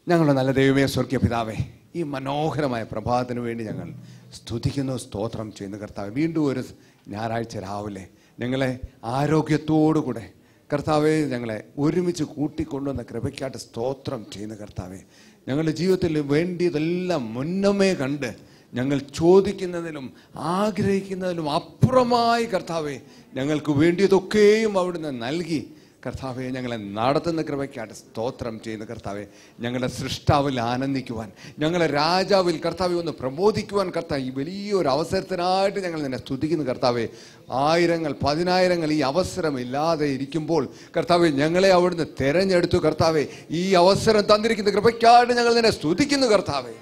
ഞങ്ങളുടെ നല്ല ദൈവമേ, സ്വർഗീയ പിതാവേ, ഈ മനോഹരമായ പ്രഭാതത്തിന് വേണ്ടി ഞങ്ങൾ സ്തുതിക്കുന്നു, സ്തോത്രം ചെയ്യുന്നു കർത്താവേ. വീണ്ടും ഒരു ഞായറാഴ്ച രാവിലെ ഞങ്ങളെ ആരോഗ്യത്തോടുകൂടെ കർത്താവെ ഞങ്ങളെ ഒരുമിച്ച് കൂട്ടിക്കൊണ്ടുവന്ന കൃപയ്ക്കായിട്ട് സ്തോത്രം ചെയ്യുന്ന കർത്താവെ. ഞങ്ങളുടെ ജീവിതത്തിൽ വേണ്ടിയതെല്ലാം മുന്നമേ കണ്ട് ഞങ്ങൾ ചോദിക്കുന്നതിലും ആഗ്രഹിക്കുന്നതിലും അപ്പുറമായി കർത്താവെ ഞങ്ങൾക്ക് വേണ്ടിയതൊക്കെയും അവിടുന്ന് നൽകി കർത്താവെ ഞങ്ങളെ നടത്തുന്ന കൃപയ്ക്കായിട്ട് സ്തോത്രം ചെയ്യുന്ന കർത്താവെ. ഞങ്ങളുടെ സൃഷ്ടാവിൽ ആനന്ദിക്കുവാൻ, ഞങ്ങളെ രാജാവിൽ കർത്താവെ ഒന്ന് പ്രബോധിക്കുവാൻ കർത്താവ് ഈ വലിയൊരു അവസരത്തിനായിട്ട് ഞങ്ങൾ നിന്നെ സ്തുതിക്കുന്നു കർത്താവെ. ആയിരങ്ങൾ പതിനായിരങ്ങൾ ഈ അവസരം ഇല്ലാതെ ഇരിക്കുമ്പോൾ കർത്താവെ ഞങ്ങളെ അവിടുന്ന് തിരഞ്ഞെടുത്തു കർത്താവെ. ഈ അവസരം തന്നിരിക്കുന്ന കൃപയ്ക്കായിട്ട് ഞങ്ങൾ നിന്നെ സ്തുതിക്കുന്നു കർത്താവെ.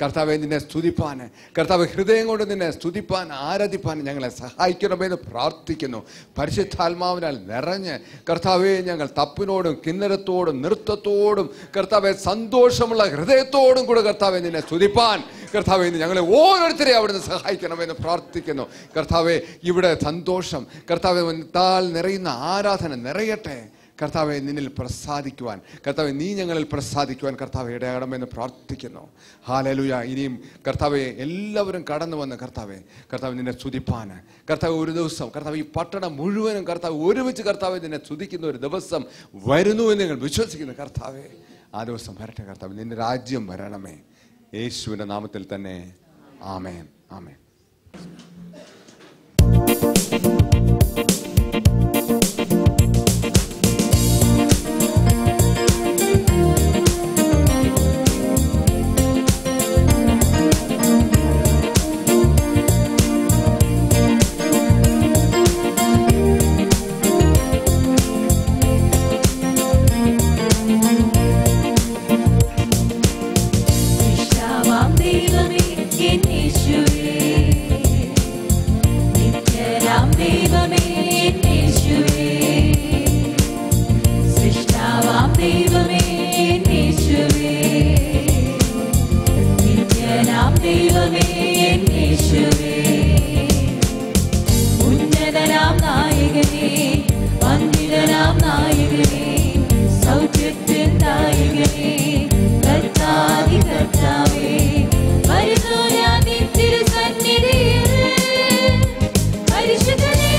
കർത്താവെ നിന്നെ സ്തുതിപ്പാൻ, കർത്താവ് ഹൃദയം കൊണ്ട് നിന്നെ സ്തുതിപ്പാൻ ആരാധിപ്പാൻ ഞങ്ങളെ സഹായിക്കണമെന്ന് പ്രാർത്ഥിക്കുന്നു. പരിശുദ്ധാത്മാവിനാൽ നിറഞ്ഞ് കർത്താവെ ഞങ്ങൾ തപ്പിനോടും കിന്നരത്തോടും നൃത്തത്തോടും കർത്താവെ സന്തോഷമുള്ള ഹൃദയത്തോടും കൂടെ കർത്താവെ നിന്നെ സ്തുതിപ്പാൻ കർത്താവെ ഞങ്ങളെ ഓരോരുത്തരെയും അവിടുന്ന് സഹായിക്കണമെന്ന് പ്രാർത്ഥിക്കുന്നു കർത്താവെ. ഇവിടെ സന്തോഷം കർത്താവെ താൽ നിറയുന്ന ആരാധന നിറയട്ടെ കർത്താവെ. നിന്നിൽ പ്രസാദിക്കുവാൻ കർത്താവെ, നീ ഞങ്ങളിൽ പ്രസാദിക്കുവാൻ കർത്താവെ ഇടയാകണമെന്ന് പ്രാർത്ഥിക്കുന്നു. ഹല്ലേലൂയ. ഇനിയും കർത്താവെ എല്ലാവരും കടന്നു വന്ന് കർത്താവെ നിന്നെ സ്തുതിപ്പാൻ കർത്താവ് ഒരു ദിവസം കർത്താവ് ഈ പട്ടണം മുഴുവനും കർത്താവ് ഒരുമിച്ച് കർത്താവെ നിന്നെ സ്തുതിക്കുന്ന ഒരു ദിവസം വരുന്നു എന്ന് ഞങ്ങൾ വിശ്വസിക്കുന്നു കർത്താവെ. ആ ദിവസം വരട്ടെ കർത്താവ്. നിന്റെ രാജ്യം വരണമേ, യേശുവിൻ്റെ നാമത്തിൽ തന്നെ. ആമേൻ, ആമേൻ. പരിശുദ്ധനെ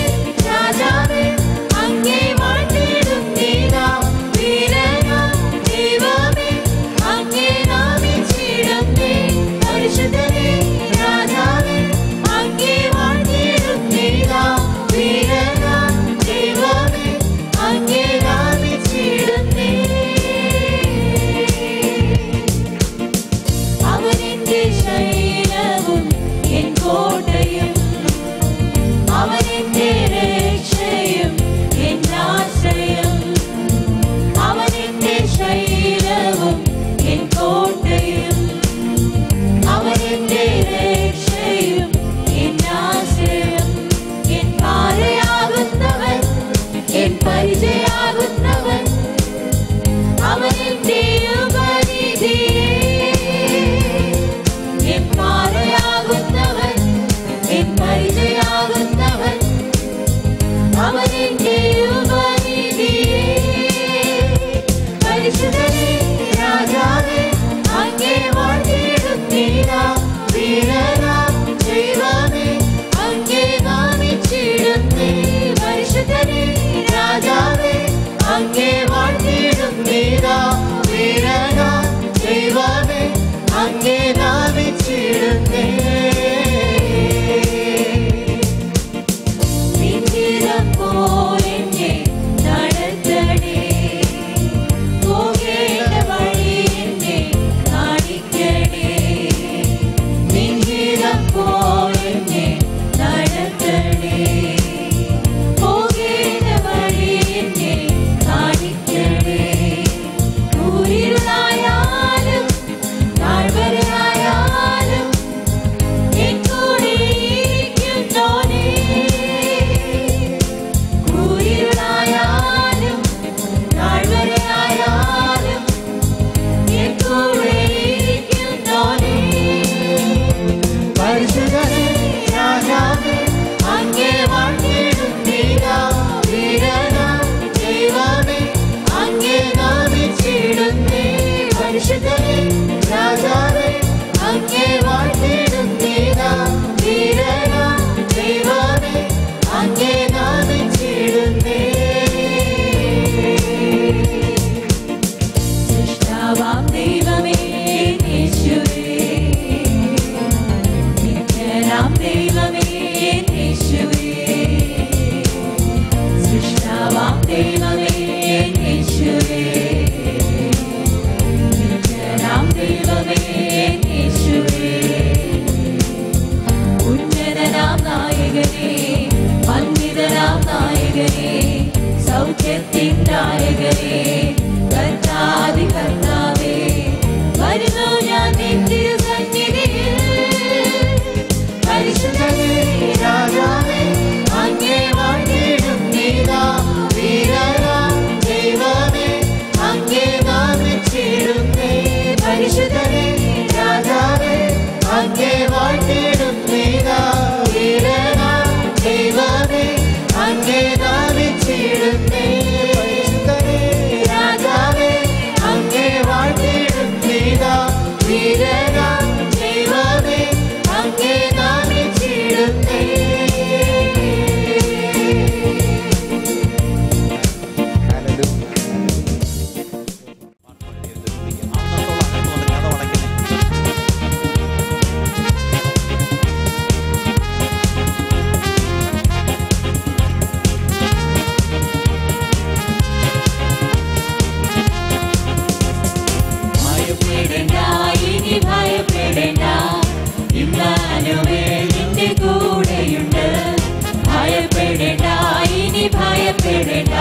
ഭയപ്പെടേണ്ട, ഇനി ഭയപ്പെടേണ്ട,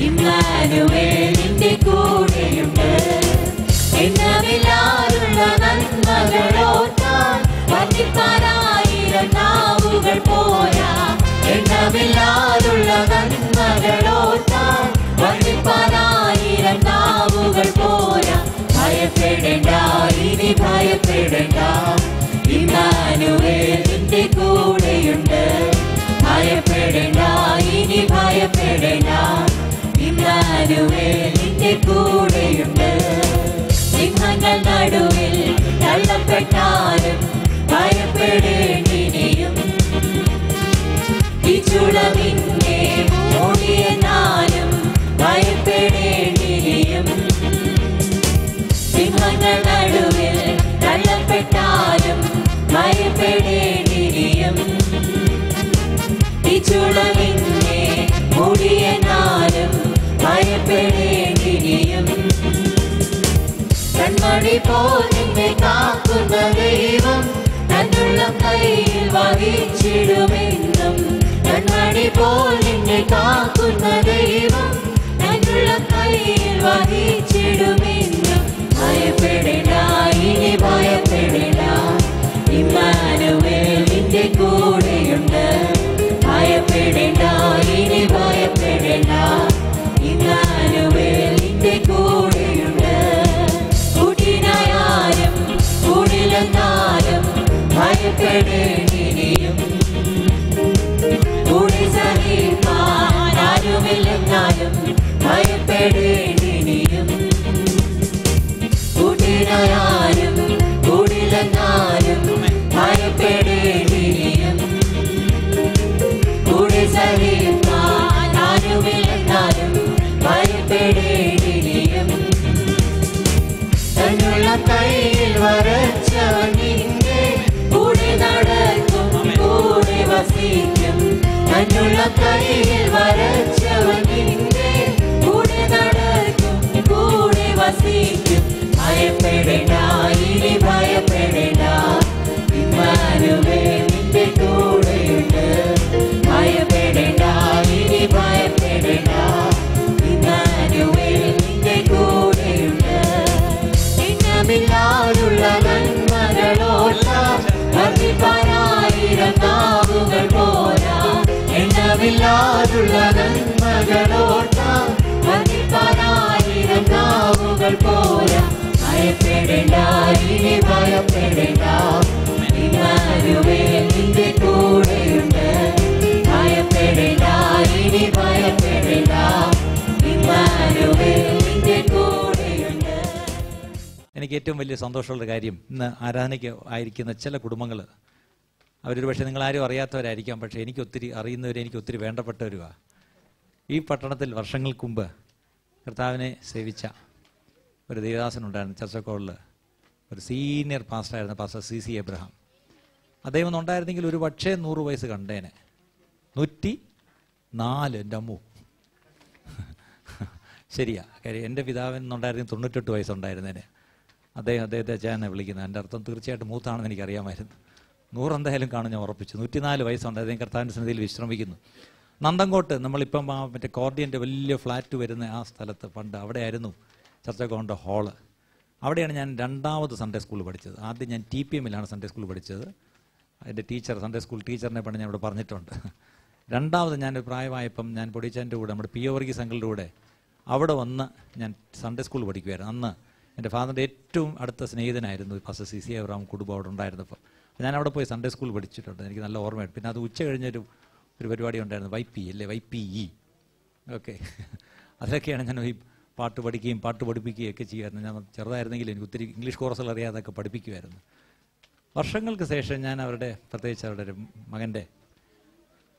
ഇമ്മാനുവേൽ നിന്റെ കൂടെയുണ്ട്. എണ്ണമില്ലാതുള്ള നന്മകളോർത്താൽ വർദ്ധിപ്പാനായിരം നാവുകൾ പോരാ. എണ്ണമില്ലാതുള്ള നന്മകളോർത്താൽ വർദ്ധിപ്പാനായിരം നാവുകൾ പോരാ. ഭയപ്പെടേണ്ട, ഇനി ഭയപ്പെടേണ്ട, ഇമ്മാനുവേൽ നിന്റെ കൂടെയുണ്ട്. ഭയപ്പെടേണ്ട, ഇനി ഭയപ്പെടേണ്ട, ഇമ്മാനുവേൽ നിന്റെ കൂടെയുണ്ട്. സിംഹങ്ങൾ നടുവിൽ തള്ളപ്പെട്ടാലും ഭയപ്പെടേണ്ടിനിയും, ഈ ചുളവിന്നെ മൂടിയെന്നാലും ഭയപ്പെടേണ്ടിനിയും. സിംഹങ്ങൾ നടുവിൽ തള്ളപ്പെട്ടാലും ഭയപ്പെടേണ്ടിനിയും, ഈ ചുളവിന്നെ മൂടിയെന്നാലും ഭയപ്പെടേണ്ടിനിയും. കൺമണി പോൽ നിന്നെ കാക്കുന്ന ദൈവം തന്നുള്ളം കയ്യിൽ വഹിച്ചിടുമെന്നും. കൺമണി പോൽ നിന്നെ കാക്കുന്ന ദൈവം തന്നുള്ളം കയ്യിൽ വഹിച്ചിടുമെന്നും. ഭയപ്പെടേണ്ട, ഇനി ഭയപ്പെടേണ്ട, ഇമ്മാനുവേൽ നിന്റെ കൂടെയുണ്ട്. ഭയപ്പെടേണ്ട, ഇനി ഭയപ്പെടേണ്ട, ഇമ്മാനുവേൽ നിന്റെ കൂടെയുണ്ട്. കൂട്ടിനായാലും കൂടിലെന്നാലും ഭയപ്പെടേണ്ടിനിയും, കൂടി സഹിപ്പാൻ ആരുമില്ലെന്നാലും ഭയപ്പെടേണ്ടിനിയും. കൂട്ടിനായാലും കൂടിലെന്നാലും ഭയപ്പെടേണ്ടിനിയും, കൂടി സഹിപ്പാൻ ആരുമില്ലെന്നാലും ഭയപ്പെടേണ്ടിനിയും. തന്നുള്ള കയ്യിൽ വരച്ചവൻ നിന്റെ കൂടെ നടക്കും, കൂടെ വസിക്കും. തന്നുള്ള കയ്യിൽ വരച്ചവൻ നിന്റെ കൂടെ നടക്കും, കൂടെ വസിക്കും. ഭയപ്പെടേണ്ട, ഇനി ഭയപ്പെടേണ്ട, ഇമ്മാനുവേൽ നിന്റെ കൂടെയുണ്ട്. ഭയപ്പെടേണ്ട, ഇനി ഭയപ്പെടേണ്ട, ഇമ്മാനുവേൽ നിന്റെ കൂടെയുണ്ട്. എണ്ണമില്ലാതുള്ള നന്മകളോർത്താൽ വർദ്ധിപ്പാനായിരം നാവുകൾ പോരാ. എണ്ണമില്ലാതുള്ള നന്മകളോർത്താൽ വർദ്ധിപ്പാനായിരം നാവുകൾ പോരാ. ഭയപ്പെടേണ്ട, ഇനി ഭയപ്പെടേണ്ട, ഇമ്മാനുവേൽ നിന്റെ കൂടെയുണ്ട്. ഭയപ്പെടേണ്ട, ഇനി ഭയപ്പെടേണ്ട, ഇമ്മാനുവേൽ നിന്റെ കൂടെയുണ്ട്. എനിക്ക് ഏറ്റവും വലിയ സന്തോഷമുള്ള കാര്യം, ഇന്ന് ആരാധനയ്ക്ക് ആയിരിക്കുന്ന ചില കുടുംബങ്ങൾ, അവരൊരു പക്ഷേ നിങ്ങളാരും അറിയാത്തവരായിരിക്കാം, പക്ഷേ എനിക്ക് ഒത്തിരി അറിയുന്നവർ, എനിക്ക് ഒത്തിരി വേണ്ടപ്പെട്ടവരുമാണ്. ഈ പട്ടണത്തിൽ വർഷങ്ങൾക്ക് മുമ്പ് കർത്താവിനെ സേവിച്ച ഒരു ദേവദാസനുണ്ടായിരുന്നു. ചർച്ചക്കോളിൽ ഒരു സീനിയർ പാസ്റ്ററായിരുന്ന പാസ്റ്റർ CC എബ്രഹാം. അദ്ദേഹം ഒന്നുണ്ടായിരുന്നെങ്കിൽ ഒരു പക്ഷേ 100 വയസ്സ് കണ്ടേനെ. 104. എൻ്റെ അമ്മു ശരിയാ. കാര്യം എൻ്റെ പിതാവിനുണ്ടായിരുന്നെങ്കിൽ 98 വയസ്സുണ്ടായിരുന്നേനെ. അദ്ദേഹത്തെ അച്ഛനെ വിളിക്കുന്നത്. എൻ്റെ അർത്ഥം തീർച്ചയായിട്ടും മൂത്താണെന്ന് എനിക്കറിയാമായിരുന്നു. 100 എന്തായാലും കാണും, ഞാൻ ഉറപ്പിച്ചു. 104 വയസ്സുണ്ട്. അദ്ദേഹം കർത്താവിൻ്റെ സന്നിധിയിൽ വിശ്രമിക്കുന്നു. നന്തങ്കോട്ട്, നമ്മളിപ്പം മറ്റേ കോർഡിയൻ്റെ വലിയ ഫ്ലാറ്റ് വരുന്ന ആ സ്ഥലത്ത് പണ്ട് അവിടെയായിരുന്നു ചർച്ചക്കോണ്ട ഹാള്. അവിടെയാണ് ഞാൻ 2ാമത് സൺഡേ സ്കൂൾ പഠിച്ചത്. ആദ്യം ഞാൻ TPMലാണ് സൺഡേ സ്കൂൾ പഠിച്ചത്. എൻ്റെ ടീച്ചർ, സൺഡേ സ്കൂൾ ടീച്ചറിനെ പണ്ട് ഞാൻ ഇവിടെ പറഞ്ഞിട്ടുണ്ട്. 2ാമത് ഞാനൊരു പ്രായമായപ്പം ഞാൻ പൊടിച്ചതിൻ്റെ കൂടെ, നമ്മുടെ PO വർഗീസ് അങ്കിളുടെ കൂടെ അവിടെ വന്ന് ഞാൻ സൺഡേ സ്കൂൾ പഠിക്കുമായിരുന്നു. അന്ന് എൻ്റെ ഫാദറിൻ്റെ ഏറ്റവും അടുത്ത സ്നേഹിതനായിരുന്നു പാസ്റ്റർ CC എബ്രഹാം കുടുംബം അവിടെ ഉണ്ടായിരുന്നപ്പോൾ. ഞാൻ അവിടെ പോയി സൺഡേ സ്കൂൾ പഠിച്ചിട്ടുണ്ട്. എനിക്ക് നല്ല ഓർമ്മയുണ്ട്. പിന്നെ അത് ഉച്ച കഴിഞ്ഞൊരു പരിപാടി ഉണ്ടായിരുന്നു, YPE. ഓക്കെ, അതിലൊക്കെയാണ് ഞാൻ ഈ പാട്ട് പഠിക്കുകയും പാട്ട് പഠിപ്പിക്കുകയും ഒക്കെ ചെയ്യുമായിരുന്നു. ഞാൻ ചെറുതായിരുന്നെങ്കിലും എനിക്ക് ഒത്തിരി ഇംഗ്ലീഷ് കോഴ്സുകൾ അറിയാതൊക്കെ പഠിപ്പിക്കുമായിരുന്നു. വർഷങ്ങൾക്ക് ശേഷം ഞാൻ അവരുടെ, പ്രത്യേകിച്ച് അവരുടെ ഒരു മകൻ്റെ,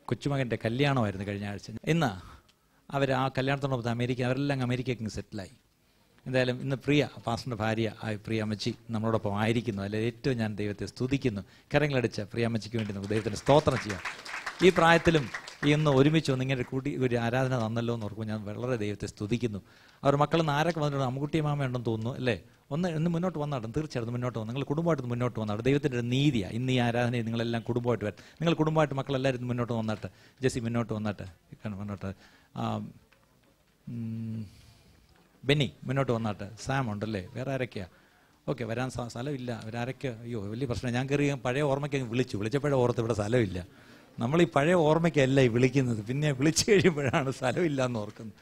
കൊച്ചുമകൻ്റെ കല്യാണമായിരുന്നു കഴിഞ്ഞ ആഴ്ച. ഇന്ന് അവർ ആ കല്യാണത്തോടൊപ്പം അവരെല്ലാം അമേരിക്കയ്ക്ക് സെറ്റിലായി. എന്തായാലും ഇന്ന് പ്രിയ, പാസ്റ്ററിൻ്റെ ഭാര്യ പ്രിയ അമ്മച്ചി നമ്മളോടൊപ്പം ആയിരിക്കുന്നു. അതിൽ ഏറ്റവും ഞാൻ ദൈവത്തെ സ്തുതിക്കുന്നു. കരങ്ങളടിച്ച പ്രിയ അമ്മച്ചിക്ക് വേണ്ടി നമുക്ക് ദൈവത്തിന് സ്തോത്രം ചെയ്യാം. ഈ പ്രായത്തിലും ഇന്ന് ഒരുമിച്ച് വന്ന് ഇങ്ങനെ കൂടി ഒരു ആരാധന തന്നല്ലോ എന്ന് ഓർക്കുമ്പോൾ ഞാൻ വളരെ ദൈവത്തെ സ്തുതിക്കുന്നു. അവർ മക്കൾ നിന്ന് ആരൊക്കെ വന്നിട്ടുണ്ട്? അമ്മുക്കുട്ടി മാമ ഉണ്ടെന്ന് തോന്നുന്നു അല്ലേ? ഒന്ന് മുന്നോട്ട് വന്നാടും, തീർച്ചയായിട്ടും മുന്നോട്ട് വന്നു. നിങ്ങൾ കുടുംബമായിട്ട് മുന്നോട്ട് വന്നാടും. ദൈവത്തിൻ്റെ ഒരു നീതിയാണ് ഇന്ന് ഈ ആരാധനയിൽ നിങ്ങളെല്ലാം കുടുംബമായിട്ട് വരും. നിങ്ങൾ കുടുംബമായിട്ട് മക്കളെല്ലാവരും മുന്നോട്ട് വന്നാട്ട്. ജെസ്സി മുന്നോട്ട് വന്നാട്ട്, മുന്നോട്ട്. ബെന്നി മുന്നോട്ട് വന്നാട്ട്. സാം ഉണ്ടല്ലേ? വേറെ ആരൊക്കെയാണ്? ഓക്കെ, വരാൻ സ്ഥലമില്ല. അവരാരൊക്കെ? അയ്യോ വലിയ പ്രശ്നം. ഞാൻ കയറി പഴയ ഓർമ്മയ്ക്ക് വിളിച്ചപ്പോഴേ ഓർത്ത് ഇവിടെ സ്ഥലമില്ല. നമ്മൾ ഈ പഴയ ഓർമ്മയ്ക്കല്ല ഈ വിളിക്കുന്നത്, പിന്നെ വിളിച്ചു കഴിയുമ്പോഴാണ് സ്ഥലമില്ല എന്ന് ഓർക്കുന്നത്.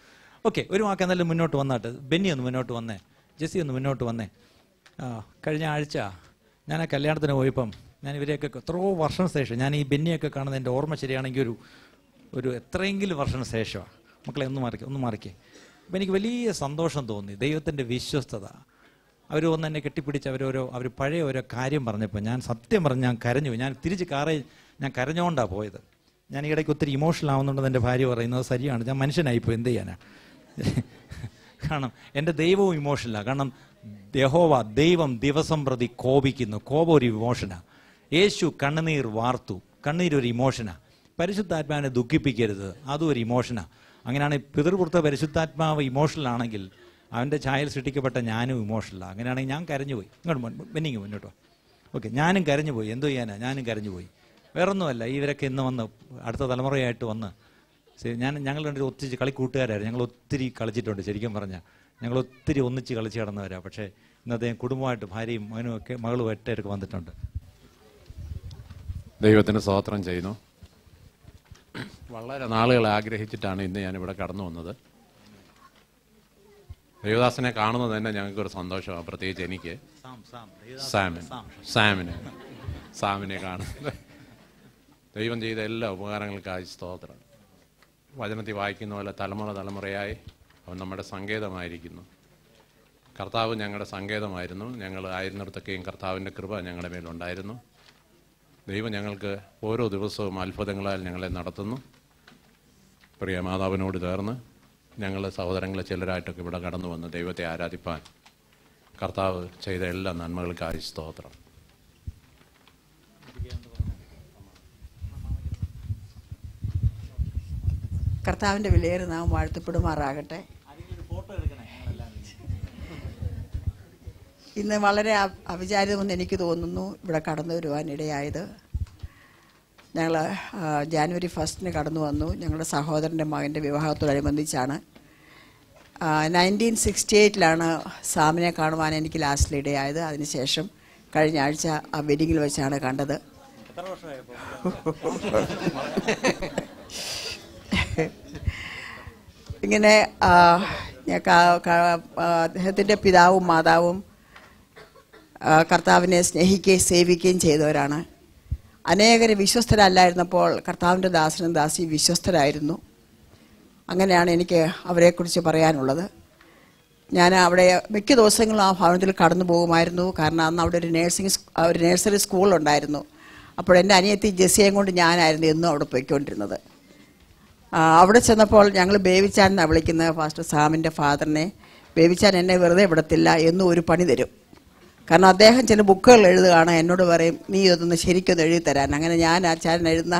ഓക്കെ, ഒരു വാക്ക് എന്നാലും മുന്നോട്ട് വന്നാട്ട്. ബെന്നി ഒന്ന് മുന്നോട്ട് വന്നേ, ജെസ്സി ഒന്ന് മുന്നോട്ട് വന്നേ. കഴിഞ്ഞ ആഴ്ച ഞാൻ ആ കല്യാണത്തിന് പോയപ്പം ഞാൻ ഇവരെയൊക്കെ എത്രയോ വർഷം ശേഷം, ഞാൻ ഈ ബെന്നിയൊക്കെ കാണുന്നത് എൻ്റെ ഓർമ്മ ശരിയാണെങ്കിൽ ഒരു എത്രയെങ്കിലും വർഷം ശേഷമാണ്. മക്കളെ ഒന്ന് മാറിക്കേ. അപ്പം എനിക്ക് വലിയ സന്തോഷം തോന്നി, ദൈവത്തിൻ്റെ വിശ്വസ്തത. അവർ വന്ന് എന്നെ കെട്ടിപ്പിടിച്ച് അവർ പഴയ ഓരോ കാര്യം പറഞ്ഞപ്പോൾ ഞാൻ സത്യം പറഞ്ഞ് ഞാൻ കരഞ്ഞു. ഞാൻ തിരിച്ച് ഞാൻ കരഞ്ഞുകൊണ്ടാണ് പോയത്. ഞാൻ ഈ ഇടയ്ക്ക് ഒത്തിരി ഇമോഷണൽ ആവുന്നുണ്ടെന്ന് എൻ്റെ ഭാര്യ പറയുന്നത് ശരിയാണ്. ഞാൻ മനുഷ്യനായിപ്പോൾ എന്ത് ചെയ്യാനാ? കാരണം എൻ്റെ ദൈവവും ഇമോഷനിലാണ്. കാരണം ദൈവം ദിവസം പ്രതി കോപിക്കുന്നു. കോപം ഒരു ഇമോഷനാണ്. യേശു കണ്ണുനീർ വാർത്തു. കണ്ണീരൊരു ഇമോഷനാണ്. പരിശുദ്ധാത്മാവിനെ ദുഃഖിപ്പിക്കരുത്, അതും ഒരു ഇമോഷനാണ്. അങ്ങനെയാണ് പിതൃപുറത്തെ പരിശുദ്ധാത്മാവ് ഇമോഷണലാണെങ്കിൽ അവൻ്റെ ഛായയിൽ സൃഷ്ടിക്കപ്പെട്ട ഞാനും ഇമോഷണലാണ്. അങ്ങനെയാണെങ്കിൽ ഞാൻ കരഞ്ഞുപോയി. ഇങ്ങോട്ട് ബെന്നിങ് മുന്നോട്ടോ. ഓക്കെ, ഞാനും കരഞ്ഞുപോയി. എന്തോ ചെയ്യാനാ? ഞാനും കരഞ്ഞുപോയി. വേറൊന്നുമല്ല, ഇവരൊക്കെ ഇന്ന് വന്ന് അടുത്ത തലമുറയായിട്ട് വന്ന് ഞങ്ങൾ രണ്ടൊരു ഒത്തിരി കളിക്കൂട്ടുകാരായിരുന്നു. ഞങ്ങൾ ഒത്തിരി കളിച്ചിട്ടുണ്ട്. ശരിക്കും പറഞ്ഞാൽ ഞങ്ങൾ ഒത്തിരി ഒന്നിച്ച് കളിച്ച് കിടന്നവരാണ്. പക്ഷേ ഇന്നത്തെ കുടുംബമായിട്ട് ഭാര്യയും മകളും ഒറ്റയൊക്കെ വന്നിട്ടുണ്ട്. ദൈവത്തിന് സ്തോത്രം ചെയ്യുന്നു. വളരെ നാളുകൾ ആഗ്രഹിച്ചിട്ടാണ് ഇന്ന് ഞാനിവിടെ കടന്നു വന്നത്. ദേവദാസനെ കാണുന്നത് തന്നെ ഞങ്ങൾക്കൊരു സന്തോഷമാണ്. പ്രത്യേകിച്ച് എനിക്ക് സാമിനെ കാണുന്നത്. ദൈവം ചെയ്ത എല്ലാ ഉപകാരങ്ങൾക്കായി സ്തോത്രം. വചനത്തിൽ വായിക്കുന്ന പോലെ തലമുറയായി അവൻ നമ്മുടെ സങ്കേതമായിരിക്കുന്നു. കർത്താവ് ഞങ്ങളുടെ സങ്കേതമായിരുന്നു. ഞങ്ങൾ ആയിരുന്നിടത്തൊക്കെയും കർത്താവിൻ്റെ കൃപ ഞങ്ങളുടെ മേലുണ്ടായിരുന്നു. ദൈവം ഞങ്ങൾക്ക് ഓരോ ദിവസവും അത്ഭുതങ്ങളാൽ ഞങ്ങളെ നടത്തുന്നു. പ്രിയ മാതാവിനോട് ചേർന്ന് ഞങ്ങൾ സഹോദരങ്ങളെ ചിലരായിട്ടൊക്കെ ഇവിടെ കടന്നു വന്ന് ദൈവത്തെ ആരാധിപ്പാൻ കർത്താവ് ചെയ്ത എല്ലാ നന്മകൾക്കായി സ്തോത്രം. കർത്താവിൻ്റെ വിലയേറിയ നാമം വാഴ്ത്തപ്പെടുമാറാകട്ടെ. ഇന്ന് വളരെ അവിചാരിതമെന്ന് എനിക്ക് തോന്നുന്നു ഇവിടെ കടന്നു വരുവാനിടയായത്. ഞങ്ങൾ ജാനുവരി 1 കടന്നു വന്നു. ഞങ്ങളുടെ സഹോദരൻ്റെ മകൻ്റെ വിവാഹത്തോടനുബന്ധിച്ചാണ്. 1968 സാമിനെ കാണുവാൻ എനിക്ക് ലാസ്റ്റിൽ ഇടയായത്. അതിനുശേഷം കഴിഞ്ഞ ആഴ്ച ആ വെഡിങ്ങിൽ വെച്ചാണ് കണ്ടത്. ഇങ്ങനെ അദ്ദേഹത്തിൻ്റെ പിതാവും മാതാവും കർത്താവിനെ സ്നേഹിക്കുകയും സേവിക്കുകയും ചെയ്തവരാണ്. അനേകർ വിശ്വസ്തരല്ലായിരുന്നപ്പോൾ കർത്താവിൻ്റെ ദാസനും ദാസി വിശ്വസ്തരായിരുന്നു. അങ്ങനെയാണ് എനിക്ക് അവരെക്കുറിച്ച് പറയാനുള്ളത്. ഞാൻ അവിടെ മിക്ക ദിവസങ്ങളും ആ ഭവനത്തിൽ കടന്നു പോകുമായിരുന്നു. കാരണം അന്ന് അവിടെ ഒരു നഴ്സറി സ്കൂളുണ്ടായിരുന്നു. അപ്പോൾ എൻ്റെ അനിയത്തി ജെസ്സിയെയും കൊണ്ട് ഞാനായിരുന്നു എന്നും അവിടെ പോയിക്കൊണ്ടിരുന്നത്. അവിടെ ചെന്നപ്പോൾ ഞങ്ങൾ ബേബിച്ചാൻ എന്നാണ് വിളിക്കുന്നത്. പാസ്റ്റർ സാമിൻ്റെ ഫാദറിനെ. ബേബിച്ചാൻ എന്നെ വെറുതെ വിടത്തില്ല, എന്നും ഒരു പണി തരും. കാരണം അദ്ദേഹം ചില ബുക്കുകൾ എഴുതുകയാണ്. എന്നോട് പറയും, നീ ഇതൊന്ന് ശരിക്കൊന്ന് എഴുതി തരാൻ. അങ്ങനെ ഞാൻ ആ ചാൻ എഴുതുന്ന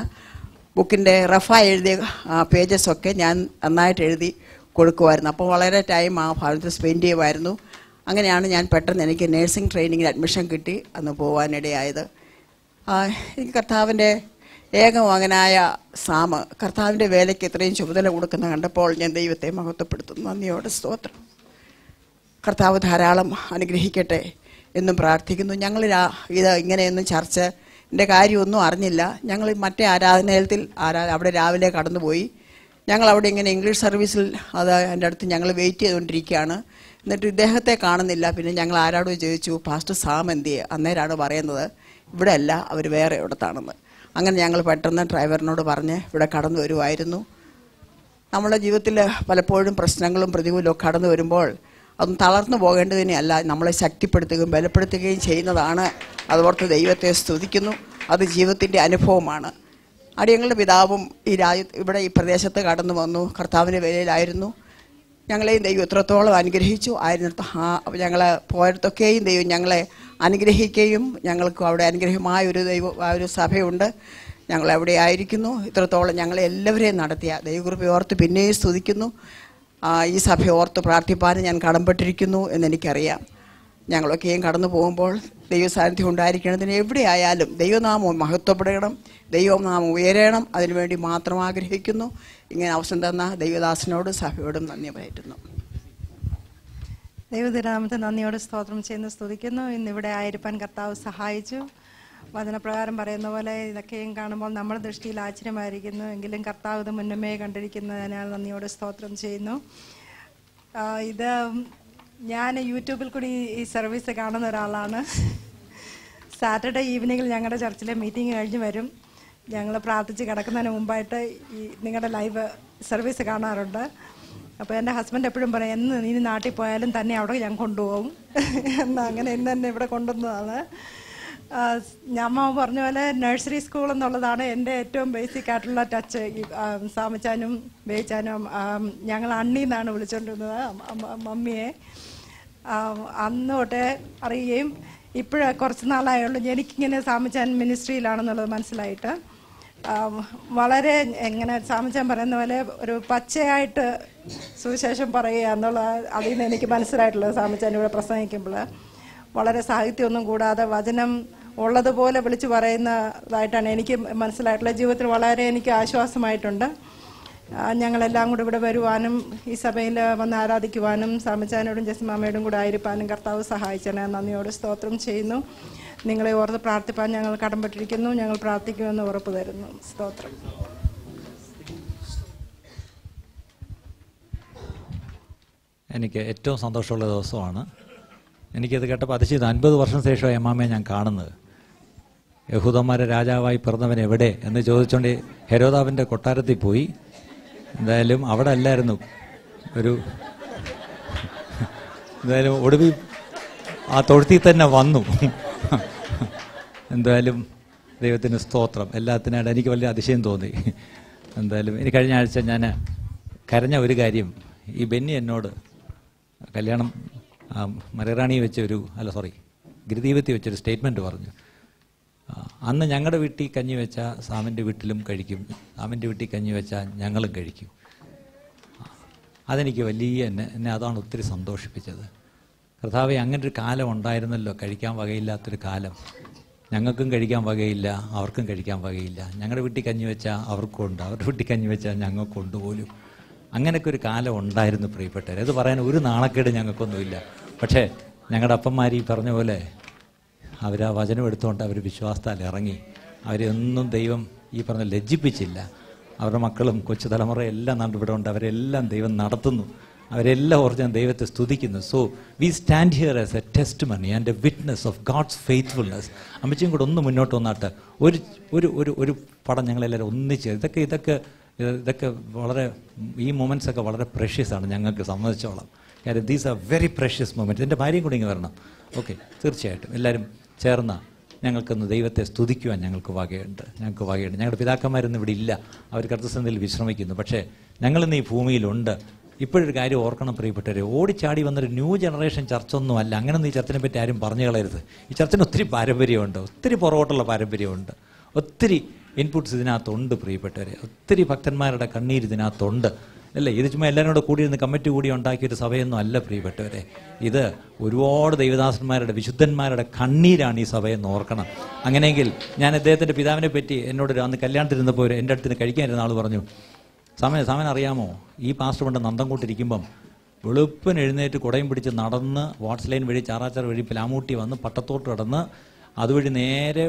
ബുക്കിൻ്റെ റഫായി എഴുതിയ പേജസൊക്കെ ഞാൻ നന്നായിട്ട് എഴുതി കൊടുക്കുമായിരുന്നു. അപ്പോൾ വളരെ ടൈം ആ ഭാഗത്ത് സ്പെൻഡ് ചെയ്യുമായിരുന്നു. അങ്ങനെയാണ് ഞാൻ പെട്ടെന്ന് എനിക്ക് നേഴ്സിംഗ് ട്രെയിനിങ്ങിന് അഡ്മിഷൻ കിട്ടി അന്ന് പോകാനിടയായത്. എനിക്ക് കർത്താവിൻ്റെ ഏകമകനായ സാമ് കർത്താവിൻ്റെ വേലയ്ക്ക് ഇത്രയും ചുമതല കൊടുക്കുന്ന കണ്ടപ്പോൾ ഞാൻ ദൈവത്തെ മഹത്വപ്പെടുത്തുന്നു. നന്ദിയോടെ സ്തോത്രം. കർത്താവ് ധാരാളം അനുഗ്രഹിക്കട്ടെ എന്നും പ്രാർത്ഥിക്കുന്നു. ഞങ്ങൾ ഇത് ഇങ്ങനെയൊന്നും ചർച്ചൻ്റെ കാര്യമൊന്നും അറിഞ്ഞില്ല. ഞങ്ങൾ മറ്റേ ആരാധനാലയത്തിൽ അവിടെ രാവിലെ കടന്നുപോയി. ഞങ്ങളവിടെ ഇങ്ങനെ ഇംഗ്ലീഷ് സർവീസിൽ എൻ്റെ അടുത്ത് ഞങ്ങൾ വെയിറ്റ് ചെയ്തുകൊണ്ടിരിക്കുകയാണ്. എന്നിട്ട് ഇദ്ദേഹത്തെ കാണുന്നില്ല. പിന്നെ ഞങ്ങൾ ആരോട് ചോദിച്ചു, പാസ്റ്റർ സാം എന്തിയെ? അന്നേരമാണ് പറയുന്നത് ഇവിടെ അല്ല, അവർ വേറെ ഇടത്താണെന്ന്. അങ്ങനെ ഞങ്ങൾ പെട്ടെന്ന് ഡ്രൈവറിനോട് പറഞ്ഞ് ഇവിടെ കടന്നു വരുമായിരുന്നു. നമ്മുടെ ജീവിതത്തിൽ പലപ്പോഴും പ്രശ്നങ്ങളും പ്രതികൂലവും കടന്നു വരുമ്പോൾ അതൊന്നും തളർന്നു പോകേണ്ടതിനെയല്ല, നമ്മളെ ശക്തിപ്പെടുത്തുകയും ബലപ്പെടുത്തുകയും ചെയ്യുന്നതാണ്. അതോർത്ത് ദൈവത്തെ സ്തുതിക്കുന്നു. അത് ജീവിതത്തിൻ്റെ അനുഭവമാണ്. അടിയങ്ങളുടെ പിതാവും ഇവിടെ ഈ പ്രദേശത്ത് കടന്നു വന്നു. കർത്താവിൻ്റെ വേലയിലായിരുന്നു. ഞങ്ങളെയും ദൈവം എത്രത്തോളം അനുഗ്രഹിച്ചു. ഞങ്ങൾ പോയടത്തൊക്കെയും ദൈവം ഞങ്ങളെ അനുഗ്രഹിക്കുകയും ഞങ്ങൾക്ക് അവിടെ അനുഗ്രഹമായ ഒരു സഭയുണ്ട്. ഞങ്ങൾ എവിടെ ആയിരിക്കുന്നു, ഇത്രത്തോളം ഞങ്ങളെ എല്ലാവരെയും നടത്തിയ ദൈവകൃപയെ ഓർത്ത് പിന്നെയും സ്തുതിക്കുന്നു. ഈ സഭയെ ഓർത്ത് പ്രാർത്ഥിപ്പാനും ഞാൻ കടംപ്പെട്ടിരിക്കുന്നു എന്നെനിക്കറിയാം. ഞങ്ങളൊക്കെയും കടന്നു പോകുമ്പോൾ ദൈവസാന്നിധ്യം ഉണ്ടായിരിക്കണതിന് എവിടെയായാലും ദൈവനാമം മഹത്വപ്പെടണം, ദൈവനാമം ഉയരണം, അതിനുവേണ്ടി മാത്രം ആഗ്രഹിക്കുന്നു. ഇങ്ങനെ അവസരം തന്ന ദൈവദാസനോട് സഭയോടും നന്ദി പറയുന്നു. ദൈവതിനാമത്തെ നന്ദിയോട് സ്തോത്രം ചെയ്യുന്നു, സ്തുതിക്കുന്നു. ഇന്നിവിടെ ആയിരിക്കാൻ കർത്താവ് സഹായിച്ചു. വചനപ്രകാരം പറയുന്ന പോലെ ഇതൊക്കെയും കാണുമ്പോൾ നമ്മുടെ ദൃഷ്ടിയിൽ ആശ്ചര്യമായിരിക്കുന്നു. എങ്കിലും കർത്താവ് ഇത് മുന്നമേ കണ്ടിരിക്കുന്നതിനാൽ നന്ദിയോട് സ്തോത്രം ചെയ്യുന്നു. ഇത് ഞാൻ യൂട്യൂബിൽ കൂടി ഈ സർവീസ് കാണുന്ന ഒരാളാണ്. സാറ്റർഡേ ഈവനിങ്ങിൽ ഞങ്ങളുടെ ചർച്ചിലെ മീറ്റിംഗ് കഴിഞ്ഞ് വരും. ഞങ്ങൾ പ്രാർത്ഥിച്ച് കിടക്കുന്നതിന് മുമ്പായിട്ട് ഈ നിങ്ങളുടെ ലൈവ് സർവീസ് കാണാറുണ്ട്. അപ്പോൾ എൻ്റെ ഹസ്ബൻഡ് എപ്പോഴും പറയും, എന്ന് നീ നാട്ടിൽ പോയാലും തന്നെ അവിടെ ഞാൻ കൊണ്ടുപോകും എന്നാൽ അങ്ങനെ ഇന്ന് തന്നെ ഇവിടെ കൊണ്ടുവന്നതാണ്. അമ്മ പറഞ്ഞ പോലെ നഴ്സറി സ്കൂൾ എന്നുള്ളതാണ് എൻ്റെ ഏറ്റവും ബേസിക് ആയിട്ടുള്ള ടച്ച്. സാമിച്ചാനും ബേച്ചാനും ഞങ്ങൾ അണ്ണി എന്നാണ് വിളിച്ചുകൊണ്ടിരുന്നത് മമ്മിയെ. അന്ന് തൊട്ടേ അറിയുകയും ഇപ്പോഴേ കുറച്ച് നാളായുള്ളൂ എനിക്കിങ്ങനെ സാമിച്ചാൻ മിനിസ്ട്രിയിലാണെന്നുള്ളത് മനസ്സിലായിട്ട്. വളരെ എങ്ങനെ സാമിച്ചാൻ പറയുന്ന പോലെ ഒരു പച്ചയായിട്ട് സുവിശേഷം പറയുക എന്നുള്ള അതിൽ നിന്ന് എനിക്ക് മനസ്സിലായിട്ടുള്ളത്. സാമിച്ചാൻ ഇവിടെ പ്രസംഗിക്കുമ്പോൾ വളരെ സാഹിത്യമൊന്നും കൂടാതെ വചനം ഉള്ളതുപോലെ വിളിച്ചു പറയുന്നതായിട്ടാണ് എനിക്ക് മനസ്സിലായിട്ടുള്ളത്. ജീവിതത്തിൽ വളരെ എനിക്ക് ആശ്വാസമായിട്ടുണ്ട്. ഞങ്ങളെല്ലാം കൂടെ ഇവിടെ വരുവാനും ഈ സഭയിൽ വന്ന് ആരാധിക്കുവാനും സാമിച്ചാനോടും ജസ്മാമയോടും കൂടെ ആയിരിക്കാനും കർത്താവ് സഹായിച്ചാണ്. നന്ദിയോട് സ്തോത്രം ചെയ്യുന്നു. നിങ്ങളെ ഓർത്ത് പ്രാർത്ഥിപ്പാൻ ഞങ്ങൾ കടംപ്പെട്ടിരിക്കുന്നു. ഞങ്ങൾ പ്രാർത്ഥിക്കുമെന്ന് ഉറപ്പ് തരുന്നു. സ്തോത്രം. എനിക്ക് ഏറ്റവും സന്തോഷമുള്ള ദിവസമാണ്. എനിക്കത് കേട്ടപ്പോൾ അതിശയം. 50 വർഷം ശേഷം അമ്മാമ്മയെ ഞാൻ കാണുന്നത്. യഹൂദന്മാരെ രാജാവായി പിറന്നവൻ എവിടെ എന്ന് ചോദിച്ചുകൊണ്ട് ഹെരോദാവിൻ്റെ കൊട്ടാരത്തിൽ പോയി. എന്തായാലും അവിടെ അല്ലായിരുന്നു എന്തായാലും ഒടുവിൽ ആ തൊഴുത്തിൽ തന്നെ വന്നു. എന്തായാലും ദൈവത്തിന് സ്തോത്രം. എല്ലാത്തിനായിട്ട് എനിക്ക് വലിയ അതിശയം തോന്നി. എന്തായാലും ഇനി കഴിഞ്ഞ ആഴ്ച ഞാൻ കരഞ്ഞ ഒരു കാര്യം, ഈ ബെന്നി എന്നോട് കല്യാണം മരറാണി വെച്ചൊരു ഗിരിദീപത്തിൽ വെച്ചൊരു സ്റ്റേറ്റ്മെൻറ്റ് പറഞ്ഞു. അന്ന് ഞങ്ങളുടെ വീട്ടിൽ കഞ്ഞി വെച്ചാൽ സാമിൻ്റെ വീട്ടിലും കഴിക്കും, സാമിൻ്റെ വീട്ടിൽ കഞ്ഞി വെച്ചാൽ ഞങ്ങളും കഴിക്കും. അതെനിക്ക് എന്നെ അതാണ് ഒത്തിരി സന്തോഷിപ്പിച്ചത്. കർത്താവേ, അങ്ങനൊരു കാലം ഉണ്ടായിരുന്നല്ലോ, കഴിക്കാൻ വകയില്ലാത്തൊരു കാലം. ഞങ്ങൾക്കും കഴിക്കാൻ വകയില്ല, അവർക്കും കഴിക്കാൻ വകയില്ല. ഞങ്ങളുടെ വീട്ടിൽ കഞ്ഞി വെച്ചാൽ അവർക്കും ഉണ്ട്, അവരുടെ വീട്ടിൽ കഞ്ഞി വെച്ചാൽ ഞങ്ങൾക്കുണ്ട് പോലും. അങ്ങനെയൊക്കെ ഒരു കാലം ഉണ്ടായിരുന്നു പ്രിയപ്പെട്ടവർ. അത് പറയാൻ ഒരു നാണക്കേട് ഞങ്ങൾക്കൊന്നുമില്ല. പക്ഷേ ഞങ്ങളുടെ അപ്പന്മാർ ഈ പറഞ്ഞ പോലെ അവർ ആ വചനം എടുത്തുകൊണ്ട് അവർ വിശ്വാസത്താൽ ഇറങ്ങി. അവരെയൊന്നും ദൈവം ഈ പറഞ്ഞ ലജ്ജിപ്പിച്ചില്ല. അവരുടെ മക്കളും കൊച്ചു തലമുറയെല്ലാം നാണ്ട് ഇവിടെ ഉണ്ട്. അവരെല്ലാം ദൈവം നടത്തുന്നു. അവരെല്ലാം ഓർത്ത് ഞാൻ ദൈവത്തെ സ്തുതിക്കുന്നു. So we stand here as a testimony and a witness of God's faithfulness. അമ്മച്ചിയും കൂടെ ഒന്ന് മുന്നോട്ട് വന്നിട്ട് ഒരു പടം ഞങ്ങളെല്ലാവരും ഒന്നിച്ച് ഇതൊക്കെ വളരെ ഈ മൊമെൻറ്റ്സൊക്കെ വളരെ പ്രഷ്യസ് ആണ് ഞങ്ങൾക്ക് സംബന്ധിച്ചോളം. കാര്യം these are very precious moments. എൻ്റെ ഭാര്യയും കൂടി ഇങ്ങ് വരണം. ഓക്കെ, തീർച്ചയായിട്ടും എല്ലാവരും ചേർന്ന ഞങ്ങൾക്കൊന്ന് ദൈവത്തെ സ്തുതിക്കുവാൻ ഞങ്ങൾക്ക് വകയുണ്ട്. ഞങ്ങളുടെ പിതാക്കന്മാരൊന്നും ഇവിടെ ഇല്ല, അവർ കർത്തസന്ധിയിൽ വിശ്രമിക്കുന്നു. പക്ഷേ ഞങ്ങളിന്ന് ഈ ഭൂമിയിലുണ്ട്. ഇപ്പോഴൊരു കാര്യം ഓർക്കണം പ്രിയപ്പെട്ടവരെ, ഓടിച്ചാടി വന്നൊരു ന്യൂ ജനറേഷൻ ചർച്ചൊന്നും അല്ല. അങ്ങനെയൊന്നും ഈ ചർച്ചിനെ പറ്റി ആരും പറഞ്ഞു കളയരുത്. ഈ ചർച്ചിന് ഒത്തിരി പാരമ്പര്യമുണ്ട്, ഒത്തിരി പുറകോട്ടുള്ള പാരമ്പര്യമുണ്ട്, ഒത്തിരി ഇൻപുട്സ് ഇതിനകത്തുണ്ട് പ്രിയപ്പെട്ടവരെ. ഒത്തിരി ഭക്തന്മാരുടെ കണ്ണീര് ഇതിനകത്തുണ്ട് അല്ലേ. ഇത് ചുമ്മാ എല്ലാവരും കൂടെ കൂടിയിരുന്ന് കമ്മിറ്റി കൂടി ഉണ്ടാക്കിയൊരു സഭയൊന്നും അല്ല പ്രിയപ്പെട്ടവരെ. ഇത് ഒരുപാട് ദൈവദാസന്മാരുടെ വിശുദ്ധന്മാരുടെ കണ്ണീരാണ് ഈ സഭയെന്ന് ഓർക്കണം. അങ്ങനെയെങ്കിൽ ഞാൻ അദ്ദേഹത്തിൻ്റെ പിതാവിനെ പറ്റി എന്നോട് അന്ന് കല്യാണത്തിരുന്നപ്പോൾ എൻ്റെ അടുത്ത് കഴിക്കാനിരുന്ന ആൾ പറഞ്ഞു, സാമൻ അറിയാമോ, ഈ പാസ്റ്റർ പണ്ട് നന്തംകൂട്ടിരിക്കുമ്പം വെളുപ്പിന് എഴുന്നേറ്റ് കുടയും പിടിച്ച് നടന്ന് വാട്സ് ലൈൻ വഴി ചാറാച്ചാർ വഴി പ്ലാമൂട്ടി വന്ന് പട്ടത്തോട്ട് കടന്ന് അതുവഴി നേരെ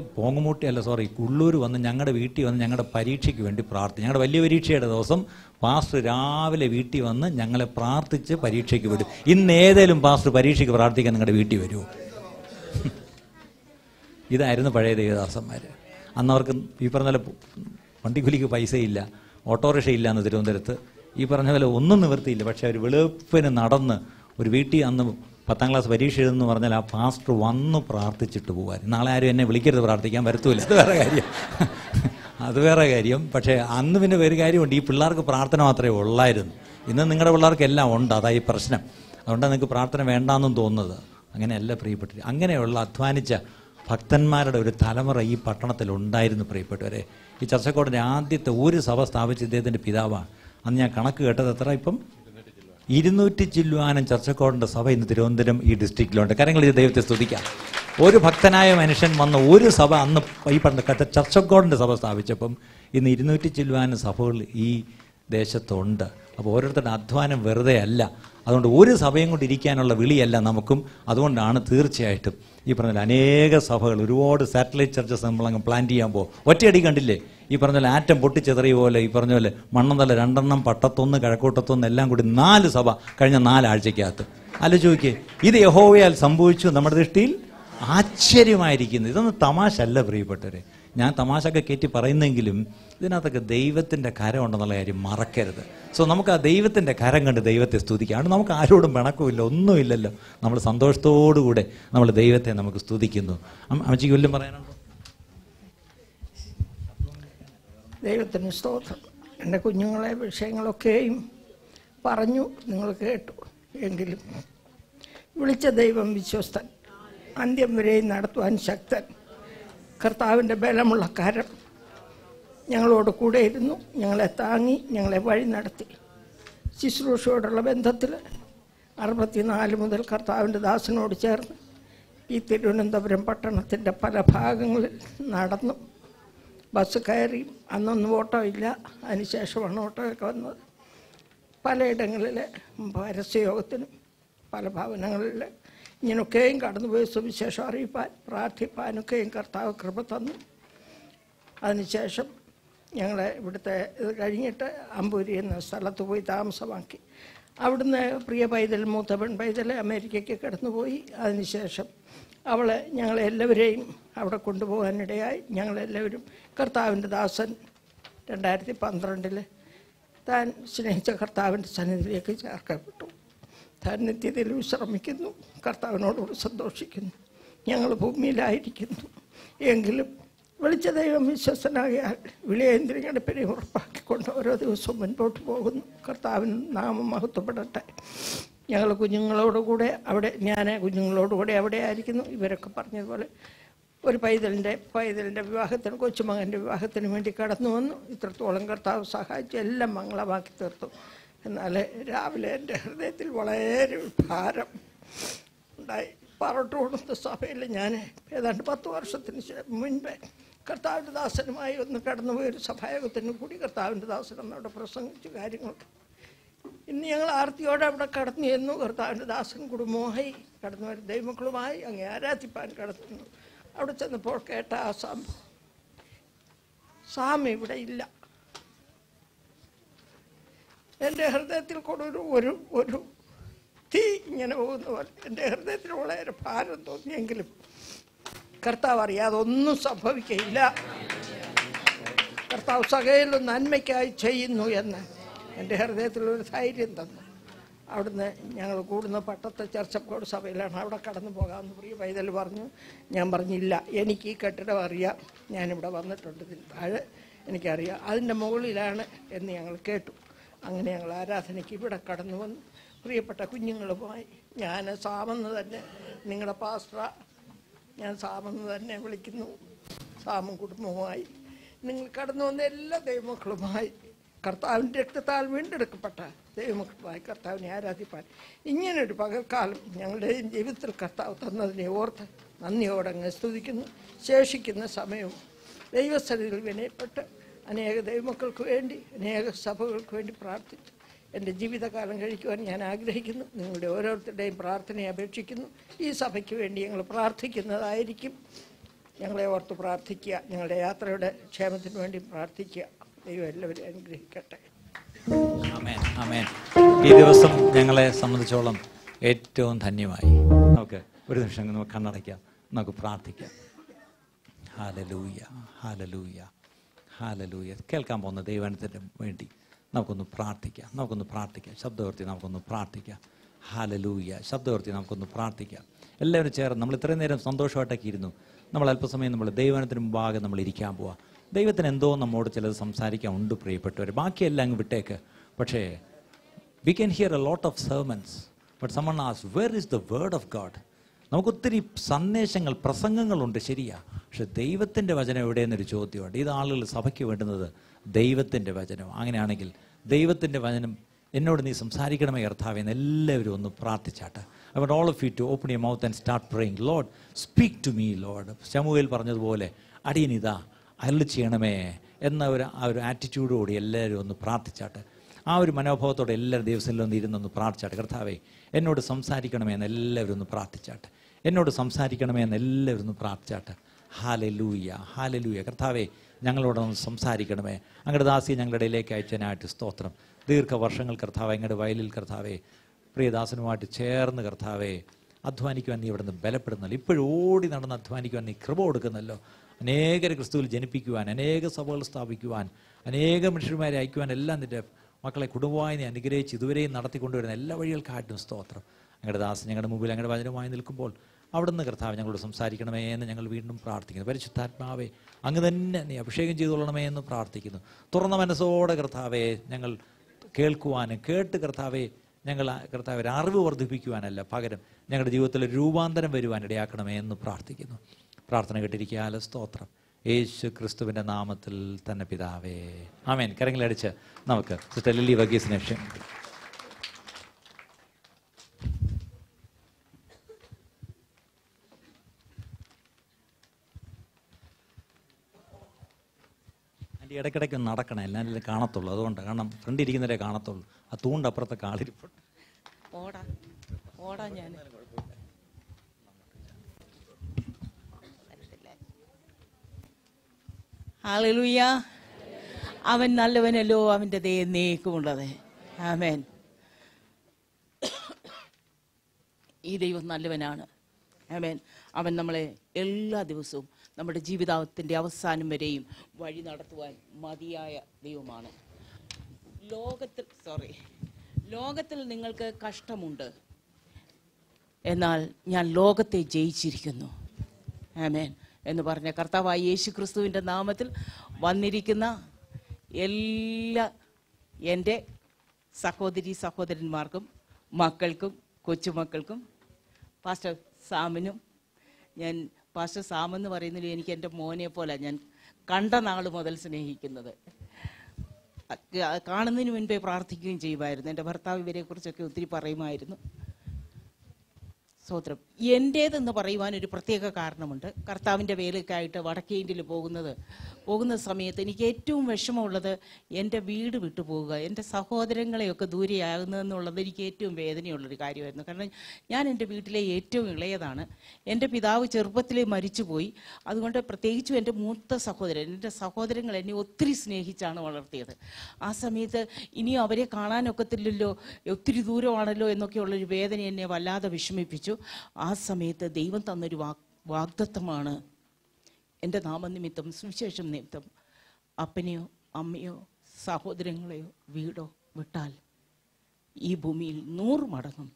കുള്ളൂർ വന്ന് ഞങ്ങളുടെ വീട്ടിൽ വന്ന് ഞങ്ങളുടെ പരീക്ഷയ്ക്ക് വേണ്ടി പ്രാർത്ഥിച്ചു. ഞങ്ങളുടെ വലിയ പരീക്ഷയുടെ ദിവസം പാസ്റ്റർ രാവിലെ വീട്ടിൽ വന്ന് ഞങ്ങളെ പ്രാർത്ഥിച്ച് പരീക്ഷയ്ക്ക് വിടും. ഇന്ന് ഏതേലും പാസ്റ്റർ പരീക്ഷയ്ക്ക് പ്രാർത്ഥിക്കാൻ നിങ്ങളുടെ വീട്ടിൽ വരുമോ? ഇതായിരുന്നു പഴയ ദേവദാസന്മാർ. അന്ന് അവർക്ക് ഈ പറഞ്ഞ പോലെ വണ്ടിക്കൂലിക്ക് പൈസയില്ല, ഓട്ടോറിക്ഷ ഇല്ല എന്ന് തിരുവനന്തപുരത്ത്. ഈ പറഞ്ഞ പോലെ ഒന്നും നിവൃത്തിയില്ല. പക്ഷെ അവർ വെളുപ്പിന് നടന്ന് ഒരു വീട്ടിൽ അന്ന് 10ാം ക്ലാസ് പരീക്ഷ എഴുതെന്ന് പറഞ്ഞാൽ ആ പാസ്റ്റർ വന്ന് പ്രാർത്ഥിച്ചിട്ട് പോകാൻ. നാളെ ആരും എന്നെ വിളിക്കരുത്, പ്രാർത്ഥിക്കാൻ വരത്തൂല, അത് വേറെ കാര്യം. പക്ഷേ അന്ന് പിന്നെ ഒരു കാര്യമുണ്ട്, ഈ പിള്ളേർക്ക് പ്രാർത്ഥന മാത്രമേ ഉള്ളായിരുന്നു. ഇന്ന് നിങ്ങളുടെ പിള്ളേർക്ക് എല്ലാം ഉണ്ട്, അതായി പ്രശ്നം. അതുകൊണ്ടാണ് നിങ്ങൾക്ക് പ്രാർത്ഥന വേണ്ടാന്നും തോന്നുന്നത്. അങ്ങനെയല്ല പ്രിയപ്പെട്ടവർ. അങ്ങനെയുള്ള അധ്വാനിച്ച ഭക്തന്മാരുടെ ഒരു തലമുറ ഈ പട്ടണത്തിൽ ഉണ്ടായിരുന്നു പ്രിയപ്പെട്ടവരെ. ഈ ചർച്ചക്കോടിൻ്റെ ആദ്യത്തെ ഒരു സഭ സ്ഥാപിച്ച ഇദ്ദേഹത്തിൻ്റെ പിതാവാണ്. അന്ന് ഞാൻ കണക്ക് കേട്ടത് എത്ര, ഇപ്പം 200 ചില്ലുവാനും ചർച്ചക്കോടിൻ്റെ സഭ ഇന്ന് തിരുവനന്തപുരം ഈ ഡിസ്ട്രിക്റ്റിലുണ്ട്. കാര്യങ്ങൾ ദൈവത്തെ സ്തുതിക്കാം. ഒരു ഭക്തനായ മനുഷ്യൻ വന്ന ഒരു സഭ അന്ന് ഈ പറഞ്ഞ ചർച്ചക്കോടിൻ്റെ സഭ സ്ഥാപിച്ചപ്പം ഇന്ന് 200 ചില്ലുവാനും സഭകൾ ഈ ദേശത്തുണ്ട്. അപ്പോൾ ഓരോരുത്തരുടെ അധ്വാനം വെറുതെ അല്ല. അതുകൊണ്ട് ഒരു സഭയും കൊണ്ട് ഇരിക്കാനുള്ള വിളിയല്ല നമുക്കും. അതുകൊണ്ടാണ് തീർച്ചയായിട്ടും ഈ പറഞ്ഞ അനേക സഭകൾ, ഒരുപാട് സാറ്റലൈറ്റ് ചർച്ചസ് നമ്മളങ്ങ് പ്ലാൻ ചെയ്യാൻ പോകും. ഒറ്റയടി കണ്ടില്ലേ ഈ പറഞ്ഞ പോലെ ആറ്റം പൊട്ടിച്ചെറിയ പോലെ, ഈ പറഞ്ഞ പോലെ മണ്ണന്തല 2 പട്ടത്തൊന്ന് കിഴക്കോട്ടത്തൊന്ന് എല്ലാം കൂടി 4 സഭ കഴിഞ്ഞ 4 ആഴ്ചക്കകത്ത്. ആലോചിക്കേ, ഇത് യഹോവയാൽ സംഭവിച്ചു. നമ്മുടെ ദൃഷ്ടിയിൽ ആശ്ചര്യമായിരിക്കുന്നു. ഇതൊന്നും തമാശ അല്ല പ്രിയപ്പെട്ടവരെ. ഞാൻ തമാശയൊക്കെ കയറ്റി പറയുന്നെങ്കിലും ഇതിനകത്തൊക്കെ ദൈവത്തിൻ്റെ കരം ഉണ്ടെന്നുള്ള കാര്യം മറക്കരുത്. സോ നമുക്ക് ആ ദൈവത്തിൻ്റെ കരം കണ്ട് ദൈവത്തെ സ്തുതിക്കാം. അത് നമുക്ക് ആരോടും പിണക്കമില്ല, ഒന്നുമില്ലല്ലോ. നമ്മൾ സന്തോഷത്തോടുകൂടെ നമ്മൾ ദൈവത്തെ നമുക്ക് സ്തുതിക്കുന്നു. അമ്മച്ചിക്ക് വല്ലതും പറയാനുണ്ടോ? ദൈവത്തിന് സ്തോത്രം. എൻ്റെ കുഞ്ഞുങ്ങളെ വിഷയങ്ങളൊക്കെയും പറഞ്ഞു, നിങ്ങൾ കേട്ടു. എങ്കിലും വിളിച്ച ദൈവം വിശ്വസ്തൻ, അന്ത്യം വരെയും നടത്തുവാൻ ശക്തൻ. കർത്താവിൻ്റെ ബലമുള്ള കരം ഞങ്ങളോട് കൂടെ ഇരുന്നു, ഞങ്ങളെ താങ്ങി, ഞങ്ങളെ വഴി നടത്തി. ശുശ്രൂഷയോടുള്ള ബന്ധത്തിൽ 64 മുതൽ കർത്താവിൻ്റെ ദാസനോട് ചേർന്ന് ഈ തിരുവനന്തപുരം പട്ടണത്തിൻ്റെ പല ഭാഗങ്ങളിൽ നടന്നു. ബസ് കയറി. അന്നൊന്നും ഓട്ടോ ഇല്ല, അതിനുശേഷമാണ് ഓട്ടോയൊക്കെ വന്നത്. പലയിടങ്ങളിൽ പരസ്യയോഗത്തിനും പല ഭവനങ്ങളിൽ ഇങ്ങനൊക്കെയും കടന്നുപോയി സുവിശേഷം അറിയിപ്പാൻ പ്രാർത്ഥിപ്പാനൊക്കെയും കർത്താവ് കൃപ തന്നു. അതിനുശേഷം ഞങ്ങൾ ഇവിടുത്തെ ഇത് കഴിഞ്ഞിട്ട് അമ്പൂരി എന്ന സ്ഥലത്ത് പോയി താമസമാക്കി. അവിടുന്ന് പ്രിയ പൈതൽ, മൂത്ത പെൺ പൈതൽ അമേരിക്കയ്ക്ക് കടന്നുപോയി. അതിനുശേഷം അവളെ ഞങ്ങളെല്ലാവരെയും അവിടെ കൊണ്ടുപോകാനിടയായി. ഞങ്ങളെല്ലാവരും കർത്താവിൻ്റെ ദാസൻ 2012 താൻ സ്നേഹിച്ച കർത്താവിൻ്റെ സന്നിധിയിലേക്ക് ചേർക്കപ്പെട്ടു. താൻ നിത്യതയിൽ വിശ്രമിക്കുന്നു, കർത്താവിനോടുകൂടി സന്തോഷിക്കുന്നു. ഞങ്ങൾ ഭൂമിയിലായിരിക്കുന്നു. എങ്കിലും വിളിച്ച ദൈവം വിശ്വസ്തനാകിയാൽ വിളിയേന്ദ്രിയങ്ങളുടെ പേരെ ഉറപ്പാക്കിക്കൊണ്ട് ഓരോ ദിവസവും മുൻപോട്ട് പോകുന്നു. കർത്താവിന് നാമം മഹത്വപ്പെടട്ടെ. ഞങ്ങൾ കുഞ്ഞുങ്ങളോടുകൂടെ ഞാൻ കുഞ്ഞുങ്ങളോടുകൂടെ അവിടെ ആയിരിക്കുന്നു. ഇവരൊക്കെ പറഞ്ഞതുപോലെ ഒരു പൈതലിൻ്റെ വിവാഹത്തിന്, കൊച്ചുമകൻ്റെ വിവാഹത്തിന് വേണ്ടി കടന്നു വന്നു. ഇത്രത്തോളം കർത്താവ് സഹായിച്ച് എല്ലാം മംഗളമാക്കി തീർത്തു. എന്നാൽ രാവിലെ എൻ്റെ ഹൃദയത്തിൽ വളരെ ഭാരം ഉണ്ടായി. പറട്ടോടുന്ന സഭയിൽ ഞാൻ ഏതാണ്ട് 10 വർഷത്തിന് മുൻപേ കർത്താവിൻ്റെ ദാസനുമായി ഒന്ന് കടന്നുപോയൊരു സഭായോഗത്തിന് കൂടി കർത്താവിൻ്റെ ദാസൻ അവിടെ പ്രസംഗിച്ച കാര്യങ്ങൾ. ഇന്ന് ഞങ്ങൾ ആർത്തിയോടെ അവിടെ കടന്നു ചെന്നു. കർത്താവിൻ്റെ ദാസൻ കുടുംബമായി കടന്നു വരും ദൈവമക്കളുമായി അങ്ങ് ആരാധിപ്പാൻ കടന്നു. അവിടെ ചെന്നപ്പോൾ കേട്ട ആ സംഭവം, സാം ഇവിടെ ഇല്ല. എൻ്റെ ഹൃദയത്തിൽ കൂടെ ഒരു തീ ഇങ്ങനെ പോകുന്ന പോലെ എൻ്റെ ഹൃദയത്തിൽ വളരെ ഭാരം തോന്നിയെങ്കിലും കർത്താവ് അറിയാതെ ഒന്നും സംഭവിക്കയില്ല. കർത്താവ് സകലം നന്മയ്ക്കായി ചെയ്യുന്നു എന്ന് എൻ്റെ ഹൃദയത്തിലൊരു ധൈര്യം തന്നു. അവിടുന്ന് ഞങ്ങൾ കൂടുന്ന പട്ടത്തെ ചർച്ചക്കോട് സഭയിലാണ്. അവിടെ കടന്നു പോകാമെന്ന് പ്രിയ പൈതൽ പറഞ്ഞു. ഞാൻ പറഞ്ഞില്ല, എനിക്ക് ഈ കെട്ടിടം അറിയാം, ഞാനിവിടെ വന്നിട്ടുണ്ട്, ഇതിന് താഴെ എനിക്കറിയാം, അതിൻ്റെ മുകളിലാണ് എന്ന് ഞങ്ങൾ കേട്ടു. അങ്ങനെ ഞങ്ങൾ ആരാധനയ്ക്ക് ഇവിടെ കടന്നു വന്നു. പ്രിയപ്പെട്ട കുഞ്ഞുങ്ങളുമായി ഞാൻ സാമെന്ന് തന്നെ, നിങ്ങളുടെ പാസ്റ്റർ ഞാൻ സാമെന്ന് തന്നെ വിളിക്കുന്നു. സാമും കുടുംബവുമായി നിങ്ങൾ കടന്നു വന്ന എല്ലാ ദൈവമക്കളുമായി കർത്താവിൻ്റെ രക്തത്താൽ വീണ്ടെടുക്കപ്പെട്ട ദൈവമക്കളുമായി കർത്താവിനെ ആരാധിപ്പാൻ ഇങ്ങനൊരു പകൽക്കാലം ഞങ്ങളുടെയും ജീവിതത്തിൽ കർത്താവ് തന്നതിനെ ഓർത്ത് നന്ദിയോടെ അങ്ങ് സ്തുതിക്കുന്നു. ശേഷിക്കുന്ന സമയവും ദൈവസന്നിധിയിൽ വിനയപ്പെട്ട് അനേക ദൈവമക്കൾക്ക് വേണ്ടി, അനേക സഭകൾക്ക് വേണ്ടി പ്രാർത്ഥിച്ചു എൻ്റെ ജീവിതകാലം കഴിക്കുവാൻ ഞാൻ ആഗ്രഹിക്കുന്നു. നിങ്ങളുടെ ഓരോരുത്തരുടെയും പ്രാർത്ഥനയെ അപേക്ഷിക്കുന്നു. ഈ സഭയ്ക്ക് വേണ്ടി ഞങ്ങൾ പ്രാർത്ഥിക്കുന്നതായിരിക്കും. ഞങ്ങളെ ഓർത്ത് പ്രാർത്ഥിക്കുക. ഞങ്ങളുടെ യാത്രയുടെ ക്ഷേമത്തിന് വേണ്ടി പ്രാർത്ഥിക്കുക. ദൈവം എല്ലാവരും അനുഗ്രഹിക്കട്ടെ. ആമേൻ, ആമേൻ. ഈ ദിവസം ഞങ്ങളെ സംബന്ധിച്ചോളം ഏറ്റവും ധന്യമായി. നമുക്ക് ഒരു നിമിഷം നമുക്ക് കണ്ണടയ്ക്കാം, നമുക്ക് പ്രാർത്ഥിക്കാം. Hallelujah, hallelujah, hallelujah. കേൾക്കാൻ പോകുന്ന ദൈവത്തിന് വേണ്ടി നമുക്കൊന്ന് പ്രാർത്ഥിക്കാം. ശബ്ദോർത്തി നമുക്കൊന്ന് പ്രാർത്ഥിക്കാം. ഹല്ലേലൂയ. ശബ്ദോർത്തി നമുക്കൊന്ന് പ്രാർത്ഥിക്കാം. എല്ലാവരും ചേർന്ന് നമ്മൾ ഇത്രയും നേരം സന്തോഷമായിട്ടൊക്കെ ഇരുന്നു. നമ്മൾ അല്പസമയം നമ്മൾ ദൈവത്തിന് മുമ്പാകെ നമ്മൾ ഇരിക്കാൻ പോവാം. ദൈവത്തിന് എന്തോ നമ്മോട് ചിലത് സംസാരിക്കാൻ ഉണ്ട് പ്രിയപ്പെട്ടവർ. ബാക്കിയെല്ലാം അങ്ങ് വിട്ടേക്ക്. പക്ഷേ we can hear a lot of sermons, but someone asks, where is the word of God? നമുക്കൊത്തിരി സന്ദേശങ്ങൾ, പ്രസംഗങ്ങളുണ്ട്, ശരിയാ. പക്ഷെ ദൈവത്തിൻ്റെ വചനം എവിടെയെന്നൊരു ചോദ്യമുണ്ട്. ഇത് ആളുകൾ സഭയ്ക്ക് വേണ്ടുന്നത് ദൈവത്തിൻ്റെ വചനം. അങ്ങനെയാണെങ്കിൽ ദൈവത്തിൻ്റെ വചനം എന്നോട് നീ സംസാരിക്കണമേ കർത്താവേ എന്ന് എല്ലാവരും ഒന്ന് പ്രാർത്ഥിച്ചാട്ടെ. I want all of you to open your mouth and start praying. Lord, speak to me, Lord. ശമൂവേൽ പറഞ്ഞതുപോലെ അടിയനിതാ അരുളി ചെയ്യണമേ എന്ന ആ ഒരു ആറ്റിറ്റ്യൂഡോടെ എല്ലാവരും ഒന്ന് പ്രാർത്ഥിച്ചാട്ടെ. ആ ഒരു മനോഭാവത്തോടെ എല്ലാവരും ദിവസങ്ങളിൽ ഒന്ന് ഇരുന്നൊന്ന് പ്രാർത്ഥിച്ചാട്ടെ. കർത്താവേ എന്നോട് സംസാരിക്കണമേ എന്ന് എല്ലാവരും ഒന്ന് പ്രാർത്ഥിച്ചാട്ടെ. എന്നോട് സംസാരിക്കണമേ എന്ന് എല്ലാവരും ഒന്ന് പ്രാർത്ഥിച്ചാട്ടെ. Hallelujah, hallelujah. കർത്താവേ ഞങ്ങളോടൊന്ന് സംസാരിക്കണമേ. അങ്ങയുടെ ദാസിയെ ഞങ്ങളുടെ ഇടയിലേക്ക് അയച്ചതിനായിട്ട് സ്തോത്രം. ദീർഘവർഷങ്ങൾ കർത്താവേ അങ്ങയുടെ വയലിൽ കർത്താവേ പ്രിയദാസനുമായിട്ട് ചേർന്ന് കർത്താവേ അധ്വാനിക്കുവാൻ നീ ഇവിടെ നിന്ന് ബലപ്പെടുന്നല്ലോ. ഇപ്പോഴും ഓടി നടന്ന് അധ്വാനിക്കുവാൻ നീ കൃപ കൊടുക്കുന്നല്ലോ. അനേകരെ ക്രിസ്തുവിൽ ജനിപ്പിക്കുവാൻ, അനേക സഭകൾ സ്ഥാപിക്കുവാൻ, അനേക മനുഷ്യന്മാരെ അയക്കുവാൻ എല്ലാം നിൻ്റെ മക്കളെ കുടുംബമായി നീ അനുഗ്രഹിച്ച് ഇതുവരെയും നടത്തിക്കൊണ്ടുവരുന്ന എല്ലാ വഴികൾക്കായിട്ടും സ്തോത്രം. ഞങ്ങളുടെ ദാസൻ ഞങ്ങളുടെ മുമ്പിൽ അങ്ങയുടെ വചനമായി നിൽക്കുമ്പോൾ അവിടുന്ന് കർത്താവ് ഞങ്ങളോട് സംസാരിക്കണമേ എന്ന് ഞങ്ങൾ വീണ്ടും പ്രാർത്ഥിക്കുന്നു. പരിശുദ്ധാത്മാവേ അങ്ങ് തന്നെ നീ അഭിഷേകം ചെയ്തുകൊള്ളണമേ എന്ന് പ്രാർത്ഥിക്കുന്നു. തുറന്ന മനസ്സോടെ കർത്താവേ ഞങ്ങൾ കേൾക്കുവാനും കേട്ട് കർത്താവെ ഞങ്ങൾ കർത്താവ് ഒരു അറിവ് വർദ്ധിപ്പിക്കുവാനല്ല, പകരം ഞങ്ങളുടെ ജീവിതത്തിൽ രൂപാന്തരം വരുവാൻ ഇടയാക്കണമേ എന്ന് പ്രാർത്ഥിക്കുന്നു. പ്രാർത്ഥന കേട്ടിരിക്കാല സ്തോത്രം. യേശു ക്രിസ്തുവിൻ്റെ നാമത്തിൽ തന്നെ പിതാവേ, ആമേൻ. കരങ്ങളടിച്ച് നമുക്ക് സിസ്റ്റർ ലില്ലി വർഗീസിനെ ക്ഷണിക്കും. അതിൻ്റെ ഇടയ്ക്കിടയ്ക്ക് നടക്കണം, എല്ലാവരും കാണത്തുള്ളൂ. അതുകൊണ്ട് കാരണം ഫ്രണ്ട് ഇരിക്കുന്നവരെ കാണത്തുള്ളൂ. ആ തൂണ്ടപ്പുറത്തെ കാളിരിപ്പുണ്ട്. ഓടാ ഞാൻ ഹല്ലേലൂയ. അവൻ നല്ലവനല്ലോ, അവൻ്റെ ദയ എന്നേക്കുമുള്ളത്. ആമേൻ. ഈ ദൈവം നല്ലവനാണ്. ആമേൻ. അവൻ നമ്മളെ എല്ലാ ദിവസവും നമ്മുടെ ജീവിതത്തിൻ്റെ അവസാനം വരെയും വഴി നടത്തുവാൻ മതിയായ ദൈവമാണ്. ലോകത്തിൽ നിങ്ങൾക്ക് കഷ്ടമുണ്ട്, എന്നാൽ ഞാൻ ലോകത്തെ ജയിച്ചിരിക്കുന്നു. ആമേൻ എന്ന് പറഞ്ഞ കർത്താവായ യേശു ക്രിസ്തുവിൻ്റെ നാമത്തിൽ വന്നിരിക്കുന്ന എല്ലാ എൻ്റെ സഹോദരന്മാർക്കും മക്കൾക്കും കൊച്ചുമക്കൾക്കും പാസ്റ്റർ സാമിനും, ഞാൻ പാസ്റ്റർ സാമെന്ന് പറയുന്നതിൽ എനിക്ക് എൻ്റെ മോനെ പോലെ ഞാൻ കണ്ട നാൾ മുതൽ സ്നേഹിക്കുന്നത്, കാണുന്നതിന് മുൻപേ പ്രാർത്ഥിക്കുകയും ചെയ്യുമായിരുന്നു. എൻ്റെ ഭർത്താവ് ഇവരെക്കുറിച്ചൊക്കെ ഒത്തിരി പറയുമായിരുന്നു. സ്തോത്രം. എൻ്റേതെന്ന് പറയുവാൻ ഒരു പ്രത്യേക കാരണമുണ്ട്. കർത്താവിൻ്റെ വേലയ്ക്കായിട്ട് വടക്കേ ഇന്ത്യയിൽ പോകുന്ന സമയത്ത് എനിക്ക് ഏറ്റവും വിഷമമുള്ളത് എൻ്റെ വീട് വിട്ടു പോവുക, എൻ്റെ സഹോദരങ്ങളെയൊക്കെ ദൂരെയാകുന്നതെന്നുള്ളത് എനിക്ക് ഏറ്റവും വേദനയുള്ളൊരു കാര്യമായിരുന്നു. കാരണം ഞാൻ എൻ്റെ വീട്ടിലെ ഏറ്റവും ഇളയതാണ്. എൻ്റെ പിതാവ് ചെറുപ്പത്തിലേ മരിച്ചുപോയി. അതുകൊണ്ട് പ്രത്യേകിച്ചും എൻ്റെ മൂത്ത എൻ്റെ സഹോദരങ്ങൾ എന്നെ ഒത്തിരി സ്നേഹിച്ചാണ് വളർത്തിയത്. ആ സമയത്ത് ഇനിയും അവരെ കാണാനൊക്കത്തില്ലല്ലോ, ഒത്തിരി ദൂരമാണല്ലോ എന്നൊക്കെയുള്ളൊരു വേദന എന്നെ വല്ലാതെ വിഷമിപ്പിച്ചു. ആ സമയത്ത് ദൈവം തന്നൊരു വാഗ്ദത്തമാണ്, എൻ്റെ നാമനിമിത്തം സുവിശേഷം നിമിത്തം അപ്പനെയോ അമ്മയോ സഹോദരങ്ങളെയോ വീടോ വിട്ടാൽ ഈ ഭൂമിയിൽ 100 മടങ്ങും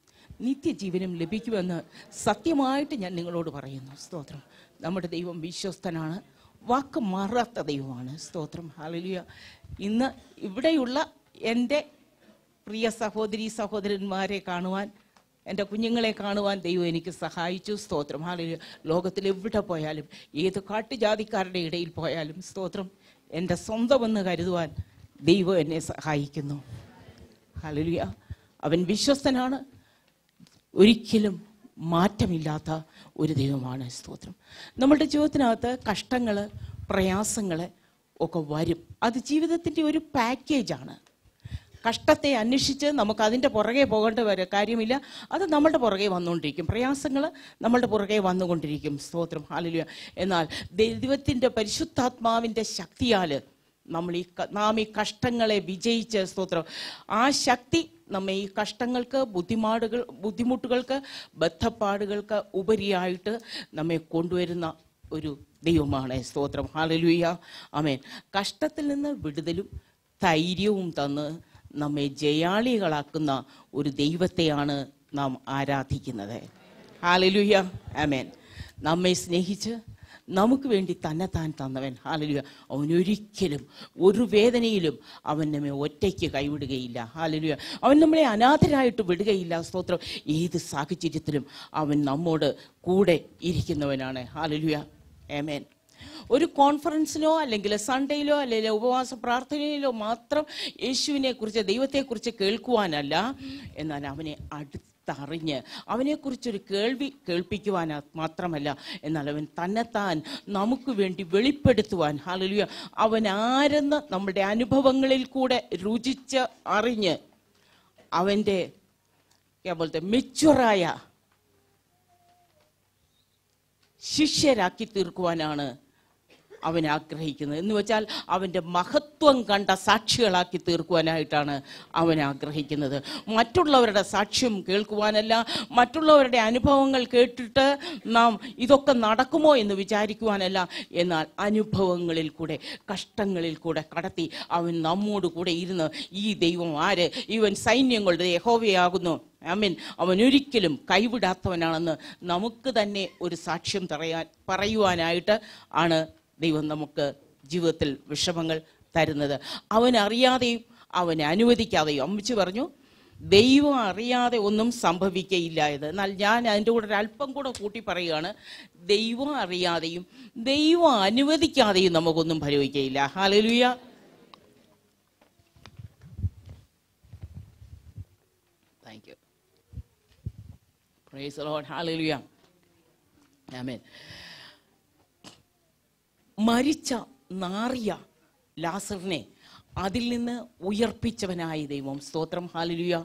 നിത്യജീവനും ലഭിക്കുമെന്ന് സത്യമായിട്ട് ഞാൻ നിങ്ങളോട് പറയുന്നു. സ്തോത്രം. നമ്മുടെ ദൈവം വിശ്വസ്തനാണ്, വാക്ക് മാറാത്ത ദൈവമാണ്. സ്തോത്രം. ഹല്ലേലൂയ. ഇന്ന് ഇവിടെയുള്ള എൻ്റെ പ്രിയ സഹോദരന്മാരെ കാണുവാൻ, എൻ്റെ കുഞ്ഞുങ്ങളെ കാണുവാൻ ദൈവം എനിക്ക് സഹായിച്ചു. സ്തോത്രം. ഹല്ലേലൂയ. ലോകത്തിൽ എവിടെ പോയാലും, ഏത് കാട്ടുജാതിക്കാരുടെ ഇടയിൽ പോയാലും സ്തോത്രം, എൻ്റെ സ്വന്തമെന്ന് കരുതുവാൻ ദൈവം എന്നെ സഹായിക്കുന്നു. ഹല്ലേലൂയ. അവൻ വിശ്വസ്തനാണ്, ഒരിക്കലും മാറ്റമില്ലാത്ത ഒരു ദൈവമാണ്. സ്തോത്രം. നമ്മളുടെ ജീവിതത്തിനകത്ത് കഷ്ടങ്ങൾ, പ്രയാസങ്ങൾ ഒക്കെ വരും. അത് ജീവിതത്തിൻ്റെ ഒരു പാക്കേജാണ്. കഷ്ടത്തെ അന്വേഷിച്ച് നമുക്ക് അതിൻ്റെ പുറകെ പോകേണ്ട കാര്യമില്ല. അത് നമ്മളുടെ പുറകെ വന്നുകൊണ്ടിരിക്കും. പ്രയാസങ്ങൾ നമ്മളുടെ പുറകെ വന്നുകൊണ്ടിരിക്കും. സ്തോത്രം. ഹല്ലേലൂയ. എന്നാൽ ദൈവത്തിൻ്റെ പരിശുദ്ധാത്മാവിൻ്റെ ശക്തിയാൽ നാം ഈ കഷ്ടങ്ങളെ വിജയിച്ച്, സ്തോത്രം, ആ ശക്തി നമ്മെ ഈ കഷ്ടങ്ങൾക്ക്, ബുദ്ധിമുട്ടുകൾക്ക്, ബദ്ധപ്പാടുകൾക്ക് ഉപരിയായിട്ട് നമ്മെ കൊണ്ടുവരുന്ന ഒരു ദൈവമാണ്. സ്തോത്രം. ഹല്ലേലൂയ. ആമേൻ. കഷ്ടത്തിൽ നിന്ന് വിടുതലും ധൈര്യവും തന്ന് നമ്മെ ജയാളികളാക്കുന്ന ഒരു ദൈവത്തെയാണ് നാം ആരാധിക്കുന്നത്. ഹല്ലേലൂയ. ആമേൻ. നമ്മെ സ്നേഹിച്ച് നമുക്ക് വേണ്ടി തന്നെത്താൻ തന്നവൻ. ഹല്ലേലൂയ. അവനൊരിക്കലും ഒരു വേദനയിലും അവൻ നമ്മെ ഒറ്റയ്ക്ക് കൈവിടുകയില്ല. ഹല്ലേലൂയ. അവൻ നമ്മളെ അനാഥരായിട്ട് വിടുകയില്ല. സ്തോത്രം. ഏത് സാഹചര്യത്തിലും അവൻ നമ്മോട് കൂടെ ഇരിക്കുന്നവനാണ്. ഹല്ലേലൂയ. ആമേൻ. ഒരു കോൺഫറൻസിലോ അല്ലെങ്കിൽ സൺഡേയിലോ അല്ലെങ്കിൽ ഉപവാസ പ്രാർത്ഥനയിലോ മാത്രം യേശുവിനെ കുറിച്ച് ദൈവത്തെക്കുറിച്ച് കേൾക്കുവാനല്ല, എന്നാൽ അവനെ അറിഞ്ഞ് അവനെക്കുറിച്ചൊരു കേൾവി കേൾപ്പിക്കുവാൻ മാത്രമല്ല, എന്നാൽ അവൻ തന്നെത്താൻ നമുക്ക് വേണ്ടി വെളിപ്പെടുത്തുവാൻ. ഹല്ലേലൂയ. അവൻ ആരെന്ന് നമ്മുടെ അനുഭവങ്ങളിൽ കൂടെ രുചിച്ച് അറിഞ്ഞ് അവൻ്റെ മെച്യൂറായ ശിഷ്യരാക്കി തീർക്കുവാനാണ് അവൻ ആഗ്രഹിക്കുന്നത്. എന്ന് വെച്ചാൽ അവൻ്റെ മഹത്വം കണ്ട സാക്ഷികളാക്കി തീർക്കുവാനായിട്ടാണ് അവൻ ആഗ്രഹിക്കുന്നത്. മറ്റുള്ളവരുടെ സാക്ഷ്യം കേൾക്കുവാനല്ല, മറ്റുള്ളവരുടെ അനുഭവങ്ങൾ കേട്ടിട്ട് നാം ഇതൊക്കെ നടക്കുമോ എന്ന് വിചാരിക്കുവാനല്ല, എന്നാൽ അനുഭവങ്ങളിൽ കൂടെ കഷ്ടങ്ങളിൽ കൂടെ കടത്തി അവൻ നമ്മോട് കൂടെ ഇരുന്ന് ഈ ദൈവം ആര്, ഇവൻ സൈന്യങ്ങളുടെ യഹോവയാകുന്നു, ആമേൻ, അവൻ ഒരിക്കലും കൈവിടാത്തവനാണെന്ന് നമുക്ക് തന്നെ ഒരു സാക്ഷ്യം പറയുവാനായിട്ട് ആണ് ദൈവം നമുക്ക് ജീവിതത്തിൽ വിഷമങ്ങൾ തരുന്നത്. അവൻ അറിയാതെയും അവൻ അനുവദിക്കാതെയും. അമ്മച്ചി പറഞ്ഞു ദൈവം അറിയാതെ ഒന്നും സംഭവിക്കയില്ല എന്ന്. എന്നാൽ ഞാൻ അതിൻ്റെ കൂടെ ഒരല്പം കൂടെ കൂട്ടി പറയുകയാണ്, ദൈവം അറിയാതെയും ദൈവം അനുവദിക്കാതെയും നമുക്കൊന്നും ഭവിക്കയില്ല. Hallelujah. Thank you. Praise the Lord. Hallelujah. Amen. മരിച്ച നാറിയ ലാസറിനെ അതിൽ നിന്ന് ഉയർപ്പിച്ചവനായ ദൈവം. സ്തോത്രം. ഹല്ലേലൂയ.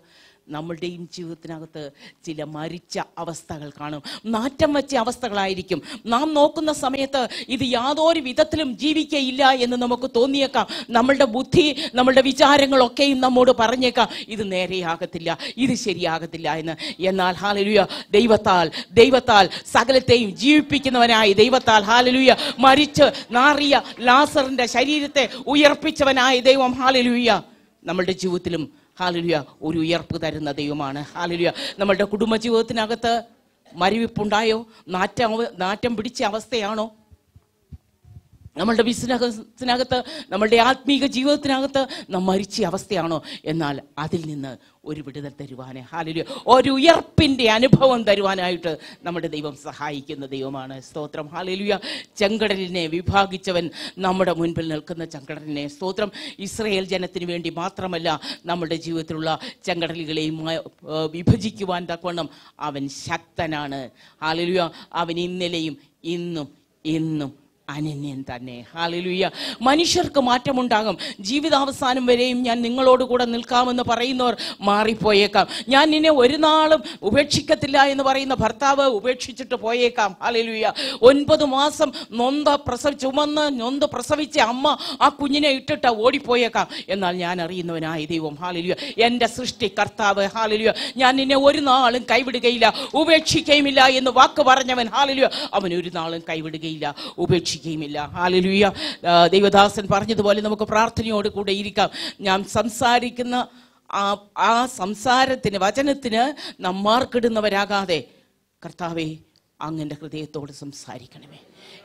നമ്മളുടെയും ജീവിതത്തിനകത്ത് ചില മരിച്ച അവസ്ഥകൾ കാണും, നാറ്റം വെച്ച അവസ്ഥകളായിരിക്കും. നാം നോക്കുന്ന സമയത്ത് ഇത് യാതൊരു വിധത്തിലും ജീവിക്കയില്ല എന്ന് നമുക്ക് തോന്നിയേക്കാം. നമ്മളുടെ ബുദ്ധി, നമ്മളുടെ വിചാരങ്ങളൊക്കെയും നമ്മോട് പറഞ്ഞേക്കാം ഇത് നേരെയാകത്തില്ല, ഇത് ശരിയാകത്തില്ല എന്ന്. എന്നാൽ ഹല്ലേലൂയ, ദൈവത്താൽ സകലത്തെയും ജീവിപ്പിക്കുന്നവനായി ദൈവത്താൽ, ഹല്ലേലൂയ, മരിച്ച് നാറിയ ലാസറിന്റെ ശരീരത്തെ ഉയർപ്പിച്ചവനായ ദൈവം, ഹല്ലേലൂയ, നമ്മളുടെ ജീവിതത്തിലും ഹല്ലേലൂയ ഒരു ഉയർപ്പ് തരുന്ന ദൈവമാണ്. ഹല്ലേലൂയ. നമ്മളുടെ കുടുംബജീവിതത്തിനകത്ത് മരവിപ്പുണ്ടായോ? നാറ്റം പിടിച്ച അവസ്ഥയാണോ? നമ്മളുടെ ബിസിനസ്സിനകത്ത്, നമ്മളുടെ ആത്മീക ജീവിതത്തിനകത്ത് നാം മരിച്ച അവസ്ഥയാണോ? എന്നാൽ അതിൽ നിന്ന് ഒരു വിടുതൽ തരുവാന്, ഹല്ലേലൂയ, ഒരു ഉയർപ്പിന്റെ അനുഭവം തരുവാനായിട്ട് നമ്മുടെ ദൈവം സഹായിക്കുന്ന ദൈവമാണ്. സ്തോത്രം. ഹല്ലേലൂയ. ചെങ്കടലിനെ വിഭാഗിച്ചവൻ നമ്മുടെ മുൻപിൽ നിൽക്കുന്ന ചെങ്കടലിനെ, സ്തോത്രം, ഇസ്രായേൽ ജനത്തിന് വേണ്ടി മാത്രമല്ല നമ്മുടെ ജീവിതത്തിലുള്ള ചെങ്കടലുകളെയും വിഭജിക്കുവാൻ തക്കവണ്ണം അവൻ ശക്തനാണ്. ഹല്ലേലൂയ. അവൻ ഇന്നലെയും ഇന്നും എന്നും അനന്യൻ തന്നെ. ഹല്ലേലൂയ. മനുഷ്യർക്ക് മാറ്റമുണ്ടാകും. ജീവിതാവസാനം വരെയും ഞാൻ നിങ്ങളോട് കൂടെ നിൽക്കാമെന്ന് പറയുന്നവർ മാറിപ്പോയേക്കാം. ഞാൻ നിന്നെ ഒരു നാളും ഉപേക്ഷിക്കത്തില്ല എന്ന് പറയുന്ന ഭർത്താവ് ഉപേക്ഷിച്ചിട്ട് പോയേക്കാം. ഹല്ലേലൂയ. 9 മാസം നൊന്ത് പ്രസവിച്ച അമ്മ ആ കുഞ്ഞിനെ ഇട്ടിട്ട് ഓടിപ്പോയേക്കാം. എന്നാൽ ഞാൻ അറിയുന്നവനായ ദൈവം, ഹല്ലേലൂയ, എൻ്റെ സൃഷ്ടി കർത്താവ്, ഹല്ലേലൂയ, ഞാൻ നിന്നെ ഒരു നാളും കൈവിടുകയില്ല, ഉപേക്ഷിക്കുകയുമില്ല എന്ന് വാക്ക് പറഞ്ഞവൻ, ഹല്ലേലൂയ, അവൻ ഒരു നാളും കൈവിടുകയില്ല, ഉപേക്ഷിക്കുകയുമില്ല. ഹല്ലേലൂയ. ദൈവദാസൻ പറഞ്ഞതുപോലെ നമുക്ക് പ്രാർത്ഥനയോട് കൂടെ ഇരിക്കാം. ഞാൻ സംസാരിക്കുന്ന ആ സംസാരത്തിന്, വചനത്തിന് നാം മാർക്കിടുന്നവരാകാതെ, കർത്താവേ അങ്ങൻ്റെ ഹൃദയത്തോട് സംസാരിക്കണമേ.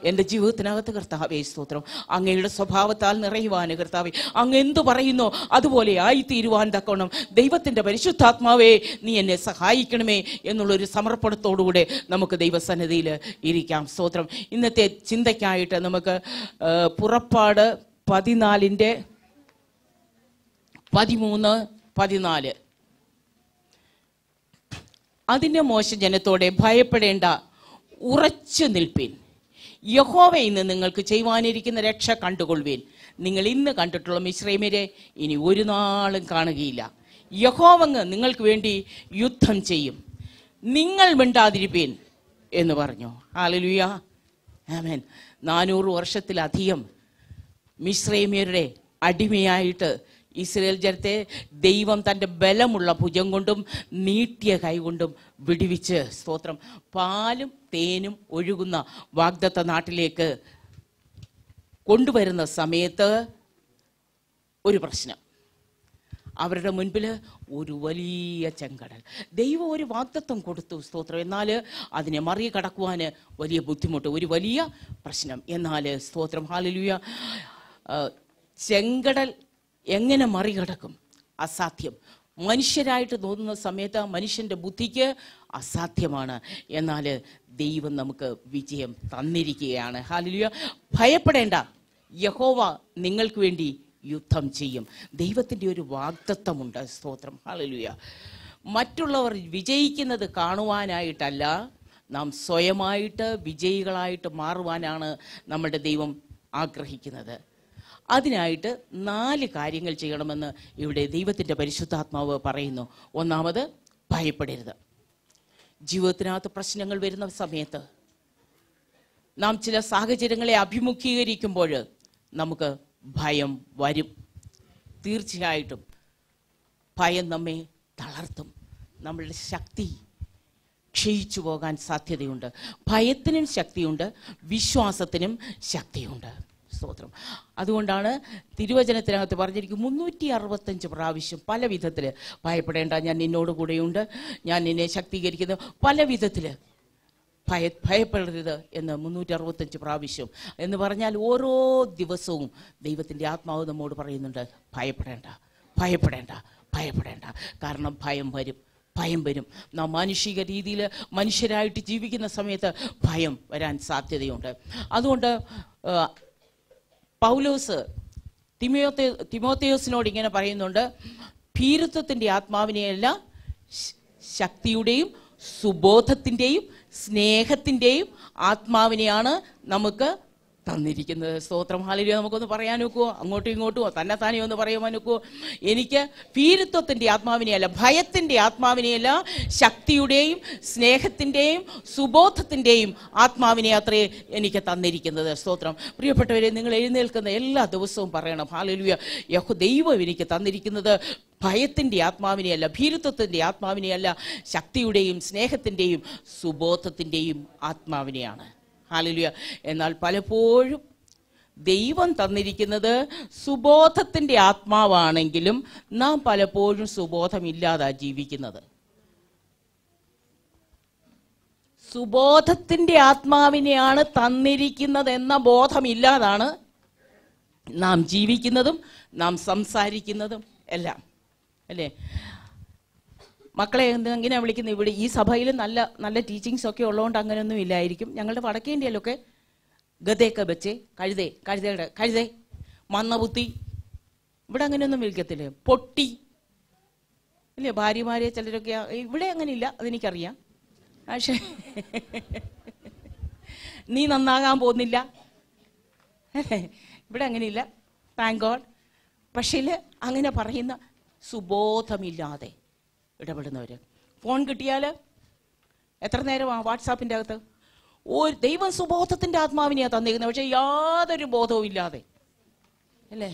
എൻ്റെ ജീവിതത്തിനകത്ത് കർത്താവേ സ്തോത്രം, അങ്ങയുടെ സ്വഭാവത്താൽ നിറയുവാന് കർത്താവേ, അങ്ങ് എന്തു പറയുന്നോ അതുപോലെ ആയിത്തീരുവാൻ തക്കോണം ദൈവത്തിൻ്റെ പരിശുദ്ധാത്മാവേ നീ എന്നെ സഹായിക്കണമേ എന്നുള്ളൊരു സമർപ്പണത്തോടുകൂടെ നമുക്ക് ദൈവസന്നിധിയിൽ ഇരിക്കാം. സ്തോത്രം. ഇന്നത്തെ ചിന്തയ്ക്കായിട്ട് നമുക്ക് പുറപ്പാട് 14 13 14. അതിന് മോശെ ജനത്തോടെ ഭയപ്പെടേണ്ട, ഉറച്ചു നിൽപ്പിൻ, യഹോവ ഇന്ന് നിങ്ങൾക്ക് ചെയ്യുവാനിരിക്കുന്ന രക്ഷ കണ്ടുകൊള്ളുവിൻ. നിങ്ങൾ ഇന്ന് കണ്ടിട്ടുള്ള മിസ്രൈമ്യരെ ഇനി ഒരു നാളും കാണുകയില്ല. യഹോവങ്ങ് നിങ്ങൾക്ക് വേണ്ടി യുദ്ധം ചെയ്യും, നിങ്ങൾ മിണ്ടാതിരിപ്പീൻ എന്ന് പറഞ്ഞു. ഹല്ലേലൂയ. ആമേൻ. 400 വർഷത്തിലധികം മിസ്രൈമ്യരുടെ അടിമയായിട്ട് ഇസ്രായേൽ ജനത്തെ ദൈവം തൻ്റെ ബലമുള്ള ഭുജം കൊണ്ടും നീട്ടിയ കൈകൊണ്ടും വിടുവിച്ച്, സ്തോത്രം, പാലും തേനും ഒഴുകുന്ന വാഗ്ദത്ത നാട്ടിലേക്ക് കൊണ്ടുവരുന്ന സമയത്ത് ഒരു പ്രശ്നം. അവരുടെ മുൻപിൽ ഒരു വലിയ ചെങ്കടൽ. ദൈവം ഒരു വാഗ്ദത്തം കൊടുത്തു, സ്തോത്രം. എന്നാൽ അതിനെ മറികടക്കുവാൻ വലിയ ബുദ്ധിമുട്ട്, ഒരു വലിയ പ്രശ്നം. എന്നാൽ സ്തോത്രം, ഹല്ലേലൂയ, ചെങ്കടൽ എങ്ങനെ മറികടക്കും? അസാധ്യം. മനുഷ്യരായിട്ട് തോന്നുന്ന സമയത്ത് മനുഷ്യൻ്റെ ബുദ്ധിക്ക് അസാധ്യമാണ്. എന്നാൽ ദൈവം നമുക്ക് വിജയം തന്നിരിക്കുകയാണ്. ഹല്ലേലൂയ. ഭയപ്പെടേണ്ട, യഹോവ നിങ്ങൾക്ക് വേണ്ടി യുദ്ധം ചെയ്യും. ദൈവത്തിൻ്റെ ഒരു വാഗ്ദത്തമുണ്ട്, സ്തോത്രം. ഹല്ലേലൂയ. മറ്റുള്ളവർ വിജയിക്കുന്നത് കാണുവാനായിട്ടല്ല, നാം സ്വയമായിട്ട് വിജയികളായിട്ട് മാറുവാനാണ് നമ്മുടെ ദൈവം ആഗ്രഹിക്കുന്നത്. അതിനായിട്ട് 4 കാര്യങ്ങൾ ചെയ്യണമെന്ന് ഇവിടെ ദൈവത്തിൻ്റെ പരിശുദ്ധാത്മാവ് പറയുന്നു. ഒന്നാമത്, ഭയപ്പെടരുത്. ജീവിതത്തിനകത്ത് പ്രശ്നങ്ങൾ വരുന്ന സമയത്ത്, നാം ചില സാഹചര്യങ്ങളെ അഭിമുഖീകരിക്കുമ്പോൾ നമുക്ക് ഭയം വരും. തീർച്ചയായിട്ടും ഭയം നമ്മെ തളർത്തും, നമ്മളുടെ ശക്തി ക്ഷയിച്ചു പോകാൻ സാധ്യതയുണ്ട്. ഭയത്തിനും ശക്തിയുണ്ട്, വിശ്വാസത്തിനും ശക്തിയുണ്ട്, സ്തോത്രം. അതുകൊണ്ടാണ് തിരുവചനത്തിനകത്ത് പറഞ്ഞിരിക്കും 365 പ്രാവശ്യം പല വിധത്തിൽ, ഭയപ്പെടേണ്ട, ഞാൻ നിന്നോട് കൂടെയുണ്ട്, ഞാൻ നിന്നെ ശക്തീകരിക്കുന്നു, പല വിധത്തിൽ ഭയപ്പെടരുത് എന്ന് 365 പ്രാവശ്യം എന്ന് പറഞ്ഞാൽ ഓരോ ദിവസവും ദൈവത്തിൻ്റെ ആത്മാവ് നമ്മോട് പറയുന്നുണ്ട്, ഭയപ്പെടേണ്ട, ഭയപ്പെടേണ്ട, ഭയപ്പെടേണ്ട. കാരണം ഭയം വരും, ഭയം വരും. നാം മാനുഷിക രീതിയിൽ മനുഷ്യരായിട്ട് ജീവിക്കുന്ന സമയത്ത് ഭയം വരാൻ സാധ്യതയുണ്ട്. അതുകൊണ്ട് പൗലോസ് തിമോഥെയോസിനോട് ഇങ്ങനെ പറയുന്നുണ്ട്, ഭീരുത്വത്തിൻ്റെ ആത്മാവിനെയല്ല, ശക്തിയുടെയും സുബോധത്തിൻ്റെയും സ്നേഹത്തിൻ്റെയും ആത്മാവിനെയാണ് നമുക്ക് തന്നിരിക്കുന്നത്, സ്തോത്രം. ഹല്ലേലൂയ. നമുക്കൊന്ന് പറയാൻ നോക്കുമോ? അങ്ങോട്ടും ഇങ്ങോട്ടും തന്നെത്താനെ ഒന്ന് പറയുവാൻ നോക്കുമോ? എനിക്ക് ഭീരുത്വത്തിൻ്റെ ആത്മാവിനെയല്ല, ഭയത്തിൻ്റെ ആത്മാവിനെയല്ല, ശക്തിയുടെയും സ്നേഹത്തിൻ്റെയും സുബോധത്തിൻ്റെയും ആത്മാവിനെ അത്രേ എനിക്ക് തന്നിരിക്കുന്നത്, സ്തോത്രം. പ്രിയപ്പെട്ടവരെ, നിങ്ങൾ എഴുന്നേൽക്കുന്ന എല്ലാ ദിവസവും പറയണം, ഹല്ലേലൂയ, ദൈവം എനിക്ക് തന്നിരിക്കുന്നത് ഭയത്തിൻ്റെ ആത്മാവിനെയല്ല, ഭീരുത്വത്തിൻ്റെ ആത്മാവിനെയല്ല, ശക്തിയുടെയും സ്നേഹത്തിൻ്റെയും സുബോധത്തിൻ്റെയും ആത്മാവിനെയാണ്. ഹല്ലേലൂയ. എന്നാൽ പലപ്പോഴും ദൈവം തന്നിരിക്കുന്നത് സുബോധത്തിൻ്റെ ആത്മാവാണെങ്കിലും നാം പലപ്പോഴും സുബോധമില്ലാതെ ജീവിക്കുന്നത്. സുബോധത്തിൻ്റെ ആത്മാവിനെയാണ് തന്നിരിക്കുന്നത് എന്ന ബോധമില്ലാതാണ് നാം ജീവിക്കുന്നതും നാം സംസാരിക്കുന്നതും എല്ലാം, അല്ലേ? മക്കളെ എങ്ങനെയാണ് വിളിക്കുന്നത്? ഇവിടെ ഈ സഭയിൽ നല്ല നല്ല ടീച്ചിങ്സ് ഒക്കെ ഉള്ളതുകൊണ്ട് അങ്ങനെയൊന്നും ഇല്ലായിരിക്കും. ഞങ്ങളുടെ വടക്കേ ഇന്ത്യയിലൊക്കെ ഗതയൊക്കെ വെച്ച് കഴുതേ മന്നബുദ്ധി, ഇവിടെ അങ്ങനെയൊന്നും വിളിക്കത്തില്ലേ? പൊട്ടി, ഇല്ലേ? ഭാര്യമാരെ ചിലരൊക്കെ, ഇവിടെ അങ്ങനെയില്ല, അതെനിക്കറിയാം. പക്ഷേ നീ നന്നാകാൻ പോകുന്നില്ല, ഇവിടെ അങ്ങനെയില്ല, താങ്ക് ഗോഡ്. പക്ഷേ അങ്ങനെ പറയുന്ന സുബോധമില്ലാതെ ഇടപെടുന്നവർ. ഫോൺ കിട്ടിയാൽ എത്ര നേരമാണ് വാട്സാപ്പിൻ്റെ അകത്ത്? ദൈവം സുബോധത്തിൻ്റെ ആത്മാവിനെയാണ് തന്നിരിക്കുന്നത്, പക്ഷെ യാതൊരു ബോധവും ഇല്ലാതെ, അല്ലേ?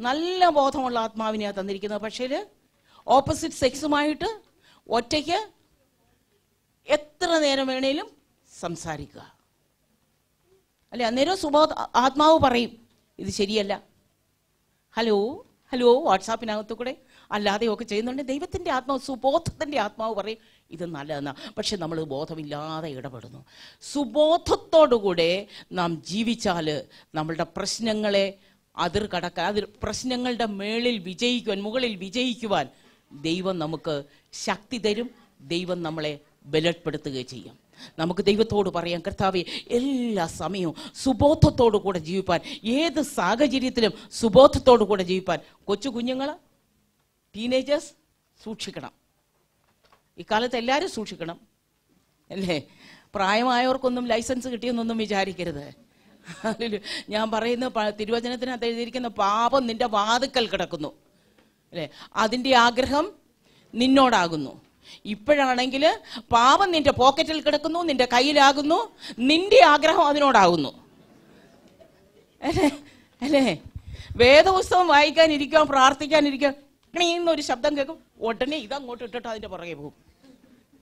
നല്ല ബോധമുള്ള ആത്മാവിനെയാണ് തന്നിരിക്കുന്നത്, പക്ഷേ ഓപ്പോസിറ്റ് സെക്സുമായിട്ട് ഒറ്റയ്ക്ക് എത്ര നേരം വേണേലും സംസാരിക്കുക, അല്ലെ? അന്നേരം ആത്മാവ് പറയും ഇത് ശരിയല്ല, ഹലോ ഹലോ വാട്സാപ്പിനകത്ത് കൂടെ അല്ലാതെയൊക്കെ ചെയ്യുന്നുണ്ട്. ദൈവത്തിൻ്റെ ആത്മാവ്, സുബോധത്തിൻ്റെ ആത്മാവ് പറയും ഇത് നല്ലതെന്നാണ്. പക്ഷെ നമ്മൾ ബോധമില്ലാതെ ഇടപെടുന്നു. സുബോധത്തോടുകൂടെ നാം ജീവിച്ചാൽ നമ്മളുടെ പ്രശ്നങ്ങളെ പ്രശ്നങ്ങളുടെ മുകളിൽ വിജയിക്കുവാൻ ദൈവം നമുക്ക് ശക്തി തരും. ദൈവം നമ്മളെ ബലപ്പെടുത്തുകയും ചെയ്യും. നമുക്ക് ദൈവത്തോട് പറയാം, കർത്താവേ, എല്ലാ സമയവും സുബോധത്തോടു കൂടെ ജീവിപ്പാൻ, ഏത് സാഹചര്യത്തിലും സുബോധത്തോടു കൂടെ ജീവിപ്പാൻ. കൊച്ചു കുഞ്ഞുങ്ങൾ, ടീനേജേഴ്സ് സൂക്ഷിക്കണം. ഇക്കാലത്ത് എല്ലാവരും സൂക്ഷിക്കണം, അല്ലേ? പ്രായമായവർക്കൊന്നും ലൈസൻസ് കിട്ടിയെന്നൊന്നും വിചാരിക്കരുത്. ഞാൻ പറയുന്ന തിരുവചനത്തിനകത്ത് എഴുതിയിരിക്കുന്ന പാപം നിന്റെ വാതിക്കൽ കിടക്കുന്നു, അല്ലേ? അതിൻ്റെ ആഗ്രഹം നിന്നോടാകുന്നു. ഇപ്പോഴാണെങ്കിൽ പാപം നിന്റെ പോക്കറ്റിൽ കിടക്കുന്നു, നിന്റെ കയ്യിലാകുന്നു, നിന്റെ ആഗ്രഹം അതിനോടാകുന്നു, അല്ലേ? വേദപുസ്തകം വായിക്കാനിരിക്കുക, പ്രാർത്ഥിക്കാനിരിക്കുക, എന്നൊരു ശബ്ദം കേൾക്കും, ഉടനെ ഇതങ്ങോട്ട് ഇട്ടിട്ട് അതിൻ്റെ പുറകെ പോകും.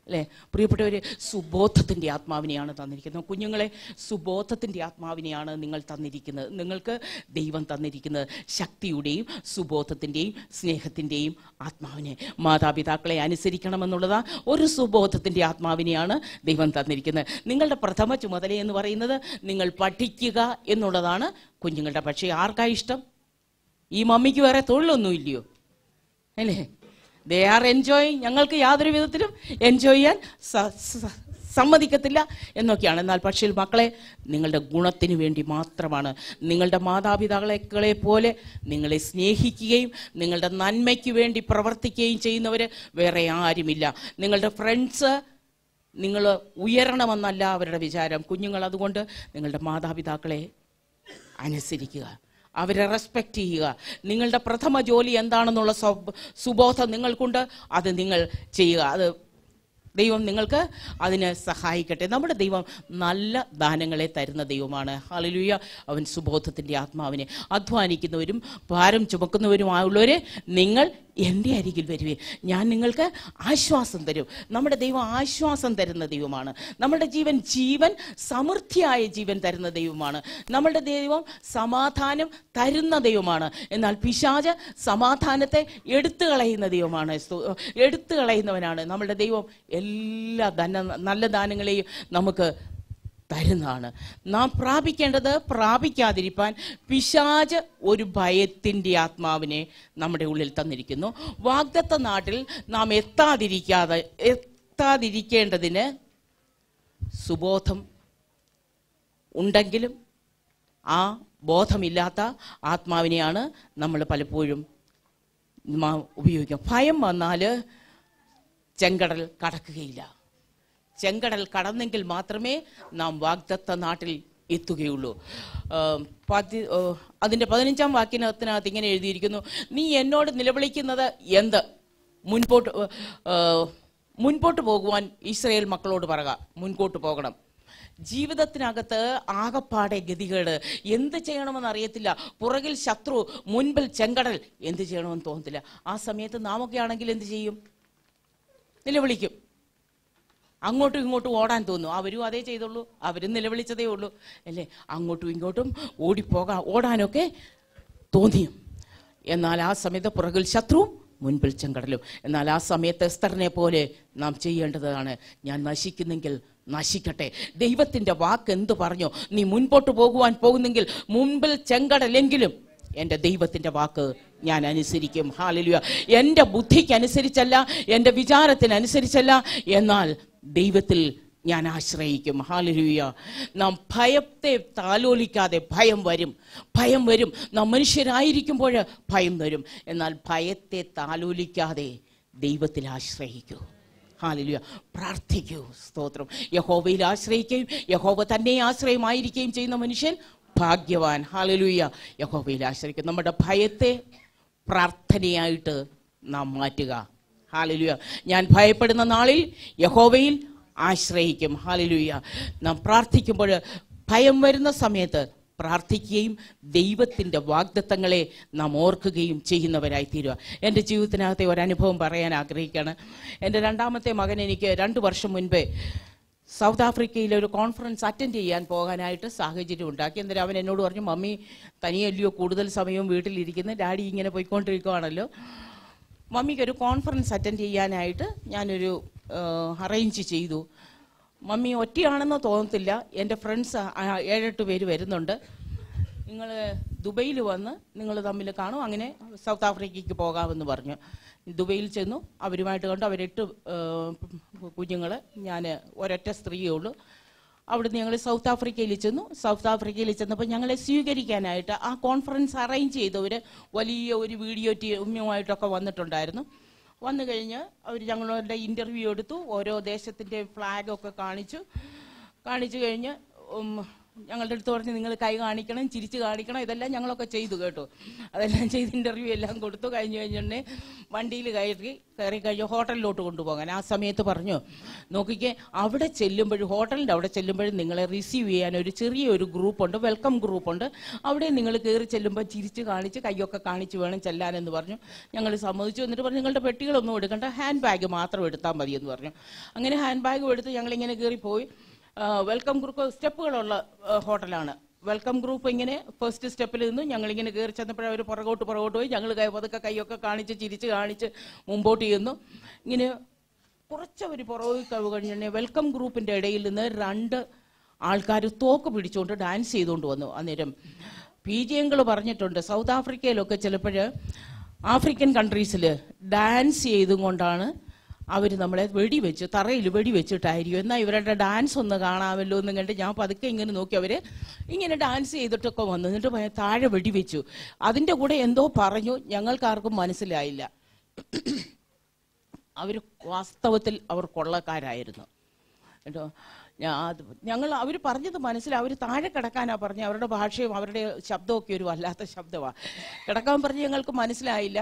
അല്ലേ പ്രിയപ്പെട്ടവർ? സുബോധത്തിൻ്റെ ആത്മാവിനെയാണ് തന്നിരിക്കുന്നത്. കുഞ്ഞുങ്ങളെ, സുബോധത്തിൻ്റെ ആത്മാവിനെയാണ് നിങ്ങൾ തന്നിരിക്കുന്നത്. നിങ്ങൾക്ക് ദൈവം തന്നിരിക്കുന്നത് ശക്തിയുടെയും സുബോധത്തിൻ്റെയും സ്നേഹത്തിൻ്റെയും ആത്മാവിനെ. മാതാപിതാക്കളെ അനുസരിക്കണമെന്നുള്ളതാ ഒരു സുബോധത്തിൻ്റെ ആത്മാവിനെയാണ് ദൈവം തന്നിരിക്കുന്നത്. നിങ്ങളുടെ പ്രഥമ ചുമതല എന്ന് പറയുന്നത് നിങ്ങൾ പഠിക്കുക എന്നുള്ളതാണ് കുഞ്ഞുങ്ങളുടെ. പക്ഷേ ആർക്കാ ഇഷ്ടം? ഈ മമ്മിക്ക് വേറെ തൊഴിലൊന്നും ഇല്ലയോ അല്ലേ? They are enjoying. ഞങ്ങൾക്ക് യാതൊരു വിധത്തിലും എൻജോയ് ചെയ്യാൻ സമ്മതിക്കത്തില്ല എന്നൊക്കെയാണ്. എന്നാൽ പക്ഷേ മക്കളെ, നിങ്ങളുടെ ഗുണത്തിന് വേണ്ടി മാത്രമാണ്. നിങ്ങളുടെ മാതാപിതാക്കളെ പോലെ നിങ്ങളെ സ്നേഹിക്കുകയും നിങ്ങളുടെ നന്മയ്ക്ക് വേണ്ടി പ്രവർത്തിക്കുകയും ചെയ്യുന്നവർ വേറെ ആരുമില്ല. നിങ്ങളുടെ ഫ്രണ്ട്സ് നിങ്ങൾ ഉയരണമെന്നല്ല അവരുടെ വിചാരം. കുഞ്ഞുങ്ങൾ, അതുകൊണ്ട് നിങ്ങളുടെ മാതാപിതാക്കളെ അനുസരിക്കുക, അവരെ റെസ്പെക്റ്റ് ചെയ്യുക. നിങ്ങളുടെ പ്രഥമ ജോലി എന്താണെന്നുള്ള സുബോധം നിങ്ങൾക്കുണ്ട്, അത് നിങ്ങൾ ചെയ്യുക. അത് ദൈവം നിങ്ങൾക്ക് അതിന് സഹായിക്കട്ടെ. നമ്മുടെ ദൈവം നല്ല ദാനങ്ങളെ തരുന്ന ദൈവമാണ്. ഹല്ലേലൂയ. അവൻ സുബോധത്തിൻ്റെ ആത്മാവിനെ. അധ്വാനിക്കുന്നവരും ഭാരം ചുമക്കുന്നവരുമായുള്ളവരെ, നിങ്ങൾ എൻ്റെ അരികിൽ വരുവേ, ഞാൻ നിങ്ങൾക്ക് ആശ്വാസം തരും. നമ്മുടെ ദൈവം ആശ്വാസം തരുന്ന ദൈവമാണ്. നമ്മുടെ ജീവൻ സമൃദ്ധിയായ ജീവൻ തരുന്ന ദൈവമാണ്. നമ്മുടെ ദൈവം സമാധാനം തരുന്ന ദൈവമാണ്. എന്നാൽ പിശാച് സമാധാനത്തെ എടുത്തു കളയുന്ന ദൈവമാണ്, എടുത്തു കളയുന്നവനാണ്. നമ്മുടെ ദൈവം എല്ലാ നല്ല ദാനങ്ങളെയും നമുക്ക് തരുന്നതാണ്. നാം പ്രാപിക്കേണ്ടത് പ്രാപിക്കാതിരിക്കാൻ പിശാച് ഒരു ഭയത്തിൻ്റെ ആത്മാവിനെ നമ്മുടെ ഉള്ളിൽ തന്നിരിക്കുന്നു. വാഗ്ദത്ത നാട്ടിൽ നാം എത്താതിരിക്കേണ്ടതിന് സുബോധം ഉണ്ടെങ്കിലും ആ ബോധമില്ലാത്ത ആത്മാവിനെയാണ് നമ്മൾ പലപ്പോഴും ഉപയോഗിക്കുക. ഭയം വന്നാൽ ചെങ്കടൽ കടക്കുകയില്ല. ചെങ്കടൽ കടന്നെങ്കിൽ മാത്രമേ നാം വാഗ്ദത്ത നാട്ടിൽ എത്തുകയുള്ളൂ. അതിൻ്റെ 15-ാം വാക്യത്തിനകത്ത് ഇങ്ങനെ എഴുതിയിരിക്കുന്നു, നീ എന്നോട് നിലവിളിക്കുന്നത് എന്ത്? മുൻപോട്ട് പോകുവാൻ ഇസ്രായേൽ മക്കളോട് പറയുക, മുൻപോട്ട് പോകണം. ജീവിതത്തിനകത്ത് ആകപ്പാടെ ഗതികേട്, എന്ത് ചെയ്യണമെന്ന് അറിയത്തില്ല. പുറകിൽ ശത്രു, മുൻപിൽ ചെങ്കടൽ, എന്ത് ചെയ്യണമെന്ന് തോന്നത്തില്ല. ആ സമയത്ത് നാമൊക്കെ ആണെങ്കിൽ എന്ത് ചെയ്യും? നിലവിളിക്കും. അങ്ങോട്ടും ഇങ്ങോട്ടും ഓടാൻ തോന്നും. അവരും അതേ ചെയ്തുള്ളൂ, അവരും നിലവിളിച്ചതേ ഉള്ളൂ അല്ലേ? അങ്ങോട്ടും ഇങ്ങോട്ടും ഓടാനൊക്കെ തോന്നിയും. എന്നാൽ ആ സമയത്ത് പുറകിൽ ശത്രുവും മുൻപിൽ ചെങ്കടലും. എന്നാൽ ആ സമയത്ത് എസ്തറിനെ പോലെ നാം ചെയ്യേണ്ടതാണ്, ഞാൻ നശിക്കുന്നെങ്കിൽ നശിക്കട്ടെ. ദൈവത്തിൻ്റെ വാക്ക് എന്ത് പറഞ്ഞോ, നീ മുൻപോട്ട് പോകുവാൻ പോകുന്നെങ്കിൽ മുൻപിൽ ചെങ്കടലെങ്കിലും എൻ്റെ ദൈവത്തിൻ്റെ വാക്ക് ഞാൻ അനുസരിക്കും. ഹല്ലേലൂയ. എൻ്റെ ബുദ്ധിക്ക് അനുസരിച്ചല്ല, എൻ്റെ വിചാരത്തിനനുസരിച്ചല്ല, എന്നാൽ ദൈവത്തിൽ ഞാൻ ആശ്രയിക്കും. ഹല്ലേലൂയ. നാം ഭയത്തെ താലോലിക്കാതെ, ഭയം വരും. നാം മനുഷ്യരായിരിക്കുമ്പോൾ ഭയം വരും. എന്നാൽ ഭയത്തെ താലോലിക്കാതെ ദൈവത്തിൽ ആശ്രയിക്കൂ. ഹല്ലേലൂയ. പ്രാർത്ഥിക്കൂ. സ്തോത്രം. യഹോവയിൽ ആശ്രയിക്കുകയും യഹോവ തന്നെ ആശ്രയമായിരിക്കുകയും ചെയ്യുന്ന മനുഷ്യൻ ഭാഗ്യവാൻ. ഹല്ലേലൂയ. യഹോവയിൽ ആശ്രയിക്കും. നമ്മുടെ ഭയത്തെ പ്രാർത്ഥനയായിട്ട് നാം മാറ്റുക. ഹല്ലേലൂയ. ഞാൻ ഭയപ്പെടുന്ന നാളിൽ യഹോവയിൽ ആശ്രയിക്കും. ഹല്ലേലൂയ. നാം പ്രാർത്ഥിക്കുമ്പോൾ, ഭയം വരുന്ന സമയത്ത് പ്രാർത്ഥിക്കുകയും ദൈവത്തിൻ്റെ വാഗ്ദത്തങ്ങളെ നാം ഓർക്കുകയും ചെയ്യുന്നവരായി തീരുക. എൻ്റെ ജീവിതത്തിനകത്തെ ഒരനുഭവം പറയാൻ ആഗ്രഹിക്കുകയാണ്. എൻ്റെ രണ്ടാമത്തെ മകൻ എനിക്ക് 2 വർഷം മുൻപേ സൗത്ത് ആഫ്രിക്കയിലെ ഒരു കോൺഫറൻസ് അറ്റൻഡ് ചെയ്യാൻ പോകാനായിട്ട് സാഹചര്യം ഉണ്ടാക്കി. എന്നിട്ട് അവൻ എന്നോട് പറഞ്ഞു, മമ്മി തനിയല്ലയോ കൂടുതൽ സമയവും വീട്ടിലിരിക്കുന്നത്, ഡാഡി ഇങ്ങനെ പോയിക്കൊണ്ടിരിക്കുകയാണല്ലോ, മമ്മിക്കൊരു കോൺഫറൻസ് അറ്റൻഡ് ചെയ്യാനായിട്ട് ഞാനൊരു അറേഞ്ച് ചെയ്തു. മമ്മി ഒറ്റയാണെന്ന് തോന്നത്തില്ല, എൻ്റെ ഫ്രണ്ട്സ് 7-8 പേര് വരുന്നുണ്ട്, നിങ്ങൾ ദുബൈയിൽ വന്ന് നിങ്ങൾ തമ്മിൽ കാണും, അങ്ങനെ സൗത്ത് ആഫ്രിക്കയ്ക്ക് പോകാമെന്ന് പറഞ്ഞു. ദുബൈയിൽ ചെന്നു, അവരുമായിട്ട് കണ്ടു. അവർ 8 കുഞ്ഞുങ്ങൾ, ഞാൻ ഒരൊറ്റ സ്ത്രീയേ ഉള്ളൂ. അവിടുന്ന് ഞങ്ങൾ സൗത്ത് ആഫ്രിക്കയിൽ ചെന്നു. സൗത്ത് ആഫ്രിക്കയിൽ ചെന്നപ്പോൾ ഞങ്ങളെ സ്വീകരിക്കാനായിട്ട് ആ കോൺഫറൻസ് അറേഞ്ച് ചെയ്തവർ വലിയ ഒരു വീഡിയോ ടീമുമായിട്ടൊക്കെ വന്നിട്ടുണ്ടായിരുന്നു. വന്നു കഴിഞ്ഞ് അവർ ഞങ്ങളുടെ ഇൻ്റർവ്യൂ എടുത്തു, ഓരോ ദേശത്തിൻ്റെ ഫ്ലാഗൊക്കെ കാണിച്ചു കഴിഞ്ഞ് ഞങ്ങളുടെ അടുത്ത് പറഞ്ഞ് നിങ്ങൾ കൈ കാണിക്കണം, ചിരിച്ച് കാണിക്കണം, ഇതെല്ലാം ഞങ്ങളൊക്കെ ചെയ്തു കേട്ടോ. അതെല്ലാം ചെയ്ത് ഇൻ്റർവ്യൂ എല്ലാം കൊടുത്തു. കഴിഞ്ഞിട്ടുണ്ടെ വണ്ടിയിൽ കയറി കഴിഞ്ഞ് ഹോട്ടലിലോട്ട് കൊണ്ടുപോകാൻ. ആ സമയത്ത് പറഞ്ഞു, നോക്കിക്കേ, അവിടെ ചെല്ലുമ്പോഴും ഹോട്ടലിൻ്റെ അവിടെ ചെല്ലുമ്പോഴും നിങ്ങളെ റിസീവ് ചെയ്യാൻ ഒരു ചെറിയൊരു ഗ്രൂപ്പുണ്ട്, വെൽക്കം ഗ്രൂപ്പുണ്ട്. അവിടെ നിങ്ങൾ കയറി ചെല്ലുമ്പോൾ ചിരിച്ച് കാണിച്ച് കൈയൊക്കെ കാണിച്ച് വേണം ചെല്ലാനെന്ന് പറഞ്ഞു. ഞങ്ങൾ സമ്മതിച്ചു. എന്നിട്ട് പറഞ്ഞു, നിങ്ങളുടെ പെട്ടികളൊന്നും എടുക്കണ്ട, ഹാൻഡ് ബാഗ് മാത്രം എടുത്താൽ മതി എന്ന് പറഞ്ഞു. അങ്ങനെ ഹാൻഡ് ബാഗും എടുത്ത് ഞങ്ങളിങ്ങനെ കയറിപ്പോയി. വെൽക്കം ഗ്രൂപ്പ് സ്റ്റെപ്പുകളുള്ള ഹോട്ടലാണ്. വെൽക്കം ഗ്രൂപ്പ് ഇങ്ങനെ ഫസ്റ്റ് സ്റ്റെപ്പിൽ നിന്നു ഞങ്ങളിങ്ങനെ കയറി ചെന്നപ്പോഴേ അവർ പുറകോട്ട് പോയി. ഞങ്ങൾ പതുക്കെ കൈയൊക്കെ കാണിച്ച് ചിരിച്ച് കാണിച്ച് മുമ്പോട്ട് ചെയ്യുന്നു. ഇങ്ങനെ കുറച്ചവർ പുറകെ കഴിഞ്ഞ വെൽക്കം ഗ്രൂപ്പിൻ്റെ ഇടയിൽ നിന്ന് 2 ആൾക്കാർ തോക്ക് പിടിച്ചുകൊണ്ട് ഡാൻസ് ചെയ്തുകൊണ്ട് വന്നു. അന്നേരം PG പറഞ്ഞിട്ടുണ്ട്, സൗത്ത് ആഫ്രിക്കയിലൊക്കെ ചിലപ്പോൾ ആഫ്രിക്കൻ കൺട്രീസിൽ ഡാൻസ് ചെയ്തും കൊണ്ടാണ് അവർ നമ്മളെ വെടിവെച്ച് തറയിൽ വെടിവെച്ചിട്ടായിരിക്കും. എന്നാൽ ഇവരുടെ ഡാൻസ് ഒന്ന് കാണാമല്ലോ എന്നും കണ്ട് ഞാൻ പതുക്കെ ഇങ്ങനെ നോക്കി. അവർ ഇങ്ങനെ ഡാൻസ് ചെയ്തിട്ടൊക്കെ വന്നു. എന്നിട്ട് താഴെ വെടിവെച്ചു. അതിൻ്റെ കൂടെ എന്തോ പറഞ്ഞു, ഞങ്ങൾക്കാർക്കും മനസ്സിലായില്ല. അവർ വാസ്തവത്തിൽ അവർ കൊള്ളക്കാരായിരുന്നു കേട്ടോ. അവർ പറഞ്ഞത് മനസ്സിലായി. അവർ താഴെ കിടക്കാനാണ് പറഞ്ഞത്. അവരുടെ ഭാഷയും അവരുടെ ശബ്ദമൊക്കെ ഒരു വല്ലാത്ത ശബ്ദമാണ്. കിടക്കാൻ പറഞ്ഞ് ഞങ്ങൾക്ക് മനസ്സിലായില്ല.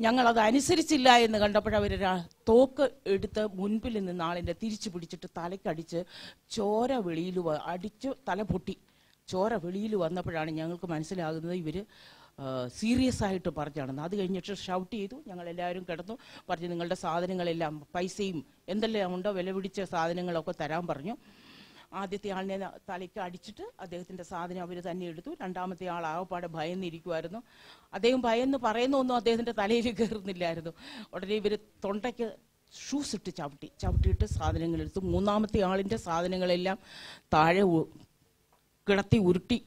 ഞങ്ങളത് അനുസരിച്ചില്ല എന്ന് കണ്ടപ്പോഴവർ തോക്ക് എടുത്ത് മുൻപിൽ നിന്ന് ആളിൻ്റെ തിരിച്ചു പിടിച്ചിട്ട് തലക്കടിച്ച് ചോര വെളിയിൽ അടിച്ച് തല പൊട്ടി ചോര വെളിയിൽ വന്നപ്പോഴാണ് ഞങ്ങൾക്ക് മനസ്സിലാകുന്നത് ഇവർ സീരിയസ് ആയിട്ട് പറഞ്ഞാണെന്ന്. അത് കഴിഞ്ഞിട്ട് ഷൗട്ട് ചെയ്തു. ഞങ്ങളെല്ലാവരും കിടന്നു. പറഞ്ഞു, നിങ്ങളുടെ സാധനങ്ങളെല്ലാം പൈസയും എന്തെല്ലാം ഉണ്ടോ വില പിടിച്ച സാധനങ്ങളൊക്കെ തരാൻ പറഞ്ഞു. ആദ്യത്തെ ആളിനെ തലയ്ക്ക് അടിച്ചിട്ട് അദ്ദേഹത്തിൻ്റെ സാധനം അവർ തന്നെ എടുത്തു. രണ്ടാമത്തെ ആൾ ആകപ്പാടെ ഭയന്നിരിക്കുമായിരുന്നു. അദ്ദേഹം ഭയന്ന് പറയുന്നൊന്നും അദ്ദേഹത്തിൻ്റെ തലയിൽ കയറുന്നില്ലായിരുന്നു. ഉടനെ ഇവർ തൊണ്ടയ്ക്ക് ഷൂസ് ഇട്ട് ചവിട്ടിയിട്ട് സാധനങ്ങളെടുത്തു. മൂന്നാമത്തെ ആളിൻ്റെ സാധനങ്ങളെല്ലാം താഴെ കിടത്തി ഉരുട്ടി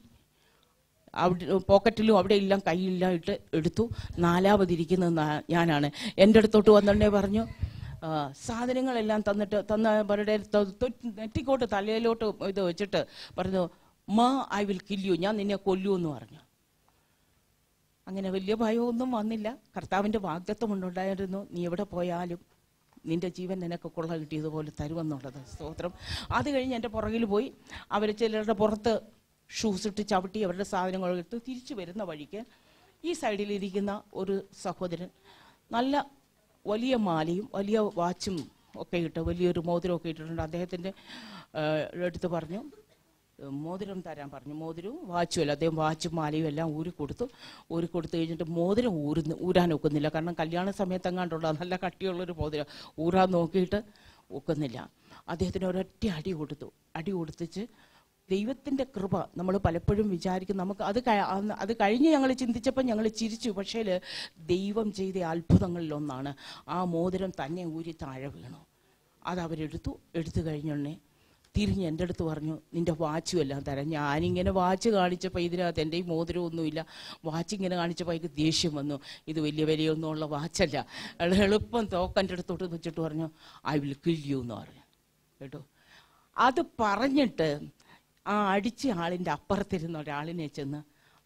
അവിടെ പോക്കറ്റിലും അവിടെ എല്ലാം കയ്യിലെല്ലാം ഇട്ട് എടുത്തു. നാലാമതിരിക്കുന്നത് ഞാനാണ്. എൻ്റെ അടുത്തോട്ട് വന്നിട്ടേ പറഞ്ഞു, സാധനങ്ങളെല്ലാം തന്നവരുടെ നെറ്റിക്കോട്ട് തലയിലോട്ട് ഇത് വെച്ചിട്ട് പറഞ്ഞു, ഐ വിൽ കിൽ യു, ഞാൻ നിന്നെ കൊല്ലൂ എന്ന് പറഞ്ഞു. അങ്ങനെ വലിയ ഭയമൊന്നും വന്നില്ല. കർത്താവിൻ്റെ വാഗ്ദത്തം ഉണ്ടായിരുന്നു, നീ എവിടെ പോയാലും നിന്റെ ജീവൻ നിനക്ക് കൊള്ള കിട്ടിയതുപോലെ തരുമെന്നുള്ളത്. സ്തോത്രം. അത് കഴിഞ്ഞ് എൻ്റെ പുറകിൽ പോയി അവർ ചിലരുടെ പുറത്ത് ഷൂസ് ഇട്ട് ചവിട്ടി അവരുടെ സാധനങ്ങൾ എടുത്ത് തിരിച്ചു വരുന്ന വഴിക്ക് ഈ സൈഡിലിരിക്കുന്ന ഒരു സഹോദരൻ നല്ല വലിയ മാലയും വലിയ വാച്ചും ഒക്കെ ഇട്ട് വലിയൊരു മോതിരമൊക്കെ ഇട്ടിട്ടുണ്ട്. അദ്ദേഹത്തിൻ്റെ അടുത്ത് പറഞ്ഞു, മോതിരം തരാൻ പറഞ്ഞു. മോതിരവും വാച്ചും അല്ല, അദ്ദേഹം വാച്ചും മാലയും എല്ലാം ഊരിക്കൊടുത്തു കഴിഞ്ഞിട്ട് മോതിരം ഊരാൻ ഒക്കുന്നില്ല. കാരണം കല്യാണ സമയത്ത് എങ്ങാണ്ടുള്ള നല്ല കട്ടിയുള്ളൊരു മോതിരം ഊരാൻ നോക്കിയിട്ട് ഒക്കുന്നില്ല. അദ്ദേഹത്തിന് ഒരൊറ്റ അടി കൊടുത്തിച്ച് ദൈവത്തിൻ്റെ കൃപ നമ്മൾ പലപ്പോഴും വിചാരിക്കും നമുക്ക് അത് കഴിഞ്ഞ് ഞങ്ങൾ ചിന്തിച്ചപ്പോൾ ഞങ്ങൾ ചിരിച്ചു. പക്ഷേ ദൈവം ചെയ്ത അത്ഭുതങ്ങളിലൊന്നാണ് ആ മോതിരം തന്നെ ഊരി താഴെ വീണു. അതവരെടുത്തു കഴിഞ്ഞുടനെ തിരിഞ്ഞ് എൻ്റെ അടുത്ത് പറഞ്ഞു, നിൻ്റെ വാച്ചും എല്ലാം തരാം. ഞാനിങ്ങനെ വാച്ച് കാണിച്ചപ്പോൾ ഇതിനകത്ത് എൻ്റെ ഈ മോതിരമൊന്നുമില്ല. വാച്ച് ഇങ്ങനെ കാണിച്ചപ്പോൾ എനിക്ക് ദേഷ്യം വന്നു. ഇത് വലിയ വിലയൊന്നും ഉള്ള വാച്ചല്ല. എളുപ്പം തോക്കൻ്റെ അടുത്തോട്ട് വെച്ചിട്ട് പറഞ്ഞു, ഐ വിൽ കിൽ യു എന്ന് പറഞ്ഞു കേട്ടോ. അത് പറഞ്ഞിട്ട് ആ അടിച്ച ആളിൻ്റെ അപ്പുറത്തിരുന്ന ഒരാളിനെ ചെന്ന്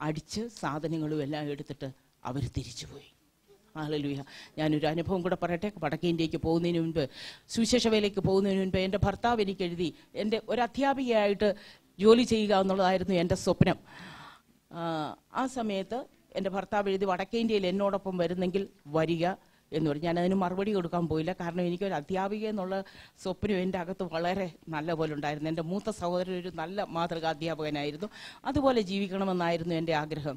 അടിച്ച് സാധനങ്ങളും എല്ലാം എടുത്തിട്ട് അവർ തിരിച്ചുപോയി. ഹല്ലേലൂയ. ഞാനൊരു അനുഭവം കൂടെ പറയട്ടെ. വടക്കേ ഇന്ത്യക്ക് പോകുന്നതിന് മുൻപ്, സുവിശേഷ വേലയ്ക്ക് പോകുന്നതിന് മുൻപ് എൻ്റെ ഭർത്താവ് എനിക്ക് എഴുതി, എൻ്റെ ഒരു അധ്യാപികയായിട്ട് ജോലി ചെയ്യുക എന്നുള്ളതായിരുന്നു എൻ്റെ സ്വപ്നം. ആ സമയത്ത് എൻ്റെ ഭർത്താവ് എഴുതി, വടക്കേ ഇന്ത്യയിൽ എന്നോടൊപ്പം വരുന്നെങ്കിൽ വരിക എന്ന് പറഞ്ഞു. ഞാനതിന് മറുപടി കൊടുക്കാൻ പോയില്ല. കാരണം എനിക്കൊരു അധ്യാപിക എന്നുള്ള സ്വപ്നം എൻ്റെ അകത്ത് വളരെ നല്ല പോലെ ഉണ്ടായിരുന്നു. എൻ്റെ മൂത്ത സഹോദരൻ ഒരു നല്ല മാതൃകാ അധ്യാപകനായിരുന്നു. അതുപോലെ ജീവിക്കണമെന്നായിരുന്നു എൻ്റെ ആഗ്രഹം.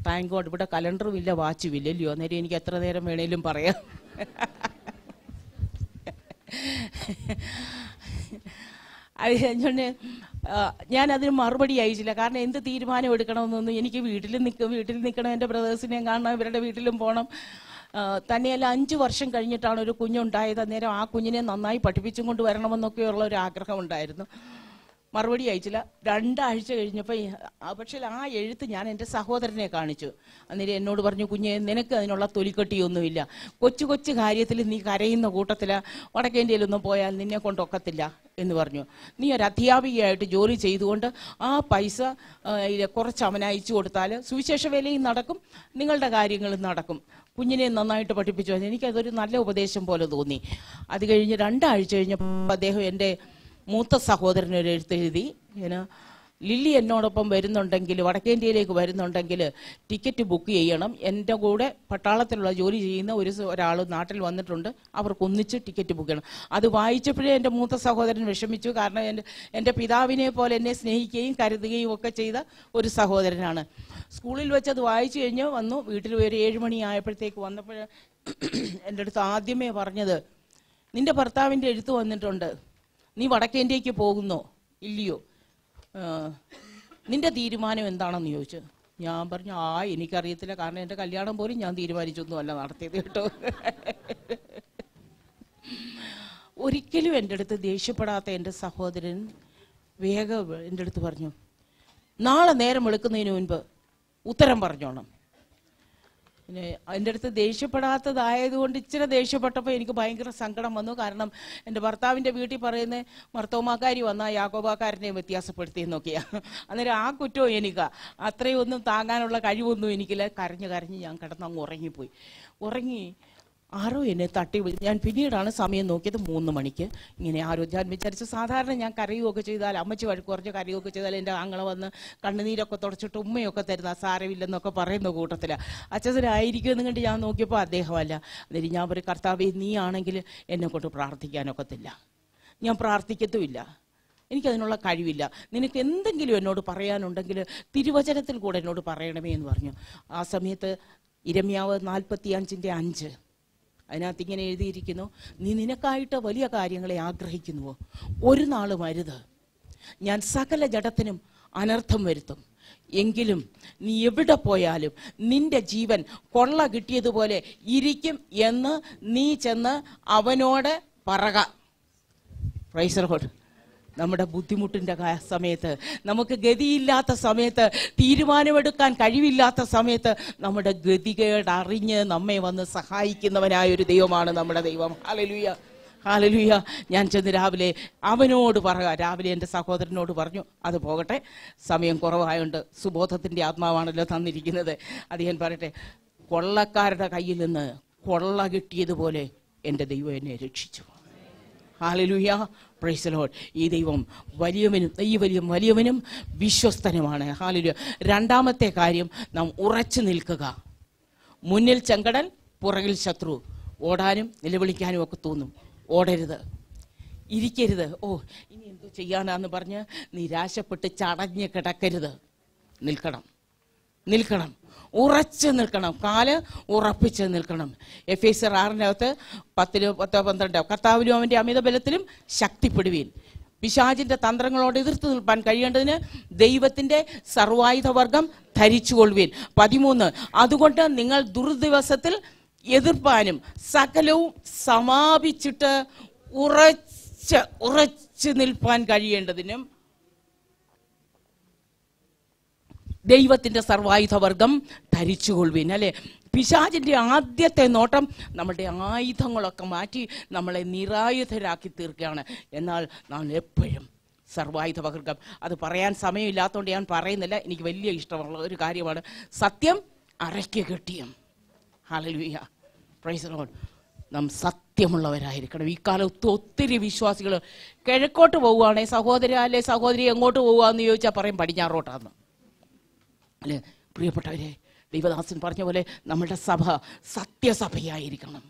താങ്ക് ഗോഡ് ഇവിടെ കലണ്ടറും ഇല്ല, വാച്ചും ഇല്ല, അല്ലയോ? അന്നേരം എനിക്ക് എത്ര നേരം വേണേലും പറയാം. അത് കഴിഞ്ഞുകൊണ്ട് ഞാനതിന് മറുപടി അയച്ചില്ല. കാരണം എന്ത് തീരുമാനം എടുക്കണമെന്നൊന്നും എനിക്ക് വീട്ടിൽ നിൽക്കണം, എൻ്റെ ബ്രദേഴ്സിനെയും കാണണം, ഇവരുടെ വീട്ടിലും പോകണം. തന്നെയല്ല 5 വർഷം കഴിഞ്ഞിട്ടാണ് ഒരു കുഞ്ഞുണ്ടായത്. അന്നേരം ആ കുഞ്ഞിനെ നന്നായി പഠിപ്പിച്ചും കൊണ്ട് വരണമെന്നൊക്കെയുള്ള ഒരു ആഗ്രഹം ഉണ്ടായിരുന്നു. മറുപടി അയച്ചില്ല. 2 ആഴ്ച കഴിഞ്ഞപ്പോൾ പക്ഷേ ആ എഴുത്ത് ഞാൻ എൻ്റെ സഹോദരനെ കാണിച്ചു. അന്നേരം എന്നോട് പറഞ്ഞു, കുഞ്ഞെ, നിനക്ക് അതിനുള്ള തൊലിക്കെട്ടിയൊന്നുമില്ല. കൊച്ചു കാര്യത്തിൽ നീ കരയുന്ന കൂട്ടത്തിൽ വടക്കേ ഇന്ത്യയിലൊന്നും പോയാൽ നിന്നെ കൊണ്ടൊക്കത്തില്ല എന്ന് പറഞ്ഞു. നീ ഒരു അധ്യാപികയായിട്ട് ജോലി ചെയ്തുകൊണ്ട് ആ പൈസ കുറച്ച് അവന് അയച്ചു കൊടുത്താൽ സുവിശേഷ വേലയും നടക്കും, നിങ്ങളുടെ കാര്യങ്ങളും നടക്കും. കുഞ്ഞിനെ നന്നായിട്ട് പഠിപ്പിച്ചു. എനിക്കതൊരു നല്ല ഉപദേശം പോലെ തോന്നി. അത് കഴിഞ്ഞ് 2 ആഴ്ച കഴിഞ്ഞപ്പോൾ അദ്ദേഹം എൻ്റെ മൂത്ത സഹോദരനൊരു എഴുത്തെഴുതി, ഇങ്ങനെ ലില്ലി എന്നോടൊപ്പം വരുന്നുണ്ടെങ്കിൽ, വടക്കേന്ത്യയിലേക്ക് വരുന്നുണ്ടെങ്കിൽ ടിക്കറ്റ് ബുക്ക് ചെയ്യണം. എൻ്റെ കൂടെ പട്ടാളത്തിലുള്ള ജോലി ചെയ്യുന്ന ഒരാൾ നാട്ടിൽ വന്നിട്ടുണ്ട്, അവർക്ക് ഒന്നിച്ച് ടിക്കറ്റ് ബുക്ക് ചെയ്യണം. അത് വായിച്ചപ്പോഴേ എൻ്റെ മൂത്ത സഹോദരൻ വിഷമിച്ചു. കാരണം എൻ്റെ പിതാവിനെ പോലെ എന്നെ സ്നേഹിക്കുകയും കരുതുകയും ഒക്കെ ചെയ്ത ഒരു സഹോദരനാണ്. സ്കൂളിൽ വെച്ച് അത് വായിച്ചു കഴിഞ്ഞ് വന്നു. വീട്ടിൽ ഒരു 7 മണിയായപ്പോഴത്തേക്ക് വന്നപ്പോൾ എൻ്റെ അടുത്ത് ആദ്യമേ പറഞ്ഞത്, നിൻ്റെ ഭർത്താവിൻ്റെ എഴുത്ത് വന്നിട്ടുണ്ട്, നീ വടക്കേന്ത്യക്ക് പോകുന്നോ ഇല്ലയോ, നിന്റെ തീരുമാനം എന്താണെന്ന് ചോദിച്ചു. ഞാൻ പറഞ്ഞു, എനിക്കറിയത്തില്ല, കാരണം എൻ്റെ കല്യാണം പോലും ഞാൻ തീരുമാനിച്ചൊന്നുമല്ല നടത്തിയത് കേട്ടോ. ഒരിക്കലും എൻ്റെ അടുത്ത് ദേഷ്യപ്പെടാത്ത എൻ്റെ സഹോദരൻ വേഗം എൻ്റെ അടുത്ത് പറഞ്ഞു, നാളെ നേരം വെളുക്കുന്നതിന് മുൻപ് ഉത്തരം പറഞ്ഞോണം. പിന്നെ എൻ്റെ അടുത്ത് ദേഷ്യപ്പെടാത്തതായതുകൊണ്ട് ഇച്ചിരി ദേഷ്യപ്പെട്ടപ്പോൾ എനിക്ക് ഭയങ്കര സങ്കടം വന്നു. കാരണം എൻ്റെ ഭർത്താവിൻ്റെ വീട്ടിൽ പറയുന്നത് മർത്തോമാക്കാരി വന്നാൽ യാക്കോബാക്കാരനെ വ്യത്യാസപ്പെടുത്തിയെന്നൊക്കെയാണ്. അന്നേരം ആ കുറ്റവും എനിക്കാ. അത്രയും ഒന്നും താങ്ങാനുള്ള കഴിവൊന്നും എനിക്കില്ല. കരഞ്ഞ് ഞാൻ കിടന്നങ്ങ് ഉറങ്ങിപ്പോയി. ആരോ എന്നെ തട്ടി. ഞാൻ പിന്നീടാണ് സമയം നോക്കിയത്, 3 മണിക്ക്. ഇങ്ങനെ ആരോ, ഞാൻ വിചാരിച്ചു സാധാരണ ഞാൻ കരയുകയൊക്കെ ചെയ്താൽ, അമ്മച്ചി വഴക്ക് കുറച്ച് കരയുകയൊക്കെ ചെയ്താൽ എൻ്റെ ആങ്ങളെ വന്ന് കണ്ണുനീരൊക്കെ തുടച്ചിട്ട് ഉമ്മയൊക്കെ തരുന്ന സാരമില്ലെന്നൊക്കെ പറയുന്ന കൂട്ടത്തിലാണ്. അച്ഛനായിരിക്കും എന്ന് കണ്ട് ഞാൻ നോക്കിയപ്പോൾ അദ്ദേഹമല്ല. എന്നിട്ട് ഞാൻ പറയും, കർത്താവേ നീ ആണെങ്കിൽ എന്നെക്കൊണ്ട് പ്രാർത്ഥിക്കാനൊക്കത്തില്ല, ഞാൻ പ്രാർത്ഥിക്കത്തുമില്ല, എനിക്കതിനുള്ള കഴിവില്ല. നിനക്ക് എന്തെങ്കിലും എന്നോട് പറയാനുണ്ടെങ്കിൽ തിരുവചനത്തിൽ കൂടെ എന്നോട് പറയണമേ എന്ന് പറഞ്ഞു. ആ സമയത്ത് ഇരമ്യാവ് 45:5 അതിനകത്ത് ഇങ്ങനെ എഴുതിയിരിക്കുന്നു, നീ നിനക്കായിട്ട് വലിയ കാര്യങ്ങളെ ആഗ്രഹിക്കുന്നുവോ, ഒരു നാളും അരുത്. ഞാൻ സകല ജഡത്തിനും അനർത്ഥം വരുത്തും, എങ്കിലും നീ എവിടെ പോയാലും നിന്റെ ജീവൻ കൊള്ള കിട്ടിയതുപോലെ ഇരിക്കും എന്ന് നീ ചെന്ന് അവനോട് പറക. Price the Lord. നമ്മുടെ ബുദ്ധിമുട്ടിൻ്റെ സമയത്ത്, നമുക്ക് ഗതിയില്ലാത്ത സമയത്ത്, തീരുമാനമെടുക്കാൻ കഴിവില്ലാത്ത സമയത്ത് നമ്മുടെ ഗതികേട് അറിഞ്ഞ് നമ്മെ വന്ന് സഹായിക്കുന്നവനായൊരു ദൈവമാണ് നമ്മുടെ ദൈവം. Hallelujah, hallelujah. ഞാൻ ചെന്ന് രാവിലെ അവനോട് പറയുക. രാവിലെ എൻ്റെ സഹോദരനോട് പറഞ്ഞു, അത് പോകട്ടെ, സമയം കുറവായതുകൊണ്ട്, സുബോധത്തിൻ്റെ ആത്മാവാണല്ലോ തന്നിരിക്കുന്നത്. അത് ഞാൻ പറയട്ടെ, കൊള്ളക്കാരുടെ കയ്യിൽ നിന്ന് കൊള്ള കിട്ടിയതുപോലെ എൻ്റെ ദൈവം എന്നെ രക്ഷിച്ചു. Hallelujah, praise the Lord. ഈ ദൈവം വലിയവനും വിശ്വസ്തനുമാണ്. ഹല്ലേലൂയ. രണ്ടാമത്തെ കാര്യം, നാം ഉറച്ചു നിൽക്കുക. മുന്നിൽ ചെങ്കടൽ, പുറകിൽ ശത്രു. ഓടാനും നിലവിളിക്കാനും ഒക്കെ തോന്നും, ഓടരുത്, ഇരിക്കരുത്. ഇനി എന്തോ ചെയ്യാനാന്ന് പറഞ്ഞ് നിരാശപ്പെട്ട് ചടഞ്ഞ് കിടക്കരുത്. നിൽക്കണം, ഉറച്ചു നിൽക്കണം, കാല് ഉറപ്പിച്ച് നിൽക്കണം. എഫേസ്യർ 6:10-12 കർത്താവിലും അവൻ്റെ അമിതബലത്തിലും ശക്തിപ്പെടുവീൻ. പിശാചിന്റെ തന്ത്രങ്ങളോട് എതിർത്ത് നിൽപ്പാൻ കഴിയേണ്ടതിന് ദൈവത്തിന്റെ സർവായുധവർഗം ധരിച്ചുകൊള്ളുവീൻ. 13 അതുകൊണ്ട് നിങ്ങൾ ദുർദിവസത്തിൽ എതിർപ്പാനും സകലവും സമാപിച്ചിട്ട് ഉറച്ച് നിൽപ്പാൻ കഴിയേണ്ടതിനും ദൈവത്തിൻ്റെ സർവായുധവർഗം ധരിച്ചുകൊള്ളുവിൻ. അല്ലേ, പിശാചിൻ്റെ ആദ്യത്തെ നോട്ടം നമ്മളുടെ ആയുധങ്ങളൊക്കെ മാറ്റി നമ്മളെ നിരായുധരാക്കി തീർക്കുകയാണ്. എന്നാൽ നാം എപ്പോഴും സർവായുധവർഗം, അത് പറയാൻ സമയമില്ലാത്തതുകൊണ്ട് ഞാൻ പറയുന്നില്ല, എനിക്ക് വലിയ ഇഷ്ടമുള്ള ഒരു കാര്യമാണ്. സത്യം അരയ്ക്ക് കെട്ടിയും. Hallelujah, praise the Lord. നാം സത്യമുള്ളവരായിരിക്കണം. ഈ കാലത്ത് ഒത്തിരി വിശ്വാസികൾ കിഴക്കോട്ട് പോവുകയാണെങ്കിൽ സഹോദര അല്ലെ സഹോദരി എങ്ങോട്ട് പോവുകയെന്ന് ചോദിച്ചാൽ പറയും പടിഞ്ഞാറോട്ടാന്ന്. അല്ലേ പ്രിയപ്പെട്ടവരെ, ദൈവദാസൻ പറഞ്ഞ പോലെ നമ്മുടെ സഭ സത്യസഭയായിരിക്കണം.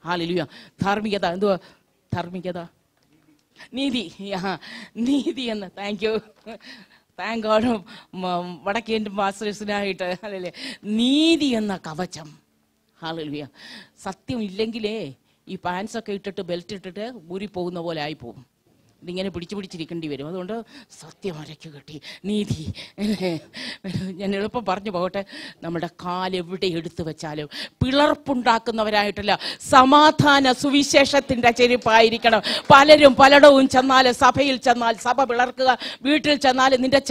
ഹല്ലേലൂയ. ധാർമ്മികത, എന്തുവാ ധാർമ്മികത? നീതി എന്ന്. താങ്ക് ഗോഡ് വടക്കേന്ത്യൻ പാസ്റ്റേഴ്സിനായിട്ട്. അല്ലേ, നീതി എന്ന കവചം. ഹല്ലേലൂയ. സത്യം ഇല്ലെങ്കിലേ ഈ പാൻസൊക്കെ ഇട്ടിട്ട് ബെൽറ്റ് ഇട്ടിട്ട് ഊരിപ്പോകുന്ന പോലെ ആയിപ്പോകും. ഇതിങ്ങനെ പിടിച്ചിരിക്കേണ്ടി വരും. അതുകൊണ്ട് സത്യം അരയ്ക്ക് കെട്ടി, നീതി. ഞാൻ എളുപ്പം പറഞ്ഞു പോകട്ടെ, നമ്മുടെ കാലെവിടെ എടുത്തു വെച്ചാലും പിളർപ്പുണ്ടാക്കുന്നവരായിട്ടല്ല, സമാധാന സുവിശേഷത്തിൻ്റെ ചെരുപ്പായിരിക്കണം. പലരും പലയിടവും ചെന്നാൽ, സഭയിൽ ചെന്നാൽ സഭ പിളർക്കുക, വീട്ടിൽ ചെന്നാൽ നിന്റെ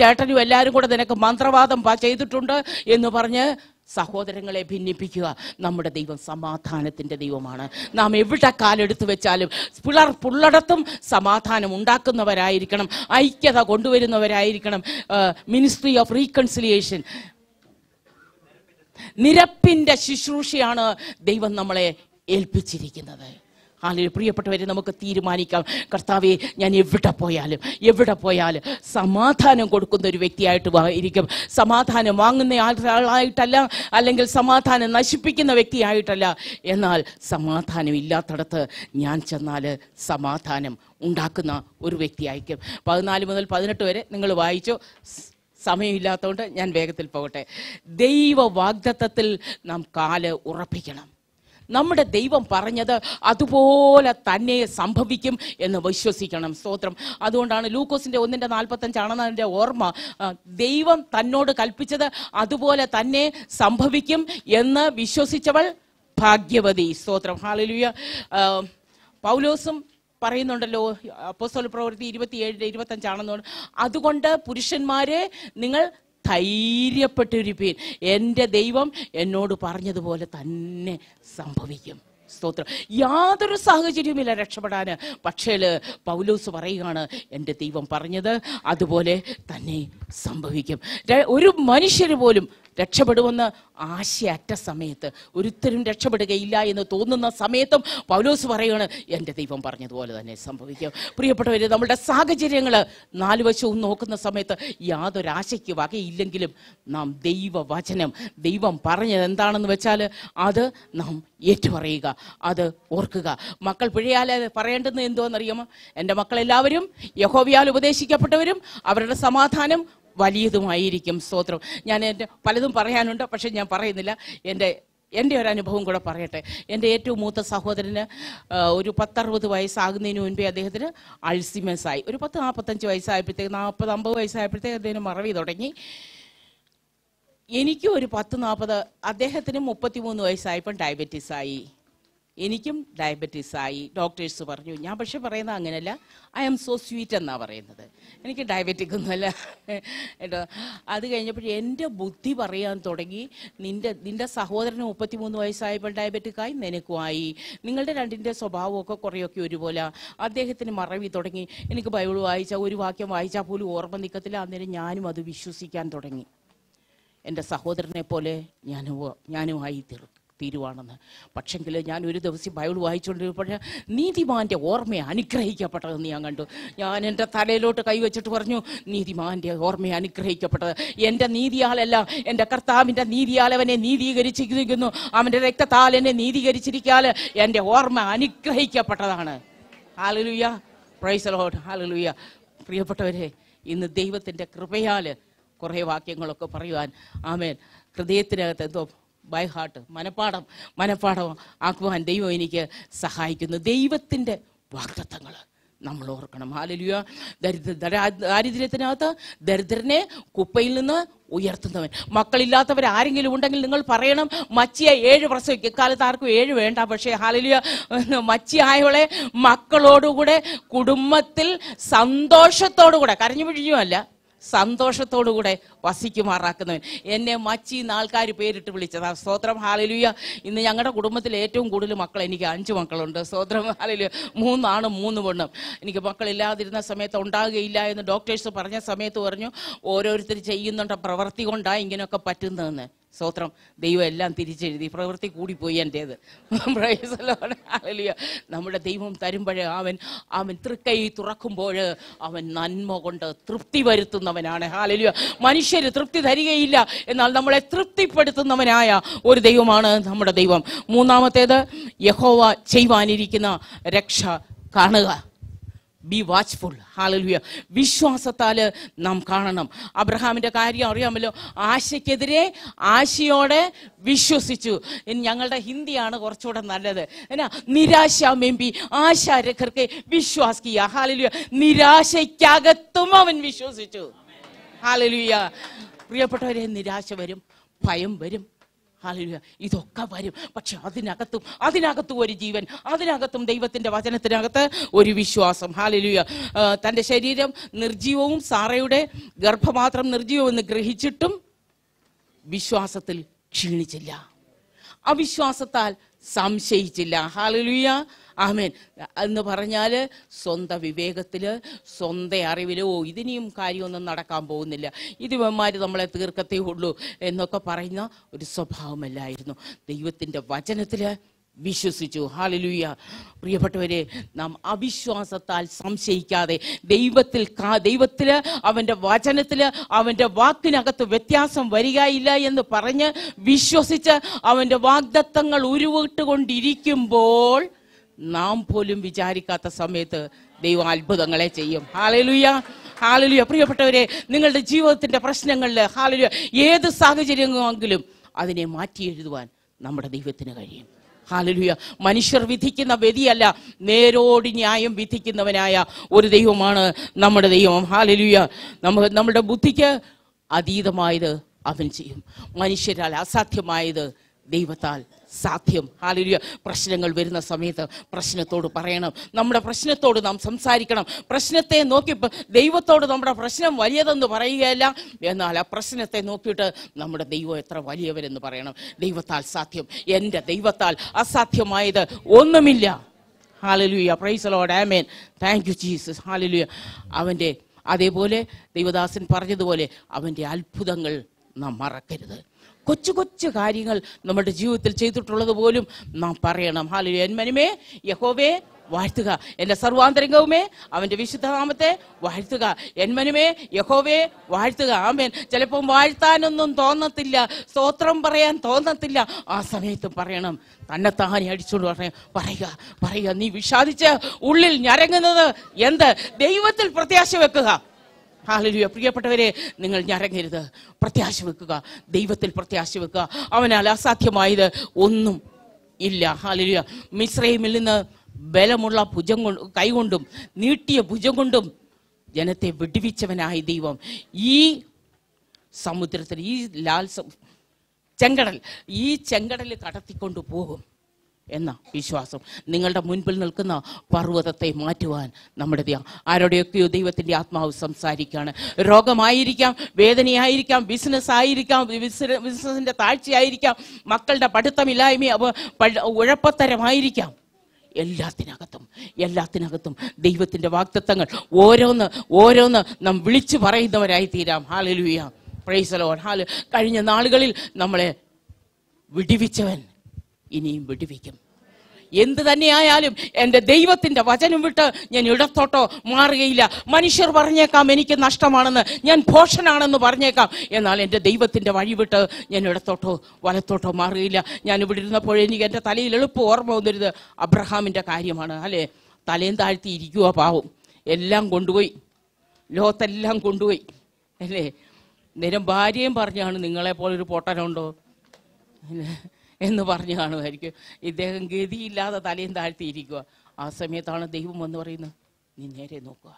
ചേട്ടനും എല്ലാവരും കൂടെ നിനക്ക് മന്ത്രവാദം ചെയ്തിട്ടുണ്ട് എന്ന് പറഞ്ഞ് സഹോദരങ്ങളെ ഭിന്നിപ്പിക്കുക. നമ്മുടെ ദൈവം സമാധാനത്തിൻ്റെ ദൈവമാണ്. നാം എവിടെ കാലെടുത്ത് വെച്ചാലും പിളർപ്പുള്ളിടത്തും സമാധാനം ഉണ്ടാക്കുന്നവരായിരിക്കണം, ഐക്യത കൊണ്ടുവരുന്നവരായിരിക്കണം. മിനിസ്ട്രി ഓഫ് റീകൺസിലിയേഷൻ, നിരപ്പിൻ്റെ ശുശ്രൂഷയാണ് ദൈവം നമ്മളെ ഏൽപ്പിച്ചിരിക്കുന്നത്. ഹാലേ പ്രിയപ്പെട്ടവരെ, നമുക്ക് തീരുമാനിക്കാം, കർത്താവെ ഞാൻ എവിടെ പോയാലും സമാധാനം കൊടുക്കുന്ന ഒരു വ്യക്തിയായിട്ട് ഇരിക്കും. സമാധാനം വാങ്ങുന്ന ആളായിട്ടല്ല, അല്ലെങ്കിൽ സമാധാനം നശിപ്പിക്കുന്ന വ്യക്തിയായിട്ടല്ല. എന്നാൽ സമാധാനം ഇല്ലാത്തടത്ത് ഞാൻ ചെന്നാൽ സമാധാനം ഉണ്ടാക്കുന്ന ഒരു വ്യക്തിയായിരിക്കും. 14 മുതൽ 18 വരെ നിങ്ങൾ വായിച്ചോ. സമയമില്ലാത്തതുകൊണ്ട് ഞാൻ വേഗത്തിൽ പോകട്ടെ. ദൈവ വാഗ്ദത്തത്തിൽ നാം കാല് ഉറപ്പിക്കണം. നമ്മുടെ ദൈവം പറഞ്ഞത് അതുപോലെ തന്നെ സംഭവിക്കും എന്ന് വിശ്വസിക്കണം. സ്തോത്രം. അതുകൊണ്ടാണ് ലൂക്കോസിന്റെ 1:45 അതിൻ്റെ ഓർമ്മ. ദൈവം തന്നോട് കൽപ്പിച്ചത് അതുപോലെ തന്നെ സംഭവിക്കും എന്ന് വിശ്വസിച്ചവൾ ഭാഗ്യവതി. സ്തോത്രം. ഹല്ലേലൂയ. പൗലോസും പറയുന്നുണ്ടല്ലോ, അപ്പോസ്തല പ്രവൃത്തി 27:25 അതുകൊണ്ട് പുരുഷന്മാരെ നിങ്ങൾ ധൈര്യപ്പെട്ടിരിപ്പീൻ, എൻ്റെ ദൈവം എന്നോട് പറഞ്ഞതുപോലെ തന്നെ സംഭവിക്കും. സ്തോത്രം. യാതൊരു സാഹചര്യവുമില്ല രക്ഷപ്പെടാൻ. പക്ഷേ പൗലോസ് പറയുകയാണ്, എൻ്റെ ദൈവം പറഞ്ഞത് അതുപോലെ തന്നെ സംഭവിക്കും. ഒരു മനുഷ്യര് പോലും രക്ഷപ്പെടുമെന്ന് ആശയറ്റ സമയത്ത്, ഒരുത്തരും രക്ഷപ്പെടുകയില്ല എന്ന് തോന്നുന്ന സമയത്തും പൗലോസ് പറയുകയാണ്, എൻ്റെ ദൈവം പറഞ്ഞതുപോലെ തന്നെ സംഭവിക്കും. പ്രിയപ്പെട്ടവരെ, നമ്മുടെ സാഹചര്യങ്ങൾ 4 വശവും നോക്കുന്ന സമയത്ത് യാതൊരു ആശയ്ക്ക് വകയില്ലെങ്കിലും നാം ദൈവവചനം, ദൈവം പറഞ്ഞത് എന്താണെന്ന് വെച്ചാൽ അത് നാം ഏറ്റുപറയുക, അത് ഓർക്കുക. മക്കൾ പിഴയാലെ പറയേണ്ടത് എന്തോന്നറിയാമോ? എൻ്റെ മക്കളെല്ലാവരും യഹോവയാൽ ഉപദേശിക്കപ്പെട്ടവരും അവരുടെ സമാധാനം വലിയതുമായിരിക്കും. സ്തോത്രം. ഞാൻ എൻ്റെ പലതും പറയാനുണ്ട്, പക്ഷെ ഞാൻ പറയുന്നില്ല. എൻ്റെ ഒരു അനുഭവം കൂടെ പറയട്ടെ. എൻ്റെ ഏറ്റവും മൂത്ത സഹോദരന് ഒരു 10-60 വയസ്സാകുന്നതിന് മുൻപേ അദ്ദേഹത്തിന് അൾസിമേഴ്സായി. ഒരു 40-45 വയസ്സായപ്പോഴത്തേക്ക്, 40-50 വയസ്സായപ്പോഴത്തേക്ക് അദ്ദേഹത്തിന് മറവി തുടങ്ങി. എനിക്കും ഒരു 10-40, അദ്ദേഹത്തിനും 33 വയസ്സായപ്പോൾ ഡയബറ്റീസായി. എനിക്കും ഡയബറ്റീസായി. ഡോക്ടേഴ്സ് പറഞ്ഞു. ഞാൻ പക്ഷെ പറയുന്നത് അങ്ങനെയല്ല, ഐ ആം സോ സ്വീറ്റ് എന്നാണ് പറയുന്നത്. എനിക്ക് ഡയബറ്റിക് ഒന്നുമല്ല കേട്ടോ. അത് കഴിഞ്ഞപ്പോൾ എൻ്റെ ബുദ്ധി പറയാൻ തുടങ്ങി, നിൻ്റെ സഹോദരന് 33 വയസ്സായപ്പോൾ ഡയബറ്റിക്കായി, നിനക്കുമായി. നിങ്ങളുടെ രണ്ടിൻ്റെ സ്വഭാവമൊക്കെ കുറേയൊക്കെ ഒരുപോലെ. അദ്ദേഹത്തിന് മറവി തുടങ്ങി. എനിക്ക് ബൈബിൾ വായിച്ചാൽ, ഒരു വാക്യം വായിച്ചാൽ പോലും ഓർമ്മ നിൽക്കത്തില്ല. അന്നേരം ഞാനും അത് വിശ്വസിക്കാൻ തുടങ്ങി. എൻ്റെ സഹോദരനെ പോലെ ഞാനുമായി തീരുവാണെന്ന്. പക്ഷെങ്കിൽ ഞാൻ ഒരു ദിവസം ബൈബിൾ വായിച്ചുകൊണ്ടിരുന്നപ്പോൾ നീതിമാൻ്റെ ഓർമ്മയെ അനുഗ്രഹിക്കപ്പെട്ടതെന്ന് ഞാൻ കണ്ടു. ഞാൻ എൻ്റെ തലയിലോട്ട് കൈവച്ചിട്ട് പറഞ്ഞു, നീതിമാൻ്റെ ഓർമ്മയെ അനുഗ്രഹിക്കപ്പെട്ടത് എൻ്റെ നീതിയാലല്ല, എൻ്റെ കർത്താവിൻ്റെ നീതിയാൽ അവനെ നീതീകരിച്ചിരിക്കുന്നു. അവൻ്റെ രക്തത്താൽ എന്നെ നീതീകരിച്ചിരിക്കാൽ എൻ്റെ ഓർമ്മ അനുഗ്രഹിക്കപ്പെട്ടതാണ്. Hallelujah. Praise the Lord. Hallelujah. പ്രിയപ്പെട്ടവരെ, ഇന്ന് ദൈവത്തിൻ്റെ കൃപയാൽ കുറേ വാക്യങ്ങളൊക്കെ പറയുവാൻ, ആമേൻ, ഹൃദയത്തിനകത്ത് എന്തോ ബൈ ഹാർട്ട്, മനപ്പാടം ആക്കുവാൻ ദൈവം എനിക്ക് സഹായിക്കുന്നു. ദൈവത്തിൻ്റെ വാഗ്ദത്തങ്ങൾ നമ്മൾ ഓർക്കണം. ഹല്ലേലൂയ. ദാരിദ്ര്യത്തിനകത്ത് ദരിദ്രനെ കുപ്പയിൽ നിന്ന് ഉയർത്തുന്നവൻ. മക്കളില്ലാത്തവർ ആരെങ്കിലും ഉണ്ടെങ്കിൽ നിങ്ങൾ പറയണം, മച്ചിയെ 7 പ്രസവിക്കും. ഇക്കാലത്ത് ആർക്കും 7 വേണ്ട. പക്ഷേ ഹല്ലേലൂയ, മച്ചിയായവളെ മക്കളോടുകൂടെ കുടുംബത്തിൽ സന്തോഷത്തോടുകൂടെ, കരഞ്ഞു പിഴിഞ്ഞുമല്ല, സന്തോഷത്തോടുകൂടെ വസിക്കുമാറാക്കുന്നവൻ. എന്നെ മച്ചി എന്ന് ആൾക്കാർ പേരിട്ട് വിളിച്ചതാ. സ്തോത്രം. ഹല്ലേലൂയ. ഇന്ന് ഞങ്ങളുടെ കുടുംബത്തിൽ ഏറ്റവും കൂടുതൽ മക്കൾ, എനിക്ക് 5 മക്കളുണ്ട്. സ്തോത്രം. ഹല്ലേലൂയ. 3 ആണും 3 പെണ്ണും. എനിക്ക് മക്കളില്ലാതിരുന്ന സമയത്ത് ഉണ്ടാകുകയില്ല എന്ന് ഡോക്ടേഴ്സ് പറഞ്ഞ സമയത്ത് പറഞ്ഞു, ഓരോരുത്തർ ചെയ്യുന്നുണ്ട് പ്രവൃത്തി കൊണ്ടാണ് ഇങ്ങനെയൊക്കെ പറ്റുന്നതെന്ന്. സ്തോത്രം. ദൈവം എല്ലാം തിരിച്ചെഴുതി. പ്രവൃത്തി കൂടിപ്പോയി എൻ്റേത്. Price the Lord. ഹല്ലേലൂയ. നമ്മുടെ ദൈവം തരുമ്പോഴേ അവൻ തൃക്കൈ തുറക്കുമ്പോൾ അവൻ നന്മ കൊണ്ട് തൃപ്തി വരുത്തുന്നവനാണ്. ഹല്ലേലൂയ. മനുഷ്യർ തൃപ്തി തരികയില്ല, എന്നാൽ നമ്മളെ തൃപ്തിപ്പെടുത്തുന്നവനായ ഒരു ദൈവമാണ് നമ്മുടെ ദൈവം. 3-ാമത്തേത്, യഹോവ ചെയ്യുവാനിരിക്കുന്ന രക്ഷ കാണുക. B watchful. ഹല്ലേലൂയ. വിശ്വാസത്താൽ നാം കാണണം. അബ്രഹാമിൻ്റെ കാര്യം അറിയാമല്ലോ. ആശയ്ക്കെതിരെ ആശയോടെ വിശ്വസിച്ചു. ഞങ്ങളുടെ ഹിന്ദിയാണ് കുറച്ചുകൂടെ നല്ലത്. എന്നാ, നിരാശ മെമ്പി ആശ രഖർക്കെ വിശ്വാസ് കിയ. ഹല്ലേലൂയ. നിരാശയ്ക്കകത്തും അവൻ വിശ്വസിച്ചു. ഹല്ലേലൂയ. പ്രിയപ്പെട്ടവരെ, നിരാശ വരും, ഭയം വരും, ഹല്ലേലൂയ, ഇതൊക്കെ വരും. പക്ഷെ അതിനകത്തും ഒരു ജീവൻ, അതിനകത്തും ദൈവത്തിൻ്റെ വചനത്തിനകത്ത് ഒരു വിശ്വാസം. ഹല്ലേലൂയ. തൻ്റെ ശരീരം നിർജീവവും സാറയുടെ ഗർഭപാത്രം നിർജീവമെന്ന് ഗ്രഹിച്ചിട്ടും വിശ്വാസത്തിൽ ക്ഷീണിച്ചില്ല, അവിശ്വാസത്താൽ സംശയിച്ചില്ല. ഹല്ലേലൂയ. ആമേൻ. എന്ന് പറഞ്ഞാൽ സ്വന്തം വിവേകത്തിൽ, സ്വന്തം അറിവിലോ ഇതിനെയും കാര്യമൊന്നും നടക്കാൻ പോകുന്നില്ല, ഇതിവന്മാർ നമ്മളെ തീർക്കത്തേ ഉള്ളൂ എന്നൊക്കെ പറയുന്ന ഒരു സ്വഭാവമല്ലായിരുന്നു. ദൈവത്തിൻ്റെ വചനത്തിൽ വിശ്വസിച്ചു. ഹല്ലേലൂയ. പ്രിയപ്പെട്ടവരെ, നാം അവിശ്വാസത്താൽ സംശയിക്കാതെ ദൈവത്തില് അവൻ്റെ വചനത്തില് അവൻ്റെ വാക്കിനകത്ത് വ്യത്യാസം വരികയില്ല എന്ന് പറഞ്ഞ് വിശ്വസിച്ച് അവൻ്റെ വാഗ്ദത്തങ്ങൾ ഉരുവിട്ടുകൊണ്ടിരിക്കുമ്പോൾ നാം പോലും വിചാരിക്കാത്ത സമയത്ത് ദൈവം അത്ഭുതങ്ങളെ ചെയ്യും. Hallelujah, hallelujah. പ്രിയപ്പെട്ടവരെ, നിങ്ങളുടെ ജീവിതത്തിന്റെ പ്രശ്നങ്ങളിൽ ഹല്ലേലൂയ ഏത് സാഹചര്യമെങ്കിലും അതിനെ മാറ്റി എഴുതുവാൻ നമ്മുടെ ദൈവത്തിന് കഴിയും. ഹല്ലേലൂയ. മനുഷ്യർ വിധിക്കുന്ന വിധിയല്ല, നേരോട് ന്യായം വിധിക്കുന്നവനായ ഒരു ദൈവമാണ് നമ്മുടെ ദൈവം. ഹല്ലേലൂയ. നമ്മുടെ ബുദ്ധിക്ക് അതീതമായത് അവൻ ചെയ്യും. മനുഷ്യരാൽ അസാധ്യമായത് ദൈവത്താൽ സാധ്യം. ഹല്ലേലൂയ. പ്രശ്നങ്ങൾ വരുന്ന സമയത്ത് പ്രശ്നത്തോട് പറയണം, നമ്മുടെ പ്രശ്നത്തോട് നാം സംസാരിക്കണം. പ്രശ്നത്തെ നോക്കി ദൈവത്തോട് നമ്മുടെ പ്രശ്നം വലിയതെന്ന് പറയുകയല്ല, എന്നാൽ ആ പ്രശ്നത്തെ നോക്കിയിട്ട് നമ്മുടെ ദൈവം എത്ര വലിയവരെന്ന് പറയണം. ദൈവത്താൽ സാധ്യം, എൻ്റെ ദൈവത്താൽ അസാധ്യമായത് ഒന്നുമില്ല. Hallelujah. Praise the Lord. Amen. Thank you Jesus. Hallelujah. അവൻ്റെ അതേപോലെ ദൈവദാസൻ പറഞ്ഞതുപോലെ അവൻ്റെ അത്ഭുതങ്ങൾ നാം മറക്കരുത്. കൊച്ചു കൊച്ചു കാര്യങ്ങൾ നമ്മുടെ ജീവിതത്തിൽ ചെയ്തിട്ടുള്ളത് പോലും നാം പറയണം. ഹല്ലേലൂയ. എൻ മനുമേ യഹോവേ വാഴ്ത്തുക, എൻ്റെ സർവാന്തരംഗവുമേ അവൻ്റെ വിശുദ്ധനാമത്തെ വാഴ്ത്തുക. എൻ മനുമേ യഹോവേ വാഴ്ത്തുക. ആമേൻ. ചിലപ്പം വാഴ്ത്താനൊന്നും തോന്നത്തില്ല, സ്തോത്രം പറയാൻ തോന്നത്തില്ല. ആ സമയത്ത് പറയണം, തന്നെത്താനെ അടിച്ചുകൊണ്ട് പറയുക. നീ വിഷാദിച്ച് ഉള്ളിൽ ഞരങ്ങുന്നത് എന്ത്? ദൈവത്തിൽ പ്രത്യാശ വെക്കുക. ഹല്ലേലൂയ. പ്രിയപ്പെട്ടവരെ, നിങ്ങൾ ഞരങ്ങരുത്, പ്രത്യാശ വെക്കുക, ദൈവത്തിൽ പ്രത്യാശ വെക്കുക. അവനാൽ അസാധ്യമായത് ഒന്നും ഇല്ല. ഹല്ലേലൂയ. മിസ്രയീമിൽ നിന്ന് ബലമുള്ള ഭുജം കൈകൊണ്ടും നീട്ടിയ ഭുജം കൊണ്ടും ജനത്തെ വിടുവിച്ചവനായ ദൈവം ഈ സമുദ്രത്തിൽ ഈ ചെങ്കടൽ കടത്തിക്കൊണ്ടു പോകും എന്ന വിശ്വാസം. നിങ്ങളുടെ മുൻപിൽ നിൽക്കുന്ന പർവ്വതത്തെ മാറ്റുവാൻ നമ്മുടെ ആരോടെയൊക്കെയോ ദൈവത്തിൻ്റെ ആത്മാവ് സംസാരിക്കുകയാണ്. രോഗമായിരിക്കാം, വേദനയായിരിക്കാം, ബിസിനസ് ആയിരിക്കാം, ബിസിനസിൻ്റെ താഴ്ചയായിരിക്കാം, മക്കളുടെ പഠിത്തമില്ലായ്മ, ഉഴപ്പത്തരമായിരിക്കാം. എല്ലാത്തിനകത്തും ദൈവത്തിൻ്റെ വാഗ്ദത്തങ്ങൾ ഓരോന്ന് നാം വിളിച്ചു പറയുന്നവരായി തീരാം. Hallelujah. Praise the Lord. Hallelujah. കഴിഞ്ഞ നാളുകളിൽ നമ്മളെ വിടുവിച്ചവൻ ഇനിയും വിടുവിക്കും. എന്ത് തന്നെയായാലും എൻ്റെ ദൈവത്തിൻ്റെ വചനം വിട്ട് ഞാൻ ഇടത്തോട്ടോ മാറുകയില്ല. മനുഷ്യർ പറഞ്ഞേക്കാം എനിക്ക് നഷ്ടമാണെന്ന്, ഞാൻ ഭോഷനാണെന്ന് പറഞ്ഞേക്കാം, എന്നാൽ എൻ്റെ ദൈവത്തിൻ്റെ വഴി വിട്ട് ഞാൻ ഇടത്തോട്ടോ വലത്തോട്ടോ മാറുകയില്ല. ഞാൻ ഇവിടെ ഇരുന്നപ്പോൾ എനിക്ക് എൻ്റെ തലയിൽ എളുപ്പം ഓർമ്മ വന്നിരുന്നത് അബ്രഹാമിൻ്റെ കാര്യമാണ്. അല്ലേ, തലയും താഴ്ത്തി ഇരിക്കുക പാവം. എല്ലാം കൊണ്ടുപോയി, ലോകത്തെല്ലാം കൊണ്ടുപോയി. അല്ലേ, നേരം ഭാര്യയും പറഞ്ഞാണ് നിങ്ങളെപ്പോലൊരു പൊട്ടനുണ്ടോ എന്ന് പറഞ്ഞു കാണുമായിരിക്കും. ഇദ്ദേഹം ഗതിയില്ലാതെ തലയും താഴ്ത്തിയിരിക്കുക. ആ സമയത്താണ് ദൈവം വന്ന് പറയുന്നത്, നീ നേരെ നോക്കുക,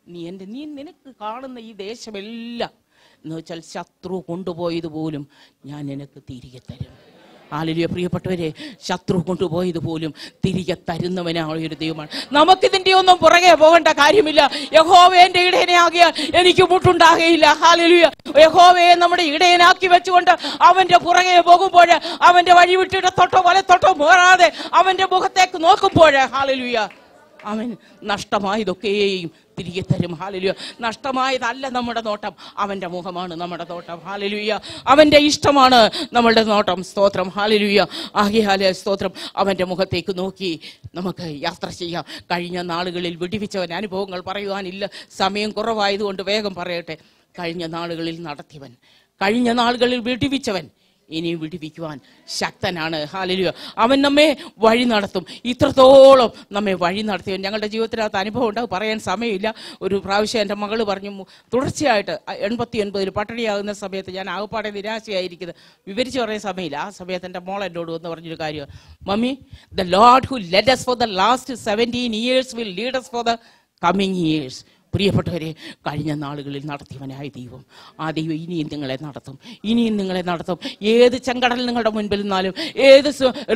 നീ നിനക്ക് കാണുന്ന ഈ ദേശമെല്ലാം എന്ന് വെച്ചാൽ ശത്രു കൊണ്ടുപോയതുപോലും ഞാൻ നിനക്ക് തിരികെ തരും. ഹല്ലേലൂയ. പ്രിയപ്പെട്ടവരെ, ശത്രു കൊണ്ടുപോയത് പോലും തിരികെ തരുന്നവനാണ് ഒരു ദൈവമാണ്. നമുക്കിതിൻ്റെ ഒന്നും പുറകെ പോകേണ്ട കാര്യമില്ല. യഹോവേ എൻ്റെ ഇടയനാകിയാൽ എനിക്ക് മുട്ടുണ്ടാകുകയില്ല. ഹല്ലേലൂയ. യഹോവയെ നമ്മുടെ ഇടയനാക്കി വെച്ചുകൊണ്ട് അവൻ്റെ പുറകെ പോകുമ്പോൾ, അവൻ്റെ വഴി വിട്ടിടത്തോട്ടോ വലത്തോട്ടോ പോരാതെ അവൻ്റെ മുഖത്തേക്ക് നോക്കുമ്പോൾ, ഹല്ലേലൂയ, അവൻ നഷ്ടമായതൊക്കെയും തിരികെ തരും. ഹല്ലേലൂയ. നഷ്ടമായതല്ല നമ്മുടെ നോട്ടം, അവൻ്റെ മുഖമാണ് നമ്മുടെ നോട്ടം. ഹല്ലേലൂയ. അവൻ്റെ ഇഷ്ടമാണ് നമ്മളുടെ നോട്ടം. സ്തോത്രം. ഹല്ലേലൂയ. ആകയാൽ സ്തോത്രം, അവൻ്റെ മുഖത്തേക്ക് നോക്കി നമുക്ക് യാത്ര ചെയ്യാം. കഴിഞ്ഞ നാളുകളിൽ വിടുവിച്ചവൻ, അനുഭവങ്ങൾ പറയുവാനില്ല, സമയം കുറവായതുകൊണ്ട് വേഗം പറയട്ടെ. കഴിഞ്ഞ നാളുകളിൽ നടത്തിയവൻ, കഴിഞ്ഞ നാളുകളിൽ വിടുവിച്ചവൻ ഇനി വിടുവിക്കുവാൻ ശക്തനാണ്. ഹല്ലേലൂയ. അവൻ നമ്മെ വഴി നടത്തും. ഇത്രത്തോളം നമ്മെ വഴി നടത്തിയവൻ. ഞങ്ങളുടെ ജീവിതത്തിനകത്ത് അനുഭവം ഉണ്ട്, പറയാൻ സമയമില്ല. ഒരു പ്രാവശ്യം എൻ്റെ മകൾ പറഞ്ഞു, തുടർച്ചയായിട്ട് 89 പട്ടിണിയാകുന്ന സമയത്ത് ഞാൻ ആകപ്പാടെ നിരാശയായിരിക്കുന്നത്, വിവരിച്ച് പറയുന്ന സമയമില്ല. ആ സമയത്ത് എൻ്റെ മോൾ എന്നോട് വന്ന് പറഞ്ഞൊരു കാര്യം, mummy, the Lord who lead us for the last 17 years will lead us for the coming years. പ്രിയപ്പെട്ടവരെ, കഴിഞ്ഞ നാളുകളിൽ നടത്തിയവനായ ദൈവം, ആ ദൈവം ഇനിയും നിങ്ങളെ നടത്തും. ഏത് ചെങ്കടൽ നിങ്ങളുടെ മുൻപിൽ നിന്നാലും, ഏത്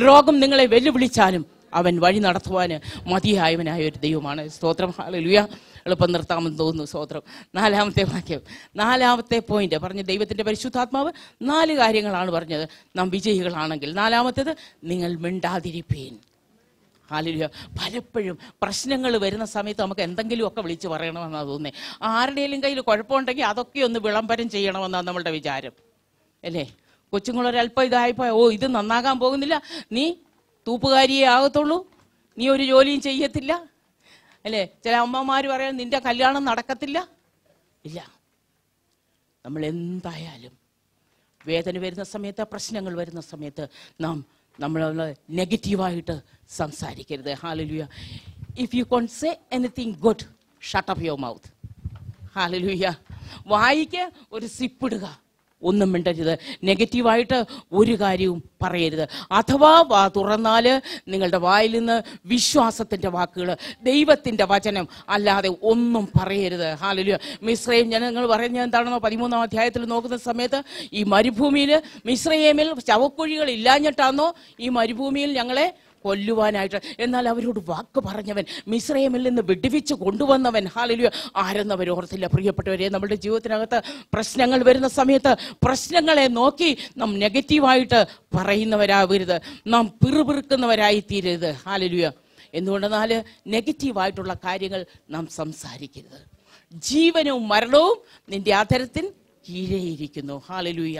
രോഗം നിങ്ങളെ വെല്ലുവിളിച്ചാലും അവൻ വഴി നടത്തുവാൻ മതിയായവനായ ഒരു ദൈവമാണ്. സ്തോത്രം. ഹല്ലേലൂയ. എളുപ്പം നിർത്താമെന്ന് തോന്നുന്നു. സ്തോത്രം. 4-ാമത്തെ വാക്യം, 4-ാമത്തെ പോയിന്റ് പറഞ്ഞ ദൈവത്തിൻ്റെ പരിശുദ്ധാത്മാവ് 4 കാര്യങ്ങളാണ് പറഞ്ഞത്. നാം വിജയികളാണെങ്കിൽ 4-ാമത്തേത്, നിങ്ങൾ മിണ്ടാതിരിപ്പീൻ. ഹല്ലേലൂയ. പലപ്പോഴും പ്രശ്നങ്ങൾ വരുന്ന സമയത്ത് നമുക്ക് എന്തെങ്കിലുമൊക്കെ വിളിച്ച് പറയണമെന്നാണ് തോന്നുന്നത്. ആരുടെയെങ്കിലും കയ്യിൽ കുഴപ്പമുണ്ടെങ്കിൽ അതൊക്കെ ഒന്ന് വിളംബരം ചെയ്യണമെന്നാണ് നമ്മളുടെ വിചാരം, അല്ലേ? കൊച്ചുങ്ങളൊരല്പം ഇതായിപ്പോയി, ഇത് നന്നാകാൻ പോകുന്നില്ല, നീ തൂപ്പുകാരിയേ ആകത്തുള്ളൂ, നീ ഒരു ജോലിയും ചെയ്യത്തില്ല അല്ലേ? ചില അമ്മമാർ പറയാൻ നിന്റെ കല്യാണം നടക്കത്തില്ല. ഇല്ല, നമ്മൾ എന്തായാലും വേദന വരുന്ന സമയത്ത്, പ്രശ്നങ്ങൾ വരുന്ന സമയത്ത് നമ്മൾ നെഗറ്റീവായിട്ട് സംസാരിക്കരുത്. Hallelujah. If you can't say anything good, shut up your mouth. Hallelujah. വായിക്ക് ഒരു സിപ്പിടുക, ഒന്നും മിണ്ടരുത്. നെഗറ്റീവായിട്ട് ഒരു കാര്യവും പറയരുത്. അഥവാ വാ തുറന്നാൽ നിങ്ങളുടെ വായിൽ നിന്ന് വിശ്വാസത്തിൻ്റെ വാക്കുകൾ, ദൈവത്തിൻ്റെ വചനം അല്ലാതെ ഒന്നും പറയരുത്. ഹല്ലേലൂയ. മിസ്രയീം ജനങ്ങൾ പറയുന്നത് എന്താണെന്നോ 13-ാം അധ്യായത്തിൽ നോക്കുന്ന സമയത്ത്, ഈ മരുഭൂമിയിൽ, മിസ്രയീമിൽ ശവക്കുഴികൾ ഇല്ലാഞ്ഞിട്ടാണോ ഈ മരുഭൂമിയിൽ ഞങ്ങളെ കൊല്ലുവാനായിട്ട്? എന്നാൽ അവരോട് വാക്ക് പറഞ്ഞവൻ, മിസ്രയീമിൽ നിന്ന് വിടുവിച്ച് കൊണ്ടുവന്നവൻ, ഹല്ലേലൂയ, ആരെന്നവർ ഓർത്തില്ല. പ്രിയപ്പെട്ടവരെ, നമ്മുടെ ജീവിതത്തിനകത്ത് പ്രശ്നങ്ങൾ വരുന്ന സമയത്ത് പ്രശ്നങ്ങളെ നോക്കി നാം നെഗറ്റീവായിട്ട് പറയുന്നവരാകരുത്, നാം പിറുപിറുക്കുന്നവരായി തീരരുത്. ഹല്ലേലൂയ. എന്തുകൊണ്ടെന്നാൽ നെഗറ്റീവായിട്ടുള്ള കാര്യങ്ങൾ നാം സംസാരിക്കരുത്. ജീവനും മരണവും നിന്റെ അധരത്തിൻ കീഴെയിരിക്കുന്നു. ഹല്ലേലൂയ.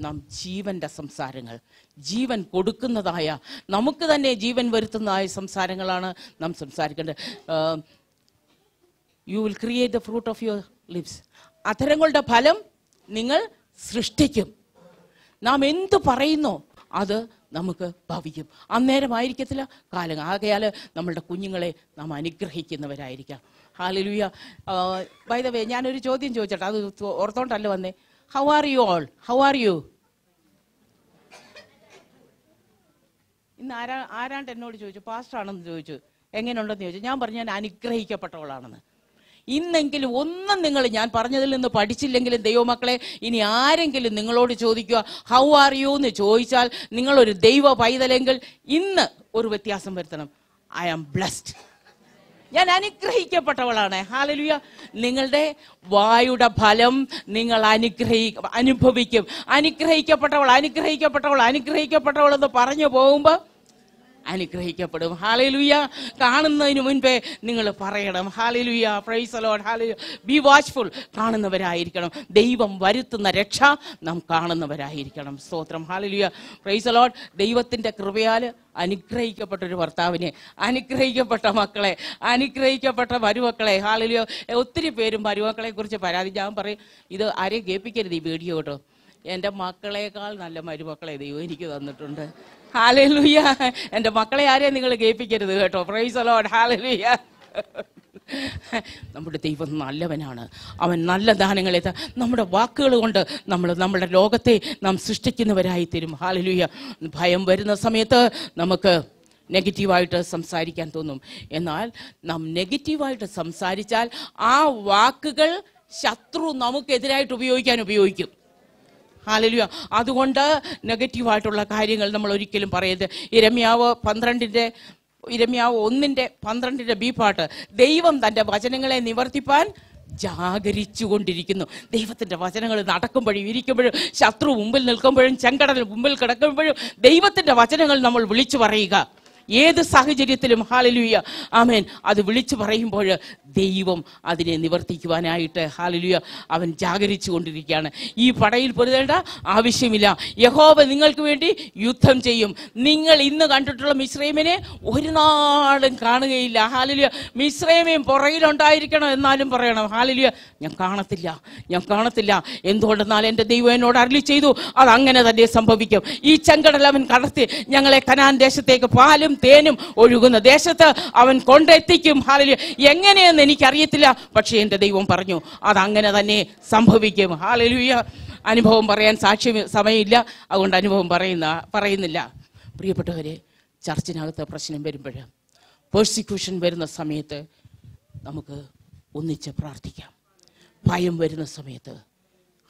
നാം ജീവന്റെ സംസാരങ്ങൾ, ജീവൻ കൊടുക്കുന്നതായ, നമുക്ക് തന്നെ ജീവൻ വരുത്തുന്നതായ സംസാരങ്ങളാണ് നാം സംസാരിക്കേണ്ടത്. You will create the fruit of your lips. അധരങ്ങളുടെ ഫലം നിങ്ങൾ സൃഷ്ടിക്കും. നാം എന്തു പറയുന്നോ അത് നമുക്ക് ഭവിക്കും. അന്നേരമായിരിക്കത്തില്ല, കാലം. ആകയാൽ നമ്മളുടെ കുഞ്ഞുങ്ങളെ നാം അനുഗ്രഹിക്കുന്നവരായിരിക്കാം. ഹല്ലേലൂയ. ബൈ ദ വേ, ഞാനൊരു ചോദ്യം ചോദിച്ചോട്ടെ, അത് ഓർത്തോണ്ടല്ല വന്നേ. How are you all? How are you? ഇന്ന് ആരാണ്ട് എന്നോട് ചോദിച്ചു, പാസ്റ്റർ ആണെന്ന് ചോദിച്ചു, എങ്ങനെയുണ്ടെന്ന് ചോദിച്ചു. ഞാൻ പറഞ്ഞു, ഞാൻ അനുഗ്രഹിക്കപ്പെട്ടവളാണെന്ന്. ഇന്നെങ്കിലും ഒന്നും നിങ്ങൾ ഞാൻ പറഞ്ഞതിൽ നിന്ന് പഠിച്ചില്ലെങ്കിലും ദൈവമക്കളെ, ഇനി ആരെങ്കിലും നിങ്ങളോട് ചോദിക്കുക ഹൗ ആർ യു എന്ന് ചോദിച്ചാൽ, നിങ്ങളൊരു ദൈവ പൈതലെങ്കിൽ ഇന്ന് ഒരു വ്യത്യാസം വരുത്തണം. ഐ ആം ബ്ലെസ്ഡ്, ഞാൻ അനുഗ്രഹിക്കപ്പെട്ടവളാണ്. ഹല്ലേലൂയ. നിങ്ങളുടെ വായുടെ ഫലം നിങ്ങൾ അനുഭവിക്കും. അനുഗ്രഹിക്കപ്പെട്ടവൾ എന്ന് പറഞ്ഞു പോകുമ്പോൾ അനുഗ്രഹിക്കപ്പെടും. ഹല്ലേലൂയ. കാണുന്നതിന് മുൻപേ നിങ്ങൾ പറയണം. Hallelujah. Praise the Lord. Hallelujah. Be watchful. കാണുന്നവരായിരിക്കണം. ദൈവം വരുത്തുന്ന രക്ഷ നാം കാണുന്നവരായിരിക്കണം. സ്തോത്രം. ഹല്ലേലൂയ. Praise the Lord. ദൈവത്തിന്റെ കൃപയാൽ അനുഗ്രഹിക്കപ്പെട്ടൊരു ഭർത്താവിനെ, അനുഗ്രഹിക്കപ്പെട്ട മക്കളെ, അനുഗ്രഹിക്കപ്പെട്ട മരുമക്കളെ. ഹല്ലേലൂയ. ഒത്തിരി പേരും മരുമക്കളെ കുറിച്ച് പരാതി. ഞാൻ പറയും, ഇത് ആരെയും കേൾപ്പിക്കരുത് ഈ വീഡിയോ കേട്ടോ. എൻ്റെ മക്കളെക്കാൾ നല്ല മരുമക്കളെ ദൈവം എനിക്ക് തന്നിട്ടുണ്ട്. ഹല്ലേലൂയ. എൻ്റെ മക്കളെ ആരെയും നിങ്ങൾ കേൾപ്പിക്കരുത് കേട്ടോ. Price the Lord. ഹല്ലേലൂയ. നമ്മുടെ ദൈവം നല്ലവനാണ്. അവൻ നല്ല ദാനങ്ങളെ നമ്മുടെ വാക്കുകൾ കൊണ്ട് നമ്മുടെ ലോകത്തെ നാം സൃഷ്ടിക്കുന്നവരായി തരും. ഹല്ലേലൂയ. ഭയം വരുന്ന സമയത്ത് നമുക്ക് നെഗറ്റീവായിട്ട് സംസാരിക്കാൻ തോന്നും. എന്നാൽ നാം നെഗറ്റീവായിട്ട് സംസാരിച്ചാൽ ആ വാക്കുകൾ ശത്രു നമുക്കെതിരായിട്ട് ഉപയോഗിക്കും. ഹല്ലേലൂയ. അതുകൊണ്ട് നെഗറ്റീവായിട്ടുള്ള കാര്യങ്ങൾ നമ്മൾ ഒരിക്കലും പറയരുത്. ഇരമ്യാവ് 1:12 ബി പാട്ട്, ദൈവം തൻ്റെ വചനങ്ങളെ നിവർത്തിപ്പാൻ ജാഗരിച്ചുകൊണ്ടിരിക്കുന്നു. ദൈവത്തിൻ്റെ വചനങ്ങൾ നടക്കുമ്പോഴും ഇരിക്കുമ്പോഴും, ശത്രു മുമ്പിൽ നിൽക്കുമ്പോഴും, ചെങ്കടൽ മുമ്പിൽ കിടക്കുമ്പോഴും ദൈവത്തിൻ്റെ വചനങ്ങൾ നമ്മൾ വിളിച്ചു പറയുക. ഏത് സാഹചര്യത്തിലും. ഹല്ലേലൂയ. ആമേൻ. അത് വിളിച്ചു പറയുമ്പോൾ ദൈവം അതിനെ നിവർത്തിക്കുവാനായിട്ട് ഹല്ലേലൂയ അവൻ ജാഗരിച്ചു കൊണ്ടിരിക്കുകയാണ്. ഈ പടയിൽ പൊരുതേണ്ട ആവശ്യമില്ല. യഹോവ നിങ്ങൾക്ക് വേണ്ടി യുദ്ധം ചെയ്യും. നിങ്ങൾ ഇന്ന് കണ്ടിട്ടുള്ള മിസ്രൈമിനെ ഒരു നാളും കാണുകയില്ല. ഹല്ലേലൂയ. മിസ്രൈമേയും പുറകിലുണ്ടായിരിക്കണം എന്നാലും പറയണം, ഹല്ലേലൂയ, ഞാൻ കാണത്തില്ല. എന്തുകൊണ്ടെന്നാൽ എൻ്റെ ദൈവം എന്നോട് അരുളി ചെയ്തു, അതങ്ങനെ തന്നെ സംഭവിക്കും. ഈ ചെങ്കടൽ അവൻ കടത്തി ഞങ്ങളെ കനാൻ ദേശത്തേക്ക് പാലും തേനും ഒഴുകുന്ന ദേശത്ത് അവൻ കൊണ്ടെത്തിക്കും. ഹല്ലേലൂയ. എങ്ങനെയെന്ന് എനിക്കറിയത്തില്ല, പക്ഷേ എൻ്റെ ദൈവം പറഞ്ഞു അതങ്ങനെ തന്നെ സംഭവിക്കും. ഹല്ലേലൂയ. അനുഭവം പറയാൻ സമയമില്ല, അതുകൊണ്ട് അനുഭവം പറയുന്നില്ല. പ്രിയപ്പെട്ടവരെ, ചർച്ചിനകത്ത് പ്രശ്നം വരുമ്പോൾ, പെർസിക്യൂഷൻ വരുന്ന സമയത്ത് നമുക്ക് ഒന്നിച്ച് പ്രാർത്ഥിക്കാം. ഭയം വരുന്ന സമയത്ത്,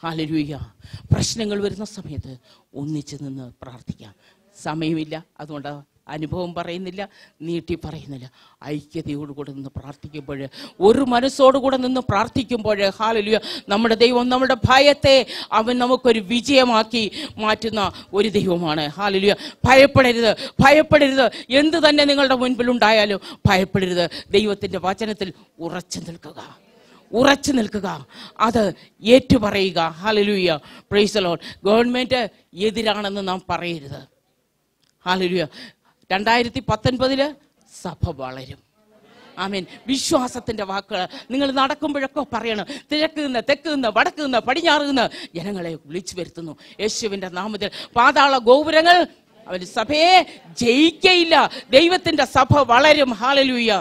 ഹല്ലേലൂയ, പ്രശ്നങ്ങൾ വരുന്ന സമയത്ത് ഒന്നിച്ച് നിന്ന് പ്രാർത്ഥിക്കാം. സമയമില്ല, അതുകൊണ്ട് അനുഭവം പറയുന്നില്ല, നീട്ടി പറയുന്നില്ല. ഐക്യതയോടുകൂടെ നിന്ന് പ്രാർത്ഥിക്കുമ്പോൾ, ഒരു മനസ്സോടുകൂടെ നിന്ന് പ്രാർത്ഥിക്കുമ്പോൾ, ഹല്ലേലൂയ, നമ്മുടെ ദൈവം നമ്മുടെ ഭയത്തെ അവൻ നമുക്കൊരു വിജയമാക്കി മാറ്റുന്ന ഒരു ദൈവമാണ്. ഹല്ലേലൂയ. ഭയപ്പെടരുത്. എന്ത് തന്നെ നിങ്ങളുടെ മുൻപിലുണ്ടായാലും ഭയപ്പെടരുത്. ദൈവത്തിൻ്റെ വചനത്തിൽ ഉറച്ചു നിൽക്കുക, അത് ഏറ്റുപറയുക. Hallelujah. Praise the Lord. Government എതിരാണെന്ന് നാം പറയരുത്. ഹല്ലേലൂയ. 2019 സഭ വളരും. ആമേൻ. വിശ്വാസത്തിന്റെ വാക്കുകൾ നിങ്ങൾ നടക്കുമ്പോഴൊക്കെ പറയണം. കിഴക്ക് നിന്ന്, തെക്ക് നിന്ന്, വടക്ക് നിന്ന്, പടിഞ്ഞാറ് നിന്ന് ജനങ്ങളെ വിളിച്ചു വരുത്തുന്നു യേശുവിന്റെ നാമത്തിൽ. പാതാള ഗോപുരങ്ങൾ അവൻ സഭയെ ജയിക്കയില്ല. ദൈവത്തിന്റെ സഭ വളരും. ഹല്ലേലൂയ.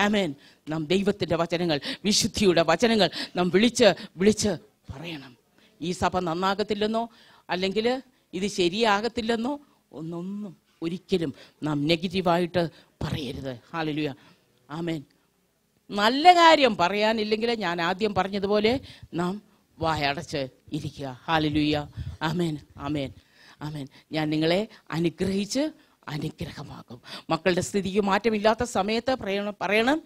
ആമേൻ. നാം ദൈവത്തിന്റെ വചനങ്ങൾ, വിശുദ്ധിയുടെ വചനങ്ങൾ നാം വിളിച്ച് പറയണം. ഈ സഭ നന്നാകത്തില്ലെന്നോ അല്ലെങ്കിൽ ഇത് ശരിയാകത്തില്ലെന്നോ ഒന്നും ഒരിക്കലും നാം നെഗറ്റീവായിട്ട് പറയരുത്. ഹല്ലേലൂയ. ആമേൻ. നല്ല കാര്യം പറയാനില്ലെങ്കിൽ ഞാൻ ആദ്യം പറഞ്ഞതുപോലെ നാം വായടച്ച് ഇരിക്കുക. ഹല്ലേലൂയ. ആമേൻ, ആമേൻ, ആമേൻ. ഞാൻ നിങ്ങളെ അനുഗ്രഹിച്ച് അനുഗ്രഹമാക്കും. മക്കളുടെ സ്ഥിതിക്ക് മാറ്റമില്ലാത്ത സമയത്ത് പറയണം,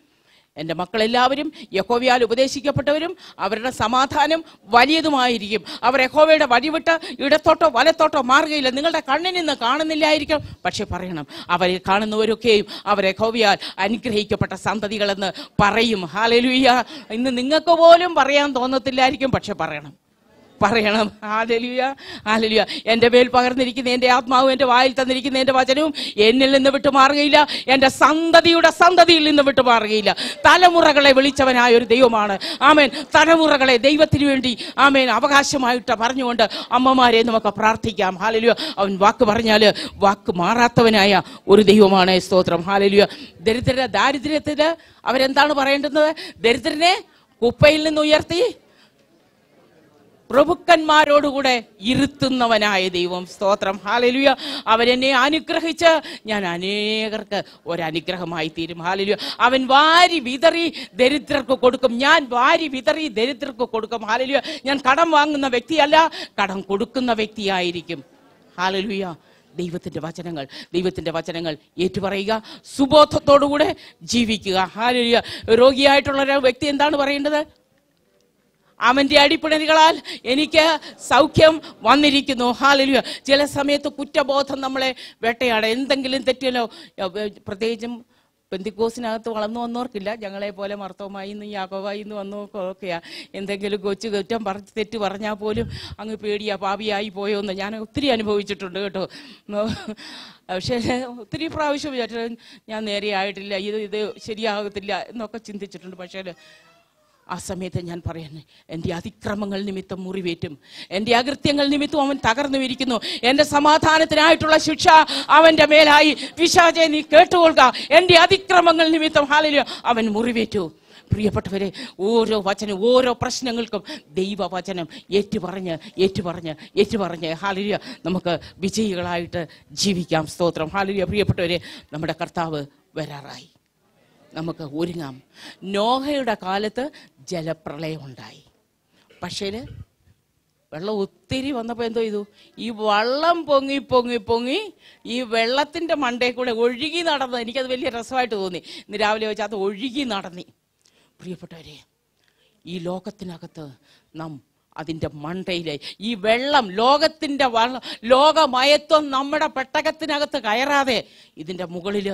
എൻ്റെ മക്കളെല്ലാവരും യഹോവയാൽ ഉപദേശിക്കപ്പെട്ടവരും അവരുടെ സമാധാനം വലിയതുമായിരിക്കും. അവർ യഹോവയുടെ വഴിവിട്ട് ഇടത്തോട്ടോ വലത്തോട്ടോ മാറുകയില്ല. നിങ്ങളുടെ കണ്ണിൽ നിന്ന് കാണുന്നില്ലായിരിക്കും, പക്ഷെ പറയണം, അവരെ കാണുന്നവരൊക്കെയും അവർ യഹോവയാൽ അനുഗ്രഹിക്കപ്പെട്ട സന്തതികളെന്ന് പറയും. ഹല്ലേലൂയ. ഇന്ന് നിങ്ങൾക്ക് പോലും പറയാൻ തോന്നത്തില്ലായിരിക്കും, പക്ഷെ പറയണം. Hallelujah, hallelujah. എൻ്റെ മേൽ പകർന്നിരിക്കുന്ന എൻ്റെ ആത്മാവും എൻ്റെ വായിൽ തന്നിരിക്കുന്ന എൻ്റെ വചനവും എന്നിൽ നിന്ന് വിട്ടുമാറുകയില്ല. എൻ്റെ സന്തതിയുടെ സന്തതിയിൽ നിന്ന് വിട്ടുമാറുകയില്ല. തലമുറകളെ വിളിച്ചവനായ ഒരു ദൈവമാണ്. ആമേൻ. തലമുറകളെ ദൈവത്തിന് വേണ്ടി ആമേൻ അവകാശമായിട്ട് പറഞ്ഞുകൊണ്ട് അമ്മമാരെ നമുക്ക് പ്രാർത്ഥിക്കാം. ഹല്ലേലൂയ. അവൻ വാക്ക് പറഞ്ഞാൽ വാക്ക് മാറാത്തവനായ ഒരു ദൈവമാണ്. സ്തോത്രം. ഹല്ലേലൂയ. ദാരിദ്ര്യത്തിന് അവരെന്താണ് പറയേണ്ടത്? ദരിദ്രനെ കുപ്പയിൽ നിന്ന് ഉയർത്തി പ്രഭുക്കന്മാരോടുകൂടെ ഇരുത്തുന്നവനായ ദൈവം. സ്തോത്രം. ഹല്ലേലൂയ. അവരെന്നെ അനുഗ്രഹിച്ച് ഞാൻ അനേകർക്ക് ഒരനുഗ്രഹമായി തീരും. ഹല്ലേലൂയ. അവൻ വാരി വിതറി ദരിദ്രർക്ക് കൊടുക്കും. ഞാൻ വാരി വിതറി ദരിദ്രർക്ക് കൊടുക്കും. ഹല്ലേലൂയ. ഞാൻ കടം വാങ്ങുന്ന വ്യക്തിയല്ല, കടം കൊടുക്കുന്ന വ്യക്തിയായിരിക്കും. ഹല്ലേലൂയ. ദൈവത്തിന്റെ വചനങ്ങൾ ഏറ്റുപറയുക, സുബോധത്തോടുകൂടെ ജീവിക്കുക. ഹല്ലേലൂയ. രോഗിയായിട്ടുള്ള ഒരു വ്യക്തി എന്താണ് പറയേണ്ടത്? അവന്റെ അടിപ്പിണരുകളാൽ എനിക്ക് സൗഖ്യം വന്നിരിക്കുന്നു. ഹല്ലേലൂയ. ചില സമയത്ത് കുറ്റബോധം നമ്മളെ വേട്ടയാടെ. എന്തെങ്കിലും തെറ്റിയല്ലോ, പ്രത്യേകിച്ചും പെന്തിക്കോസിനകത്ത് വളർന്നു വന്നവർക്കില്ല, ഞങ്ങളെ പോലെ മർത്തോമായി നിന്ന് യാക്കോബായി നിന്ന് വന്നവർക്കൊക്കെയാ. എന്തെങ്കിലും കൊച്ചു കുറ്റം തെറ്റ് പറഞ്ഞാൽ പോലും അങ്ങ് പേടിയാ, പാപിയായി പോയോന്ന് ഞാൻ ഒത്തിരി അനുഭവിച്ചിട്ടുണ്ട് കേട്ടോ. പക്ഷേ ഒത്തിരി പ്രാവശ്യം വിചാരിച്ചു ഞാൻ നേരെ ആയിട്ടില്ല, ഇത് ശരിയാകത്തില്ല എന്നൊക്കെ ചിന്തിച്ചിട്ടുണ്ട്. പക്ഷേ ആ സമയത്ത് ഞാൻ പറയുന്നു, എൻ്റെ അതിക്രമങ്ങൾ നിമിത്തം മുറിവേറ്റും, എൻ്റെ അകൃത്യങ്ങൾ നിമിത്തം അവൻ തകർന്നു ഇരിക്കുന്നു. എൻ്റെ സമാധാനത്തിനായിട്ടുള്ള ശിക്ഷ അവൻ്റെ മേലായി. പിശാചേ, നീ കേട്ടുകൊള്ളുക, എൻ്റെ അതിക്രമങ്ങൾ നിമിത്തം ഹല്ലേലൂയ അവൻ മുറിവേറ്റു. പ്രിയപ്പെട്ടവരെ, ഓരോ വചനം, ഓരോ പ്രശ്നങ്ങൾക്കും ദൈവവചനം ഏറ്റുപറഞ്ഞ് ഹല്ലേലൂയ നമുക്ക് വിജയികളായിട്ട് ജീവിക്കാം. സ്തോത്രം. ഹല്ലേലൂയ. പ്രിയപ്പെട്ടവരെ, നമ്മുടെ കർത്താവ് വരാറായി. നമുക്ക് ഒരുങ്ങാം. നോഹയുടെ കാലത്ത് ജലപ്രളയം ഉണ്ടായി. പക്ഷേ വെള്ളം ഒത്തിരി വന്നപ്പോൾ എന്തോ ചെയ്തു? ഈ വെള്ളം പൊങ്ങി ഈ വെള്ളത്തിൻ്റെ മണ്ടയിൽ കൂടെ ഒഴുകി നടന്നു. എനിക്കത് വലിയ രസമായിട്ട് തോന്നി. ഇന്ന് രാവിലെ വെച്ചാൽ അത് ഒഴുകി നടന്നി. പ്രിയപ്പെട്ടവരെ, ഈ ലോകത്തിനകത്ത് നാം അതിൻ്റെ മണ്ടയിലെ ഈ വെള്ളം, ലോകത്തിൻ്റെ ലോകമയത്വം നമ്മുടെ പെട്ടകത്തിനകത്ത് കയറാതെ ഇതിൻ്റെ മുകളിൽ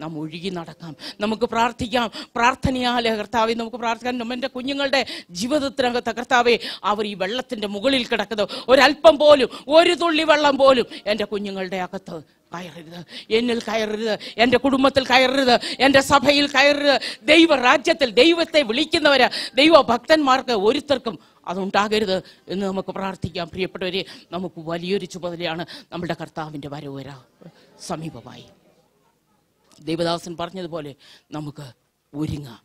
നാം ഒഴുകി നടക്കാം. നമുക്ക് പ്രാർത്ഥിക്കാം. പ്രാർത്ഥനയാലെ കർത്താവെ നമുക്ക് പ്രാർത്ഥിക്കാം. നമ്മുടെ കുഞ്ഞുങ്ങളുടെ ജീവിതത്തിനകത്ത് കർത്താവെ, അവർ ഈ വെള്ളത്തിൻ്റെ മുകളിൽ കിടക്കുന്നത് ഒരല്പം പോലും, ഒരു തുള്ളി വെള്ളം പോലും എൻ്റെ കുഞ്ഞുങ്ങളുടെ അകത്ത് കയറരുത്, എന്നിൽ കയറരുത്, എൻ്റെ കുടുംബത്തിൽ കയറരുത്, എൻ്റെ സഭയിൽ കയറരുത്. ദൈവരാജ്യത്തിൽ ദൈവത്തെ വിളിക്കുന്നവര്, ദൈവഭക്തന്മാർക്ക് ഒരുത്തർക്കും അതുണ്ടാകരുത് എന്ന് നമുക്ക് പ്രാർത്ഥിക്കാം. പ്രിയപ്പെട്ടവരെ, നമുക്ക് വലിയൊരു ചുമതലയാണ്. നമ്മുടെ കർത്താവിൻ്റെ വരവ് സമീപമായി. ദേവദാസൻ പറഞ്ഞതുപോലെ നമുക്ക് ഒരുങ്ങാം.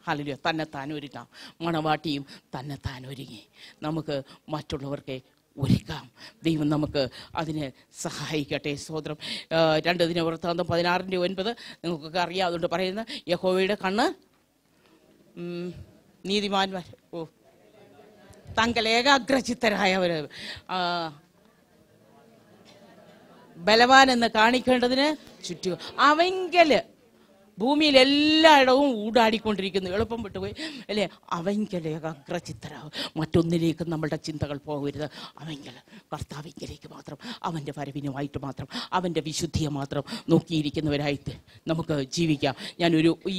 ഹല്ലേലൂയ. തന്നെത്താൻ ഒരുങ്ങാം. മണവാട്ടിയും തന്നെത്താൻ ഒരുങ്ങി നമുക്ക് മറ്റുള്ളവർക്ക് ഒരുക്കാം. ദൈവം നമുക്ക് അതിന് സഹായിക്കട്ടെ. സ്തോത്രം. 2 ദിനവൃത്താന്തം 16:9 നിങ്ങൾക്കൊക്കെ അറിയാം, അതുകൊണ്ട് പറയുന്നത്, യഹോവയുടെ കണ്ണ് നീതിമാന്മാർ തങ്ങൾ ഏകാഗ്രചിത്തരായവർ ബലവാൻ എന്ന് കാണിക്കേണ്ടതിന് ചുറ്റും അവങ്കല് ഭൂമിയിൽ എല്ലായിടവും ഊടാടിക്കൊണ്ടിരിക്കുന്നു. എളുപ്പം വിട്ടുപോയി അല്ലേ? അവങ്കലേക്ക് അഗ്രചിത്തരാകും. മറ്റൊന്നിലേക്ക് നമ്മളുടെ ചിന്തകൾ പോകരുത്. അവങ്കൽ കർത്താവിങ്കലേക്ക് മാത്രം, അവൻ്റെ വരവിനുമായിട്ട് മാത്രം, അവൻ്റെ വിശുദ്ധിയെ മാത്രം നോക്കിയിരിക്കുന്നവരായിട്ട് നമുക്ക് ജീവിക്കാം.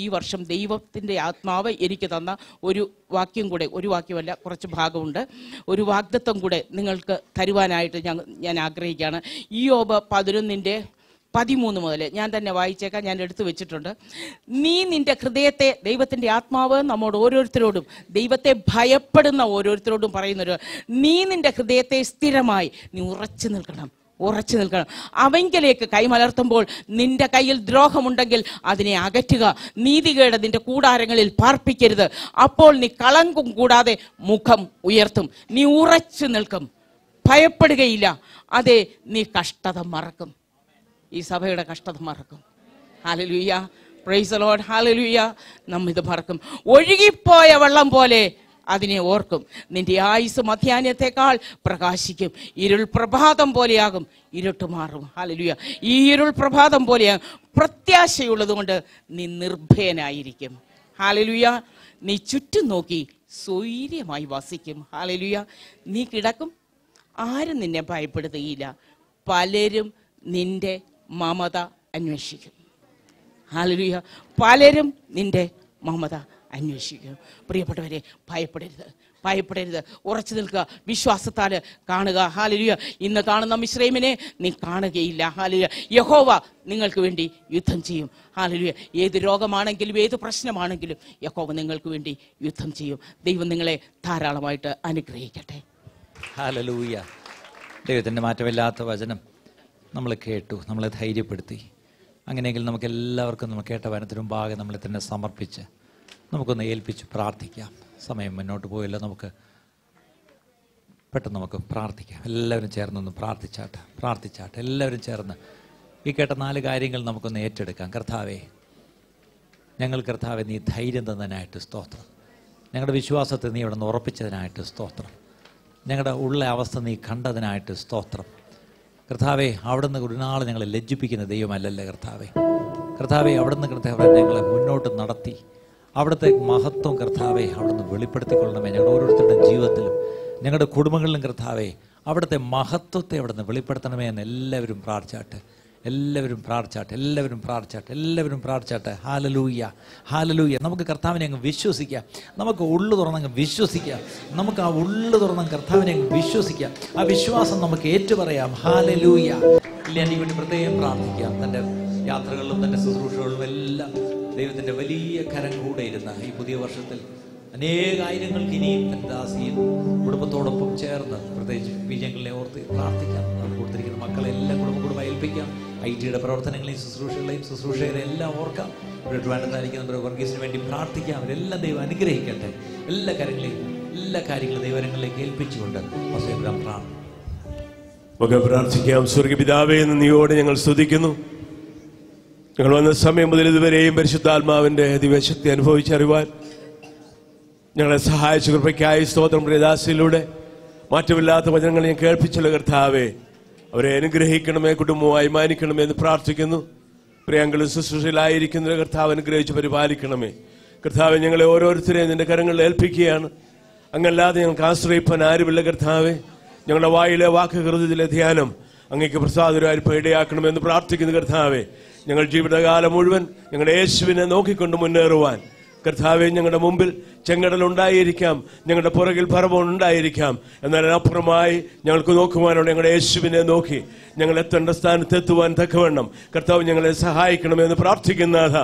ഈ വർഷം ദൈവത്തിൻ്റെ ആത്മാവ് എനിക്ക് തന്ന ഒരു വാക്യം കൂടെ, ഒരു വാക്യമല്ല കുറച്ച് ഭാഗമുണ്ട്, ഒരു വാഗ്ദത്തം കൂടെ നിങ്ങൾക്ക് തരുവാനായിട്ട് ഞാൻ ആഗ്രഹിക്കുകയാണ്. ഇയ്യോബ് 11:13 മുതൽ ഞാൻ തന്നെ വായിച്ചേക്കാം, ഞാൻ എടുത്തു വെച്ചിട്ടുണ്ട്. നീ നിന്റെ ഹൃദയത്തെ, ദൈവത്തിൻ്റെ ആത്മാവ് നമ്മോട് ഓരോരുത്തരോടും, ദൈവത്തെ ഭയപ്പെടുന്ന ഓരോരുത്തരോടും പറയുന്നൊരു, നീ നിന്റെ ഹൃദയത്തെ സ്ഥിരമായി നീ ഉറച്ചു നിൽക്കണം. അവങ്കലേക്ക് കൈമലർത്തുമ്പോൾ നിന്റെ കയ്യിൽ ദ്രോഹമുണ്ടെങ്കിൽ അതിനെ അകറ്റുക. നീതികേട് നിന്റെ കൂടാരങ്ങളിൽ പാർപ്പിക്കരുത്. അപ്പോൾ നീ കളങ്കം കൂടാതെ മുഖം ഉയർത്തും. നീ ഉറച്ചു നിൽക്കും, ഭയപ്പെടുകയില്ല. അതെ, നീ കഷ്ടത മറക്കും. ഈ സഭയുടെ കഷ്ടത മറക്കും. Hallelujah, praise the Lord, hallelujah. നമ്മിത് മറക്കും. ഒഴുകിപ്പോയ വെള്ളം പോലെ അതിനെ ഓർക്കും. നിന്റെ ആയുസ് മധ്യാഹ്നത്തെക്കാൾ പ്രകാശിക്കും. ഇരുൾ പ്രഭാതം പോലെയാകും, ഇരുട്ട് മാറും. ഹല്ലേലൂയ. ഈ ഇരുൾ പ്രഭാതം പോലെയാകും. പ്രത്യാശയുള്ളത് കൊണ്ട് നീ നിർഭയനായിരിക്കും. ഹല്ലേലൂയ. നീ ചുറ്റും നോക്കി സ്വൈര്യമായി വസിക്കും. ഹല്ലേലൂയ. നീ കിടക്കും, ആരും നിന്നെ ഭയപ്പെടുത്തുകയില്ല. പലരും നിന്റെ മമത അന്വേഷിക്കും. ഹല്ലേലൂയ. പലരും നിന്റെ മമത അന്വേഷിക്കും. പ്രിയപ്പെട്ടവരെ, ഭയപ്പെടരുത്, ഉറച്ചു നിൽക്കുക, വിശ്വാസത്താൽ കാണുക. ഹല്ലേലൂയ. ഇന്ന് കാണുന്ന മിസ്രൈമിനെ നീ കാണുകയില്ല. ഹല്ലേലൂയ. യഹോവ നിങ്ങൾക്ക് വേണ്ടി യുദ്ധം ചെയ്യും. ഹല്ലേലൂയ. ഏത് രോഗമാണെങ്കിലും ഏത് പ്രശ്നമാണെങ്കിലും യഹോവ നിങ്ങൾക്ക് വേണ്ടി യുദ്ധം ചെയ്യും. ദൈവം നിങ്ങളെ ധാരാളമായിട്ട് അനുഗ്രഹിക്കട്ടെ. ഹല്ലേലൂയ. ദൈവത്തിൻ്റെ മാറ്റമില്ലാത്ത വചനം നമ്മൾ കേട്ടു, നമ്മളെ ധൈര്യപ്പെടുത്തി. അങ്ങനെയെങ്കിൽ നമുക്ക് എല്ലാവർക്കും നമ്മൾ കേട്ട വചനത്തിനും ഭാഗം നമ്മളെ തന്നെ സമർപ്പിച്ച് നമുക്കൊന്ന് ഏൽപ്പിച്ച് പ്രാർത്ഥിക്കാം. സമയം മുന്നോട്ട് പോയല്ലോ, നമുക്ക് പെട്ടെന്ന് നമുക്ക് പ്രാർത്ഥിക്കാം. എല്ലാവരും ചേർന്നൊന്ന് പ്രാർത്ഥിച്ചാട്ടെ. എല്ലാവരും ചേർന്ന് ഈ കേട്ട 4 കാര്യങ്ങൾ നമുക്കൊന്ന് ഏറ്റെടുക്കാം. കർത്താവേ, കർത്താവെ, നീ ധൈര്യം തന്നതിനായിട്ട് സ്തോത്രം. ഞങ്ങളുടെ വിശ്വാസത്തെ നീ ഇവിടെ നിന്ന് ഉറപ്പിച്ചതിനായിട്ട് സ്തോത്രം. ഞങ്ങളുടെ ഉള്ള അവസ്ഥ നീ കണ്ടതിനായിട്ട് സ്തോത്രം. കർത്താവെ, അവിടുന്ന് ഒരു നാൾ ഞങ്ങളെ ലജ്ജിപ്പിക്കുന്ന ദൈവമല്ലല്ലേ കർത്താവെ, അവിടുന്ന് കർത്താവെ ഞങ്ങളെ മുന്നോട്ട് നടത്തി അവിടുത്തെ മഹത്വം കർത്താവെ അവിടുന്ന് വെളിപ്പെടുത്തിക്കൊള്ളണമേ. ഞങ്ങളുടെ ഓരോരുത്തരുടെ ജീവിതത്തിലും ഞങ്ങളുടെ കുടുംബങ്ങളിലും കർത്താവെ അവിടുത്തെ മഹത്വത്തെ അവിടുന്ന് വെളിപ്പെടുത്തണമേ എന്ന് എല്ലാവരും പ്രാർത്ഥിച്ചാട്ടെ. ഹല്ലേലൂയ. നമുക്ക് കർത്താവിനെ അങ്ങ് വിശ്വസിക്കാം. നമുക്ക് ഉള്ളു തുറന്നങ്ങ് വിശ്വസിക്കാം. നമുക്ക് ആ ഉള്ളു തുറന്ന കർത്താവിനെ അങ്ങ് വിശ്വസിക്കാം. ആ വിശ്വാസം നമുക്ക് ഏറ്റുപറയാം. ഹല്ലേലൂയ. എനിക്ക് വേണ്ടി പ്രത്യേകം പ്രാർത്ഥിക്കാം. തൻ്റെ യാത്രകളിലും തൻ്റെ ശുശ്രൂഷകളിലും എല്ലാം ദൈവത്തിൻ്റെ വലിയ കരം കൂടെ ഇരുന്ന ഈ പുതിയ വർഷത്തിൽ അനേകായിരങ്ങൾക്ക് ഇനിയും തൻ്റെ ദാസിയും കുടുംബത്തോടൊപ്പം ചേർന്ന് പ്രത്യേകിച്ച് വിജയങ്ങളെ ഓർത്ത് പ്രാർത്ഥിക്കാം. കൊടുത്തിരിക്കുന്ന മക്കളെല്ലാം കുടുംബം ഏൽപ്പിക്കാം. IT-യുടെ പ്രവർത്തനങ്ങളെയും ശുശ്രൂഷകരെ എല്ലാം ഓർക്കാം. ട്രിവാൻഡ്രത്തായിരിക്കുന്ന വർഗീസിന് വേണ്ടി പ്രാർത്ഥിക്കാം. അവരെല്ലാം ദൈവം അനുഗ്രഹിക്കട്ടെ. എല്ലാ കാര്യങ്ങളും ദൈവങ്ങളിലേക്ക് ഏൽപ്പിച്ചുകൊണ്ട് നമുക്ക് പ്രാർത്ഥിക്കാം. സ്വർഗ്ഗപിതാവേ, നന്ദിയോടെ ഞങ്ങൾ സ്തുതിക്കുന്നു. ഞങ്ങൾ വന്ന സമയം മുതൽ ഇതുവരെയും പരിശുദ്ധാത്മാവിൻ്റെ ദിവ്യശക്തി അനുഭവിച്ചറിയുവാൻ ഞങ്ങളെ സഹായിച്ച കൃപയ്ക്കായി സ്തോത്രം. പ്രിയദാസിലൂടെ മാറ്റമില്ലാത്ത വചനങ്ങൾ ഞാൻ കേൾപ്പിച്ചല്ലോ കർത്താവേ, അവരെ അനുഗ്രഹിക്കണമേ, കുടുംബമായി മാനിക്കണമേ എന്ന് പ്രാർത്ഥിക്കുന്നു. പ്രിയങ്ങളും ശുശ്രൂഷയിലായിരിക്കുന്ന കർത്താവ് അനുഗ്രഹിച്ച് പരിപാലിക്കണമേ. കർത്താവെ, ഞങ്ങളെ ഓരോരുത്തരെയും നിന്റെ കരങ്ങളിൽ ഏൽപ്പിക്കുകയാണ്. അങ്ങല്ലാതെ ഞങ്ങൾക്ക് ആശ്രയിപ്പാൻ ആരുമില്ല കർത്താവെ. ഞങ്ങളുടെ വായിലെ വാക്ക്, ഹൃദയത്തിലെ ധ്യാനം അങ്ങേക്ക് പ്രസാദകരമായി ഇടയാക്കണമെന്ന് പ്രാർത്ഥിക്കുന്നു കർത്താവെ. ഞങ്ങൾ ജീവിതകാലം മുഴുവൻ ഞങ്ങളുടെ യേശുവിനെ നോക്കിക്കൊണ്ട് മുന്നേറുവാൻ കർത്താവെ, ഞങ്ങളുടെ മുമ്പിൽ ചെങ്കടലുണ്ടായിരിക്കാം, ഞങ്ങളുടെ പുറകിൽ പർവ്വം ഉണ്ടായിരിക്കാം, എന്നാൽ അപ്പുറമായി ഞങ്ങൾക്ക് നോക്കുവാനോട് ഞങ്ങളുടെ യേശുവിനെ നോക്കി ഞങ്ങൾ എത്തേണ്ട സ്ഥാനത്തെത്തുവാൻ തക്കവണ്ണം കർത്താവ് ഞങ്ങളെ സഹായിക്കണമെന്ന് പ്രാർത്ഥിക്കുന്നത.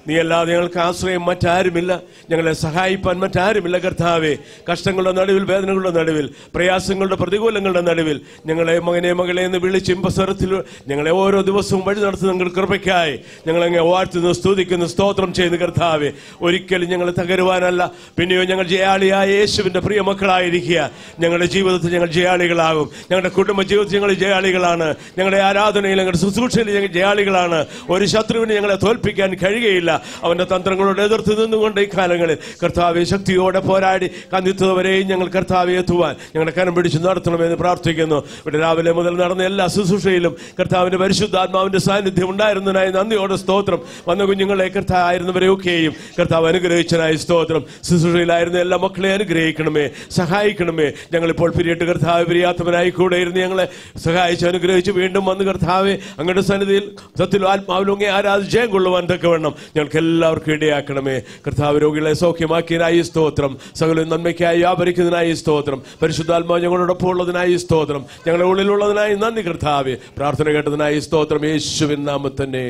നീ അല്ലാതെ ഞങ്ങൾക്ക് ആശ്രയം മറ്റാരുമില്ല, ഞങ്ങളെ സഹായിപ്പാൻ മറ്റാരുമില്ല കർത്താവെ. കഷ്ടങ്ങളുടെ നടുവിൽ, വേദനകളുടെ നടുവിൽ, പ്രയാസങ്ങളുടെ പ്രതികൂലങ്ങളുടെ നടുവിൽ ഞങ്ങളെ മകനെ എന്ന് വിളിച്ച് ഇമ്പസ്വരത്തിൽ ഞങ്ങളെ ഓരോ ദിവസവും വഴി നടത്തുന്ന നിങ്ങൾ കൃപയ്ക്കായി ഞങ്ങളങ്ങ് വാഴ്ത്തുന്നു, സ്തുതിക്കുന്നു, സ്തോത്രം ചെയ്യുന്നു കർത്താവെ. ഒരിക്കലും ഞങ്ങൾ തകരുവാനല്ല, പിന്നെയോ ഞങ്ങൾ ജയാളിയായ യേശുവിൻ്റെ പ്രിയ മക്കളായിരിക്കുക. ഞങ്ങളുടെ ജീവിതത്തിൽ ഞങ്ങൾ ജയാളികളാകും. ഞങ്ങളുടെ കുടുംബ ജീവിതത്തിൽ ഞങ്ങൾ ജയാളികളാണ്. ഞങ്ങളുടെ ആരാധനയിൽ ഞങ്ങളുടെ ശുശ്രൂഷയിൽ ഞങ്ങൾ ജയാളികളാണ്. ഒരു ശത്രുവിന് ഞങ്ങളെ തോൽപ്പിക്കാൻ കഴിയുകയില്ല. അവൻ്റെ തന്ത്രങ്ങളോട് എതിർത്ത് നിന്നുകൊണ്ട് ഈ കാലങ്ങളിൽ കർത്താവെ ശക്തിയോടെ പോരാടി കന്ദിത്തവരെയും ഞങ്ങൾ കർത്താവെ എത്തുവാൻ ഞങ്ങളുടെ കരം പിടിച്ച് നടത്തണമെന്ന് പ്രാർത്ഥിക്കുന്നു. ഇവിടെ രാവിലെ മുതൽ നടന്ന എല്ലാ ശുശ്രൂഷയിലും കർത്താവിൻ്റെ പരിശുദ്ധാത്മാവിൻ്റെ സാന്നിധ്യം ഉണ്ടായിരുന്നതിനായി നന്ദിയോടെ സ്തോത്രം. വന്ന കുഞ്ഞുങ്ങളെ കർത്താവായിരുന്നവരെയൊക്കെയും കർത്താവ് അനുഗ്രഹിച്ചതിനായി സ്തോത്രം. ശുശ്രൂഷയിലായിരുന്ന എല്ലാ മക്കളെ അനുഗ്രഹിക്കണമേ, സഹായിക്കണമേ. ഞങ്ങളിപ്പോൾ പിരിയിട്ട് കർത്താവ് പിരിയാത്തവനായി കൂടെ ഇരുന്ന് ഞങ്ങളെ സഹായിച്ച് അനുഗ്രഹിച്ച് വീണ്ടും വന്ന് കർത്താവെ അങ്ങയുടെ സന്നിധിയിൽ സത്യത്തിലും ആത്മാവിലും അങ്ങേ ആരാധിച്ച് ജയം കൊള്ളുവാൻ തക്കവണ്ണം ഞങ്ങൾക്ക് എല്ലാവർക്കും ഇടയാക്കണമേ. കർത്താവ് രോഗികളെ സൗഖ്യമാക്കിയതിനായി സ്തോത്രം. സകല നന്മയ്ക്കായി വ്യാപരിക്കുന്നതിനായി സ്തോത്രം. പരിശുദ്ധാത്മാവ് ഞങ്ങളോടൊപ്പം ഉള്ളതിനായി സ്തോത്രം. ഞങ്ങളുടെ ഉള്ളിലുള്ളതിനായി നന്ദി കർത്താവെ. പ്രാർത്ഥന കേട്ടതിനായി സ്തോത്രം. യേശുവിൻ നാമത്തിൽ തന്നെ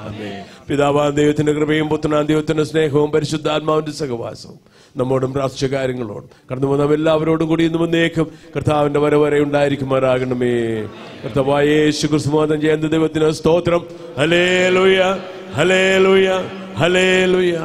ആമേൻ. പിതാവാം ദൈവത്തിന്റെ കൃപയും പുത്രനാം ദൈവത്തിന്റെ സ്നേഹവും പരിശുദ്ധാത്മാവിന്റെ സഹവാസവും നമ്മോടും പ്രാർത്ഥിച്ച കാര്യങ്ങളോടും കടന്നു വന്ന എല്ലാവരോടും കൂടി ഇന്ന് വന്നേക്കും കർത്താവിന്റെ വരവരെ ഉണ്ടായിരിക്കുമാറാകണമേ. കർത്താവായ യേശു ക്രിസ്തുനാഥൻ ജയന്ത ദൈവത്തിന് സ്തോത്രം. Hallelujah, hallelujah, hallelujah.